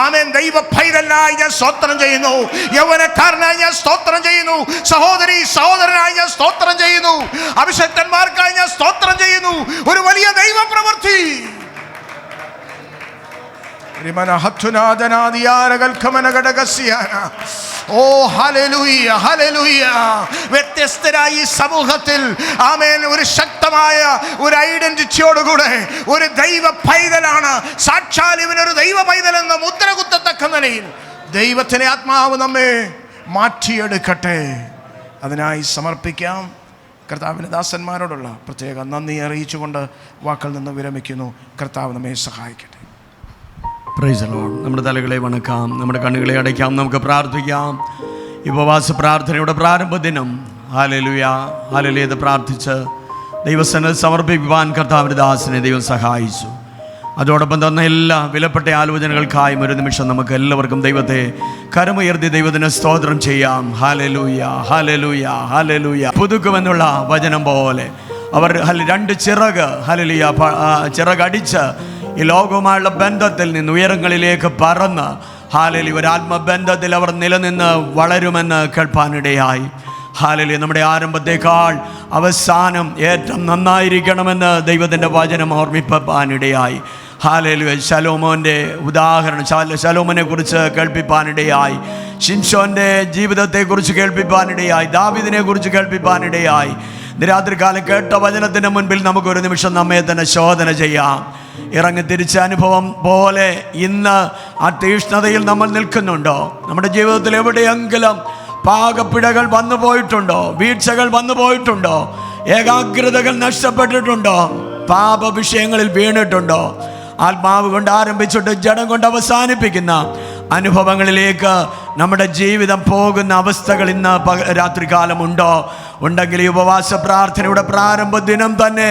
ആമേൻ ദൈവ പൈതലായി ഞാൻ സ്തോത്രം ചെയ്യുന്നു. യൗവനക്കാരനായി ഞാൻ സ്തോത്രം ചെയ്യുന്നു. സഹോദരനായി ഞാൻ സ്തോത്രം ചെയ്യുന്നു. അഭിഷക്തന്മാർക്കായി ഞാൻ സ്തോത്രം ചെയ്യുന്നു. ഒരു വലിയ ദൈവ പ്രവൃത്തി ഓ ഹല്ലേലൂയ. ഹല്ലേലൂയ. വ്യത്യസ്തരായി സമൂഹത്തിൽ ആമേൻ ഒരു ശക്തമായ ഒരു ഐഡന്റിറ്റിയോടുകൂടെ ഒരു ദൈവ പൈതലാണ്. സാക്ഷാൽ ഇവനൊരു ദൈവ പൈതൽ എന്ന മുദ്ര കുത്തത്തക്ക നിലയിൽ ദൈവത്തിൻ്റെ ആത്മാവ് നമ്മെ മാറ്റിയെടുക്കട്ടെ. അതിനായി സമർപ്പിക്കാം. കർത്താവിൻ്റെ ദാസന്മാരോടുള്ള പ്രത്യേക നന്ദി അറിയിച്ചുകൊണ്ട് വാക്കിൽ നിന്ന് വിരമിക്കുന്നു. കർത്താവ് നമ്മെ സഹായിക്കട്ടെ. Price the Lord. നമ്മുടെ തലകളെ വണക്കാം, നമ്മുടെ കണ്ണുകളെ അടയ്ക്കാം, നമുക്ക് പ്രാർത്ഥിക്കാം. ഈ ഉപവാസ പ്രാർത്ഥനയുടെ പ്രാരംഭ ദിനം ഹല്ലേലൂയ ഹല്ലേലൂയ പ്രാർത്ഥിച്ച് ദൈവസന്നിധിയിൽ സമർപ്പിക്കുവാൻ കർത്താവിൻ്റെ ദാസനെ ദൈവം സഹായിച്ചു. അതോടൊപ്പം തന്ന എല്ലാ വിലപ്പെട്ട ആലോചനകൾക്കായും ഒരു നിമിഷം നമുക്ക് എല്ലാവർക്കും ദൈവത്തെ കരമുയർത്തി ദൈവത്തിന് സ്തോത്രം ചെയ്യാം. Hallelujah, hallelujah, hallelujah. പുതുക്കുമെന്നുള്ള വചനം പോലെ അവർ രണ്ട് ചിറക് ഹല്ലേലൂയ ചിറകടിച്ച് ഈ ലോകവുമായുള്ള ബന്ധത്തിൽ നിന്ന് ഉയരങ്ങളിലേക്ക് പറന്ന് ഹല്ലേലൂയ ഒരു ആത്മബന്ധത്തിൽ അവർ നിലനിന്ന് വളരുമെന്ന് കേൾപ്പാനിടയായി. ഹല്ലേലൂയ. നമ്മുടെ ആരംഭത്തേക്കാൾ അവസാനം ഏറ്റവും നന്നായിരിക്കണമെന്ന് ദൈവത്തിൻ്റെ വചനം ഓർമ്മിപ്പാനിടയായി. ഹല്ലേലൂയ. ശലോമോൻ്റെ ഉദാഹരണം, ശലോമോനെ കുറിച്ച് കേൾപ്പിപ്പാനിടയായി. ശിംശോൻ്റെ ജീവിതത്തെക്കുറിച്ച് കേൾപ്പിപ്പാനിടയായി. ദാവീദിനെ കുറിച്ച് കേൾപ്പിപ്പാനിടയായി. രാത്രികാലം കേട്ട വചനത്തിന് മുൻപിൽ നമുക്കൊരു നിമിഷം നമ്മെ തന്നെ ശോധന ചെയ്യാം. ഇറങ്ങി തിരിച്ച അനുഭവം പോലെ ഇന്ന് ആ തീഷ്ണതയിൽ നമ്മൾ നിൽക്കുന്നുണ്ടോ? നമ്മുടെ ജീവിതത്തിൽ എവിടെയെങ്കിലും പാകപ്പിഴകൾ വന്നു പോയിട്ടുണ്ടോ? വീഴ്ചകൾ വന്നു പോയിട്ടുണ്ടോ? ഏകാഗ്രതകൾ നഷ്ടപ്പെട്ടിട്ടുണ്ടോ? പാപ വിഷയങ്ങളിൽ വീണിട്ടുണ്ടോ? ആത്മാവ് കൊണ്ട് ആരംഭിച്ചിട്ട് ജഡം കൊണ്ട് അവസാനിപ്പിക്കുന്ന അനുഭവങ്ങളിലേക്ക് നമ്മുടെ ജീവിതം പോകുന്ന അവസ്ഥകൾ ഇന്ന് രാത്രികാലം ഉണ്ടോ? ഉണ്ടെങ്കിൽ ഈ ഉപവാസ പ്രാർത്ഥനയുടെ പ്രാരംഭ ദിനം തന്നെ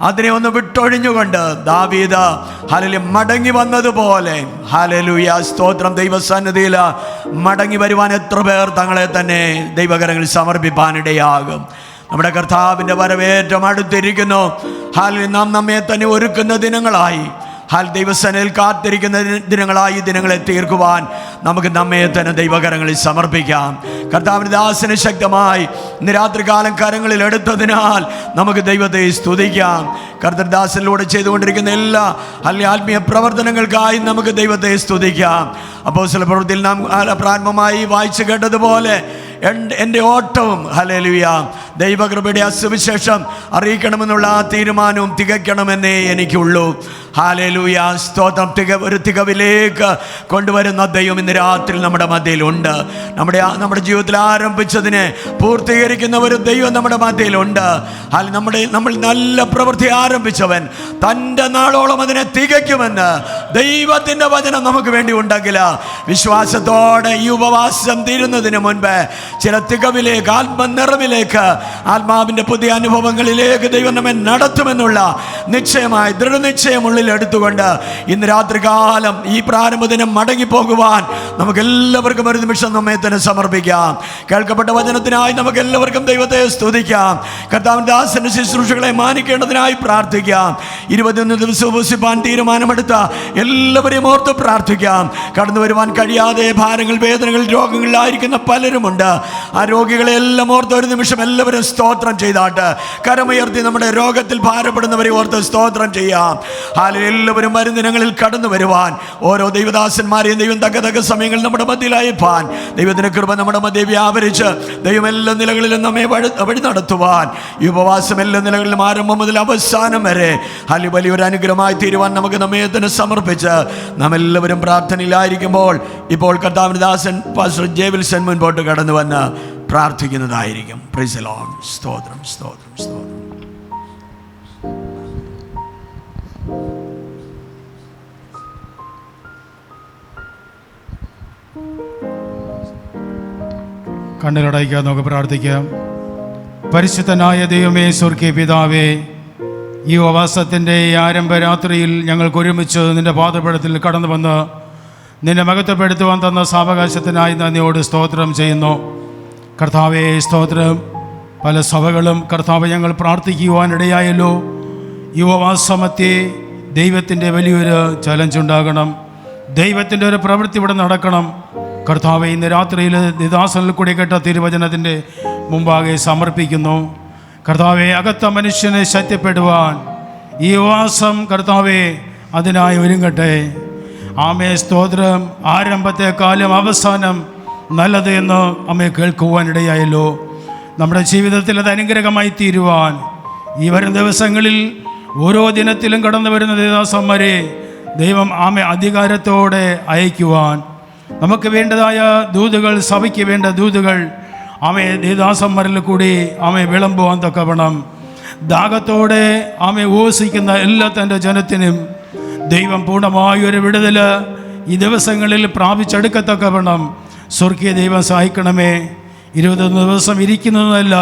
അതിനെ ഒന്ന് വിട്ടൊഴിഞ്ഞുകൊണ്ട് ദാവീദ് ഹല്ലേലൂയ മടങ്ങി വന്നതുപോലെ ഹല്ലേലൂയ സ്തോത്രം ദൈവസന്നിധിയിൽ മടങ്ങി വരുവാൻ എത്ര പേർ തങ്ങളെ തന്നെ ദൈവകരങ്ങളിൽ സമർപ്പിപ്പാനിടയാകും. നമ്മുടെ കർത്താവിൻ്റെ വരവേറ്റം അടുത്തിരിക്കുന്നു. ഹല്ലേലൂയ നാം നമ്മെ തന്നെ ഒരുക്കുന്ന ദിനങ്ങളായി, ദൈവസേനയിൽ കാത്തിരിക്കുന്ന ദിനങ്ങളായി ദിനങ്ങളെ തീർക്കുവാൻ നമുക്ക് നമ്മെ തന്നെ ദൈവകരങ്ങളിൽ സമർപ്പിക്കാം. കർത്താവിൻ്റെ ദാസന് ശക്തമായി ഇന്ന് രാത്രികാലം കരങ്ങളിൽ എടുത്തതിനാൽ നമുക്ക് ദൈവത്തെ സ്തുതിക്കാം. കർത്തൃദാസനിലൂടെ ചെയ്തുകൊണ്ടിരിക്കുന്ന എല്ലാ ആത്മീയ പ്രവർത്തനങ്ങൾക്കായി നമുക്ക് ദൈവത്തെ സ്തുതിക്കാം. അപ്പോസ്തല പ്രവൃത്തിയിൽ നാം പ്രാരംഭമായി വായിച്ചു കേട്ടതുപോലെ എൻ്റെ ഓട്ടവും ഹല്ലേലൂയ ദൈവകൃപയുടെ സുവിശേഷം അറിയിക്കണമെന്നുള്ള ആ തീരുമാനവും തികയ്ക്കണമെന്നേ എനിക്കുള്ളൂ. ഹല്ലേലൂയ സ്തോത്രം. ഒരു തികവിലേക്ക് കൊണ്ടുവരുന്ന ദൈവം ഇന്ന് രാത്രി നമ്മുടെ മധ്യയിലുണ്ട്. നമ്മുടെ ജീവിതത്തിൽ ആരംഭിച്ചതിനെ പൂർത്തീകരിക്കുന്ന ഒരു ദൈവം നമ്മുടെ മധ്യയിലുണ്ട്. നമ്മൾ നല്ല പ്രവൃത്തി ആരംഭിച്ചവൻ തൻ്റെ നാളോളം അതിനെ തികയ്ക്കുമെന്ന് ദൈവത്തിൻ്റെ വചനം നമുക്ക് വേണ്ടി ഉണ്ടെങ്കിൽ വിശ്വാസത്തോടെ ഈ ഉപവാസം തീരുന്നതിന് മുൻപ് ചില തികവിലേക്ക്, ആത്മനിറവിലേക്ക്, ആത്മാവിൻ്റെ പുതിയ അനുഭവങ്ങളിലേക്ക് ദൈവം നമ്മെ നടത്തുമെന്നുള്ള നിശ്ചയമായി ദൃഢനിശ്ചയമുള്ളിൽ എടുത്തുകൊണ്ട് ഇന്ന് രാത്രികാലം ഈ പ്രാരംഭദിനം മടങ്ങിപ്പോകുവാൻ നമുക്ക് എല്ലാവർക്കും ഒരു നിമിഷം നമ്മെ തന്നെ സമർപ്പിക്കാം. കേൾക്കപ്പെട്ട വചനത്തിനായി നമുക്ക് എല്ലാവർക്കും ദൈവത്തെ സ്തുതിക്കാം. കർത്താവിൻ്റെ ദാസന്റെ ശുശ്രൂഷകളെ മാനിക്കേണ്ടതിനായി പ്രാർത്ഥിക്കാം. 21 ദിവസം ഉപവസിപ്പാൻ തീരുമാനമെടുത്ത എല്ലാവരെയും ഓർത്ത് പ്രാർത്ഥിക്കാം. കടന്നു വരുവാൻ കഴിയാതെ ഭാരങ്ങൾ, വേദനകൾ, രോഗങ്ങളിലായിരിക്കുന്ന പലരുമുണ്ട്. ആ രോഗികളെല്ലാം ഓർത്ത് ഒരു നിമിഷം എല്ലാവരും സ്തോത്രം ചെയ്താട്ട് കരമുയർത്തി നമ്മുടെ രോഗത്തിൽ ഭാരപ്പെടുന്നവരെ ഓർത്ത് സ്തോത്രം ചെയ്യാം. എല്ലാവരും മരുന്നിനങ്ങളിൽ കടന്നു വരുവാൻ ഓരോ ദൈവദാസന്മാരെയും ദൈവം തക്ക സമയങ്ങളിൽ നമ്മുടെ മധ്യയിലയപ്പാൻ ദൈവത്തിൻ്റെ കൃപ നമ്മുടെ മധ്യ വ്യാപരിച്ച് ദൈവം എല്ലാ നിലകളിലും നമ്മെ വഴി നടത്തുവാൻ ഈ ഉപവാസം എല്ലാ നിലകളിലും ആരംഭം മുതൽ അവസാനം വരെ വലിയൊരു അനുഗ്രഹമായി തീരുവാൻ നമുക്ക് നമ്മെ തന്നെ സമർപ്പിച്ച് നാം എല്ലാവരും പ്രാർത്ഥനയിലായിരിക്കുമ്പോൾ ഇപ്പോൾ കർത്താവിൻ്റെ ദാസൻ പാസ്റ്റർ ജെ വിൽസൺ മുൻപോട്ട് കടന്നു വന്ന് പ്രാർത്ഥിക്കുന്നതായിരിക്കും. Price the Lord. സ്തോത്രം, സ്തോത്രം, സ്തോത്രം. കണ്ണിലടയ്ക്കാൻ നമുക്ക് പ്രാർത്ഥിക്കാം. പരിശുദ്ധനായ ദൈവമേ, സ്വർഗീയ പിതാവേ, ഈ ഉപവാസത്തിൻ്റെ ഈ ആരംഭ രാത്രിയിൽ ഞങ്ങൾക്ക് ഒരുമിച്ച് നിൻ്റെ പാദപീഠത്തിൽ കടന്നു വന്ന് നിന്നെ മഹത്വപ്പെടുത്തുവാൻ തന്ന സാവകാശത്തിനായി നന്ദിയോട് സ്തോത്രം ചെയ്യുന്നു. കർത്താവേ സ്തോത്രം. പല സഭകളും കർത്താവ് ഞങ്ങൾ പ്രാർത്ഥിക്കുവാനിടയായല്ലോ. ഈ ഉപവാസമധ്യേ ദൈവത്തിൻ്റെ വലിയൊരു ചലഞ്ച് ഉണ്ടാകണം, ദൈവത്തിൻ്റെ ഒരു പ്രവൃത്തി ഇവിടെ നടക്കണം. കർത്താവെ, ഇന്ന് രാത്രിയിൽ നിദാസനിൽ കൂടി കേട്ട തിരുവചനത്തിൻ്റെ മുമ്പാകെ സമർപ്പിക്കുന്നു. കർത്താവെ, അകത്ത മനുഷ്യനെ ശക്തിപ്പെടുവാൻ ഈ ഉപവാസം കർത്താവെ അതിനായി ഒരുങ്ങട്ടെ. ആമേ സ്തോത്രം. ആരംഭത്തെക്കാളും അവസാനം നല്ലത് എന്ന് അമ്മയെ കേൾക്കുവാനിടയായല്ലോ. നമ്മുടെ ജീവിതത്തിൽ അത് അനുഗ്രഹമായി തീരുവാൻ ഈ വരുന്ന ദിവസങ്ങളിൽ ഓരോ ദിനത്തിലും കടന്നു വരുന്ന ദേവദാസന്മാരെ ദൈവം ആമെ അധികാരത്തോടെ അയക്കുവാൻ നമുക്ക് വേണ്ടതായ ദൂതുകൾ, സഭയ്ക്ക് വേണ്ട ദൂതുകൾ ആമെ ദേവദാസന്മാരിൽ കൂടി ആമെ വിളമ്പുവാൻ തക്കവണ്ണം ദാഹത്തോടെ ആമെ ഉപവസിക്കുന്ന എല്ലാ തൻ്റെ ജനത്തിനും ദൈവം പൂർണ്ണമായൊരു വിടുതൽ ഈ ദിവസങ്ങളിൽ പ്രാപിച്ചെടുക്കത്തക്കവണ്ണം സ്വർഗീയ ദൈവം സഹായിക്കണമേ. 21 ദിവസം ഇരിക്കുന്നതല്ല,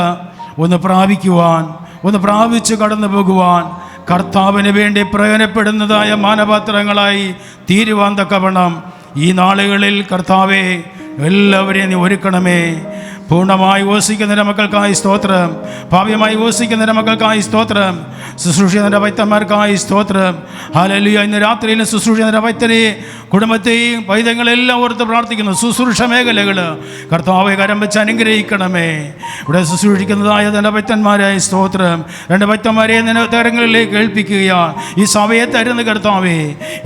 ഒന്ന് പ്രാപിക്കുവാൻ, ഒന്ന് പ്രാപിച്ച് കടന്നു പോകുവാൻ കർത്താവിന് വേണ്ടി പ്രയോജനപ്പെടുന്നതായ മാനപാത്രങ്ങളായി തീരുവാൻ തക്കവണ്ണം ഈ നാളുകളിൽ കർത്താവെ എല്ലാവരെയും നീ ഒരുക്കണമേ. പൂർണ്ണമായി ഉപസിക്കുന്നതിൻ്റെ മക്കൾക്കായി സ്തോത്രം, ഭാവ്യമായി ഉപസിക്കുന്നതിൻ്റെ മക്കൾക്കായി സ്തോത്രം, ശുശ്രൂഷിക്കുന്നതിൻ്റെ വൈദ്യന്മാർക്കായി സ്തോത്രം. ഹല്ലേലൂയ. ഇന്ന് രാത്രിയിലും ശുശ്രൂഷിക്കുന്നതിൻ്റെ വൈദ്യരെയും കുടുംബത്തെയും വൈദ്യങ്ങളെല്ലാം ഓർത്ത് പ്രാർത്ഥിക്കുന്നു. ശുശ്രൂഷ മേഖലകൾ കർത്താവെ കരം വെച്ച് അനുഗ്രഹിക്കണമേ. ഇവിടെ ശുശ്രൂഷിക്കുന്നതായ എൻ്റെ വൈദ്യന്മാരായ സ്തോത്രം. 2 വൈദ്യന്മാരെ തരങ്ങളിലേക്ക് ഏൽപ്പിക്കുകയാണ്. ഈ സഭയെ തരുന്ന കർത്താവെ,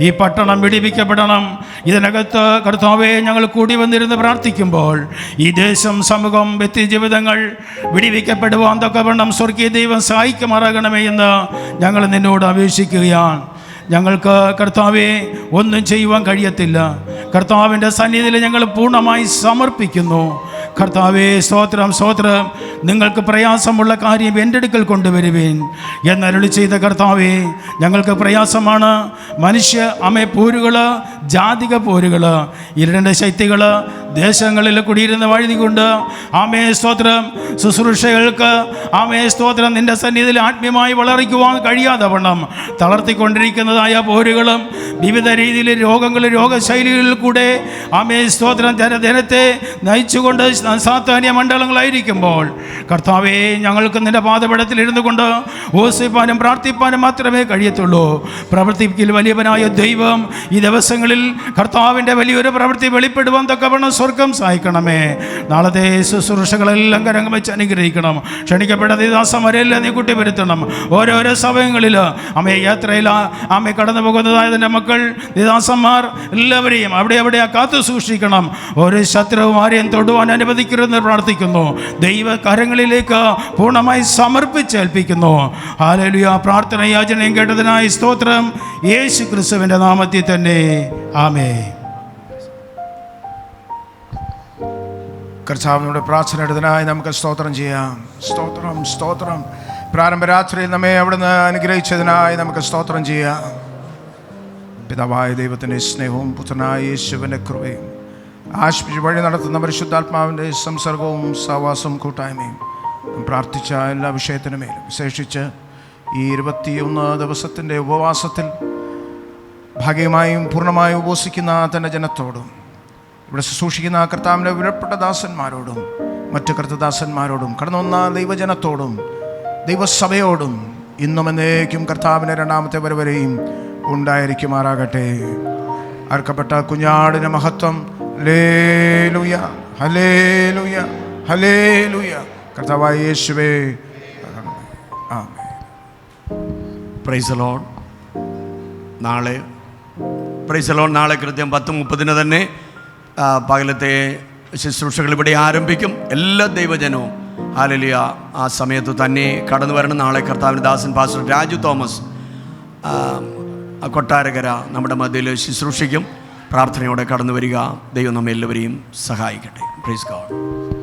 ഈ പട്ടണം വിടിവിക്കപ്പെടണം. ഇതിനകത്ത് കർത്താവെ ഞങ്ങൾ കൂടി വന്നിരുന്ന് പ്രാർത്ഥിക്കുമ്പോൾ ഈ ദേശം, സമൂഹം, വ്യക്തിജീവിതങ്ങൾ വിടിവിക്കപ്പെടുവാൻ തക്കവണ്ണം സ്വർഗീയ ദൈവം സഹായിക്കുമാറാകണമേ എന്ന് ഞങ്ങൾ നിന്നോട് അപേക്ഷിക്കുകയാണ്. ഞങ്ങൾക്ക് കർത്താവെ ഒന്നും ചെയ്യുവാൻ കഴിയത്തില്ല. കർത്താവിൻ്റെ സന്നിധിയിൽ ഞങ്ങൾ പൂർണ്ണമായി സമർപ്പിക്കുന്നു. കർത്താവേ സ്തോത്രം, സ്തോത്രം. നിങ്ങൾക്ക് പ്രയാസമുള്ള കാര്യം എൻ്റെ അടുക്കൽ കൊണ്ടുവരുവേൻ എന്നരുളി ചെയ്ത കർത്താവേ, ഞങ്ങൾക്ക് പ്രയാസമാണ്. മനുഷ്യ പോരുകൾ, ജാതിക പോരുകൾ, ഇരുണ്ട ശക്തികൾ ദേശങ്ങളിൽ കുടിയിരുന്ന വഴുതി കൊണ്ട് സ്തോത്രം ശുശ്രൂഷകൾക്ക് സ്തോത്രം നിൻ്റെ സന്നിധിയിൽ ആത്മീയമായി വളർത്തുവാൻ കഴിയാതെ വണ്ണം തളർത്തിക്കൊണ്ടിരിക്കുന്നതായ പോരുകളും വിവിധ രീതിയിൽ രോഗങ്ങളും രോഗശൈലികളിൽ കൂടെ സ്തോത്രം ജനത്തെ നയിച്ചുകൊണ്ട് സാത്താന്യ മണ്ഡലങ്ങളായിരിക്കുമ്പോൾ കർത്താവേ, ഞങ്ങൾക്ക് നിൻ്റെ പാദപീഠത്തിൽ ഇരുന്നു കൊണ്ട് ഓസിപ്പാനും പ്രാർത്ഥിപ്പാനും മാത്രമേ കഴിയത്തുള്ളൂ. പ്രവർത്തിപ്പിൽ വലിയവനായ ദൈവം ഈ ദിവസങ്ങളിൽ കർത്താവിൻ്റെ വലിയൊരു പ്രവൃത്തി വെളിപ്പെടുവാൻ തക്കവണ്ണം സ്വർഗം സഹായിക്കണമേ. നാളത്തെ ശുശ്രൂഷകളെല്ലാം കരങ്ങൾ വെച്ച് അനുഗ്രഹിക്കണം. ക്ഷണിക്കപ്പെട്ട ദാസന്മാരെല്ലാം നീ കൂട്ടി വരുത്തണം. ഓരോരോ സമയങ്ങളിൽ യാത്രയിൽ കടന്നു പോകുന്നതായ എൻ്റെ മക്കൾ ദാസന്മാർ എല്ലാവരെയും അവിടെ കാത്തു സൂക്ഷിക്കണം. ഒരു ശത്രുവും ആരെയും തൊടുവാൻ അനുവദിക്കരുതെന്ന് പ്രാർത്ഥിക്കുന്നു. ദൈവ കരങ്ങളിലേക്ക് പൂർണ്ണമായി സമർപ്പിച്ചേൽപ്പിക്കുന്നു. ഹല്ലേലൂയ. പ്രാർത്ഥന യാചനയും കേട്ടതിനായി സ്തോത്രം. യേശു ക്രിസ്തുവിൻ്റെ നാമത്തിൽ തന്നെ ആമേൻ. കർത്താവിനോട് പ്രാർത്ഥന എടുത്തതിനായി നമുക്ക് സ്തോത്രം ചെയ്യാം. സ്തോത്രം, സ്തോത്രം. പ്രാരംഭ രാത്രിയിൽ നമ്മെ അവിടുന്ന് അനുഗ്രഹിച്ചതിനായി നമുക്ക് സ്തോത്രം ചെയ്യാം. പിതാവായ ദൈവത്തിൻ്റെ സ്നേഹവും പുത്രനായ യേശുവിൻ്റെ കൃപയും ആശിപ്പിച്ച് വഴി നടത്തുന്ന പരിശുദ്ധാത്മാവിൻ്റെ സംസർഗവും സഹവാസവും കൂട്ടായ്മയും പ്രാർത്ഥിച്ച എല്ലാ വിഷയത്തിനുമേലും വിശേഷിച്ച് ഈ 21 ദിവസത്തിൻ്റെ ഉപവാസത്തിൽ ഭാഗ്യമായും പൂർണ്ണമായും ഉപവസിക്കുന്ന തൻ്റെ ജനത്തോടും ഇവിടെ ശുശ്രൂഷിക്കുന്ന കർത്താവിൻ്റെ വിലപ്പെട്ട ദാസന്മാരോടും മറ്റ് കർത്തദാസന്മാരോടും കടന്നു വന്ന ദൈവജനത്തോടും ദൈവസഭയോടും ഇന്നും എന്നേക്കും കർത്താവിൻ്റെ 2ാമത്തെ വരവരെയും ഉണ്ടായിരിക്കുമാറാകട്ടെ. അർക്കപ്പെട്ട കുഞ്ഞാടിൻ്റെ മഹത്വം. Hallelujah, hallelujah, hallelujah. കർത്താവായ യേശുവേ, ആമേൻ. Price the Lord. നാളെ കൃത്യം 10:30 തന്നെ പകലത്തെ ശുശ്രൂഷകൾ ഇവിടെ ആരംഭിക്കും. എല്ലാ ദൈവജനവും ഹല്ലേലൂയ ആ സമയത്ത് തന്നെ കടന്നു വരണം. നാളെ കർത്താവിൻ്റെ ദാസൻ പാസ്റ്റർ രാജു തോമസ് കൊട്ടാരക്കര നമ്മുടെ മധ്യയിൽ ശുശ്രൂഷിക്കും. പ്രാർത്ഥനയോടെ കടന്നു വരിക. ദൈവം നമ്മെ എല്ലാവരെയും സഹായിക്കട്ടെ. Praise God.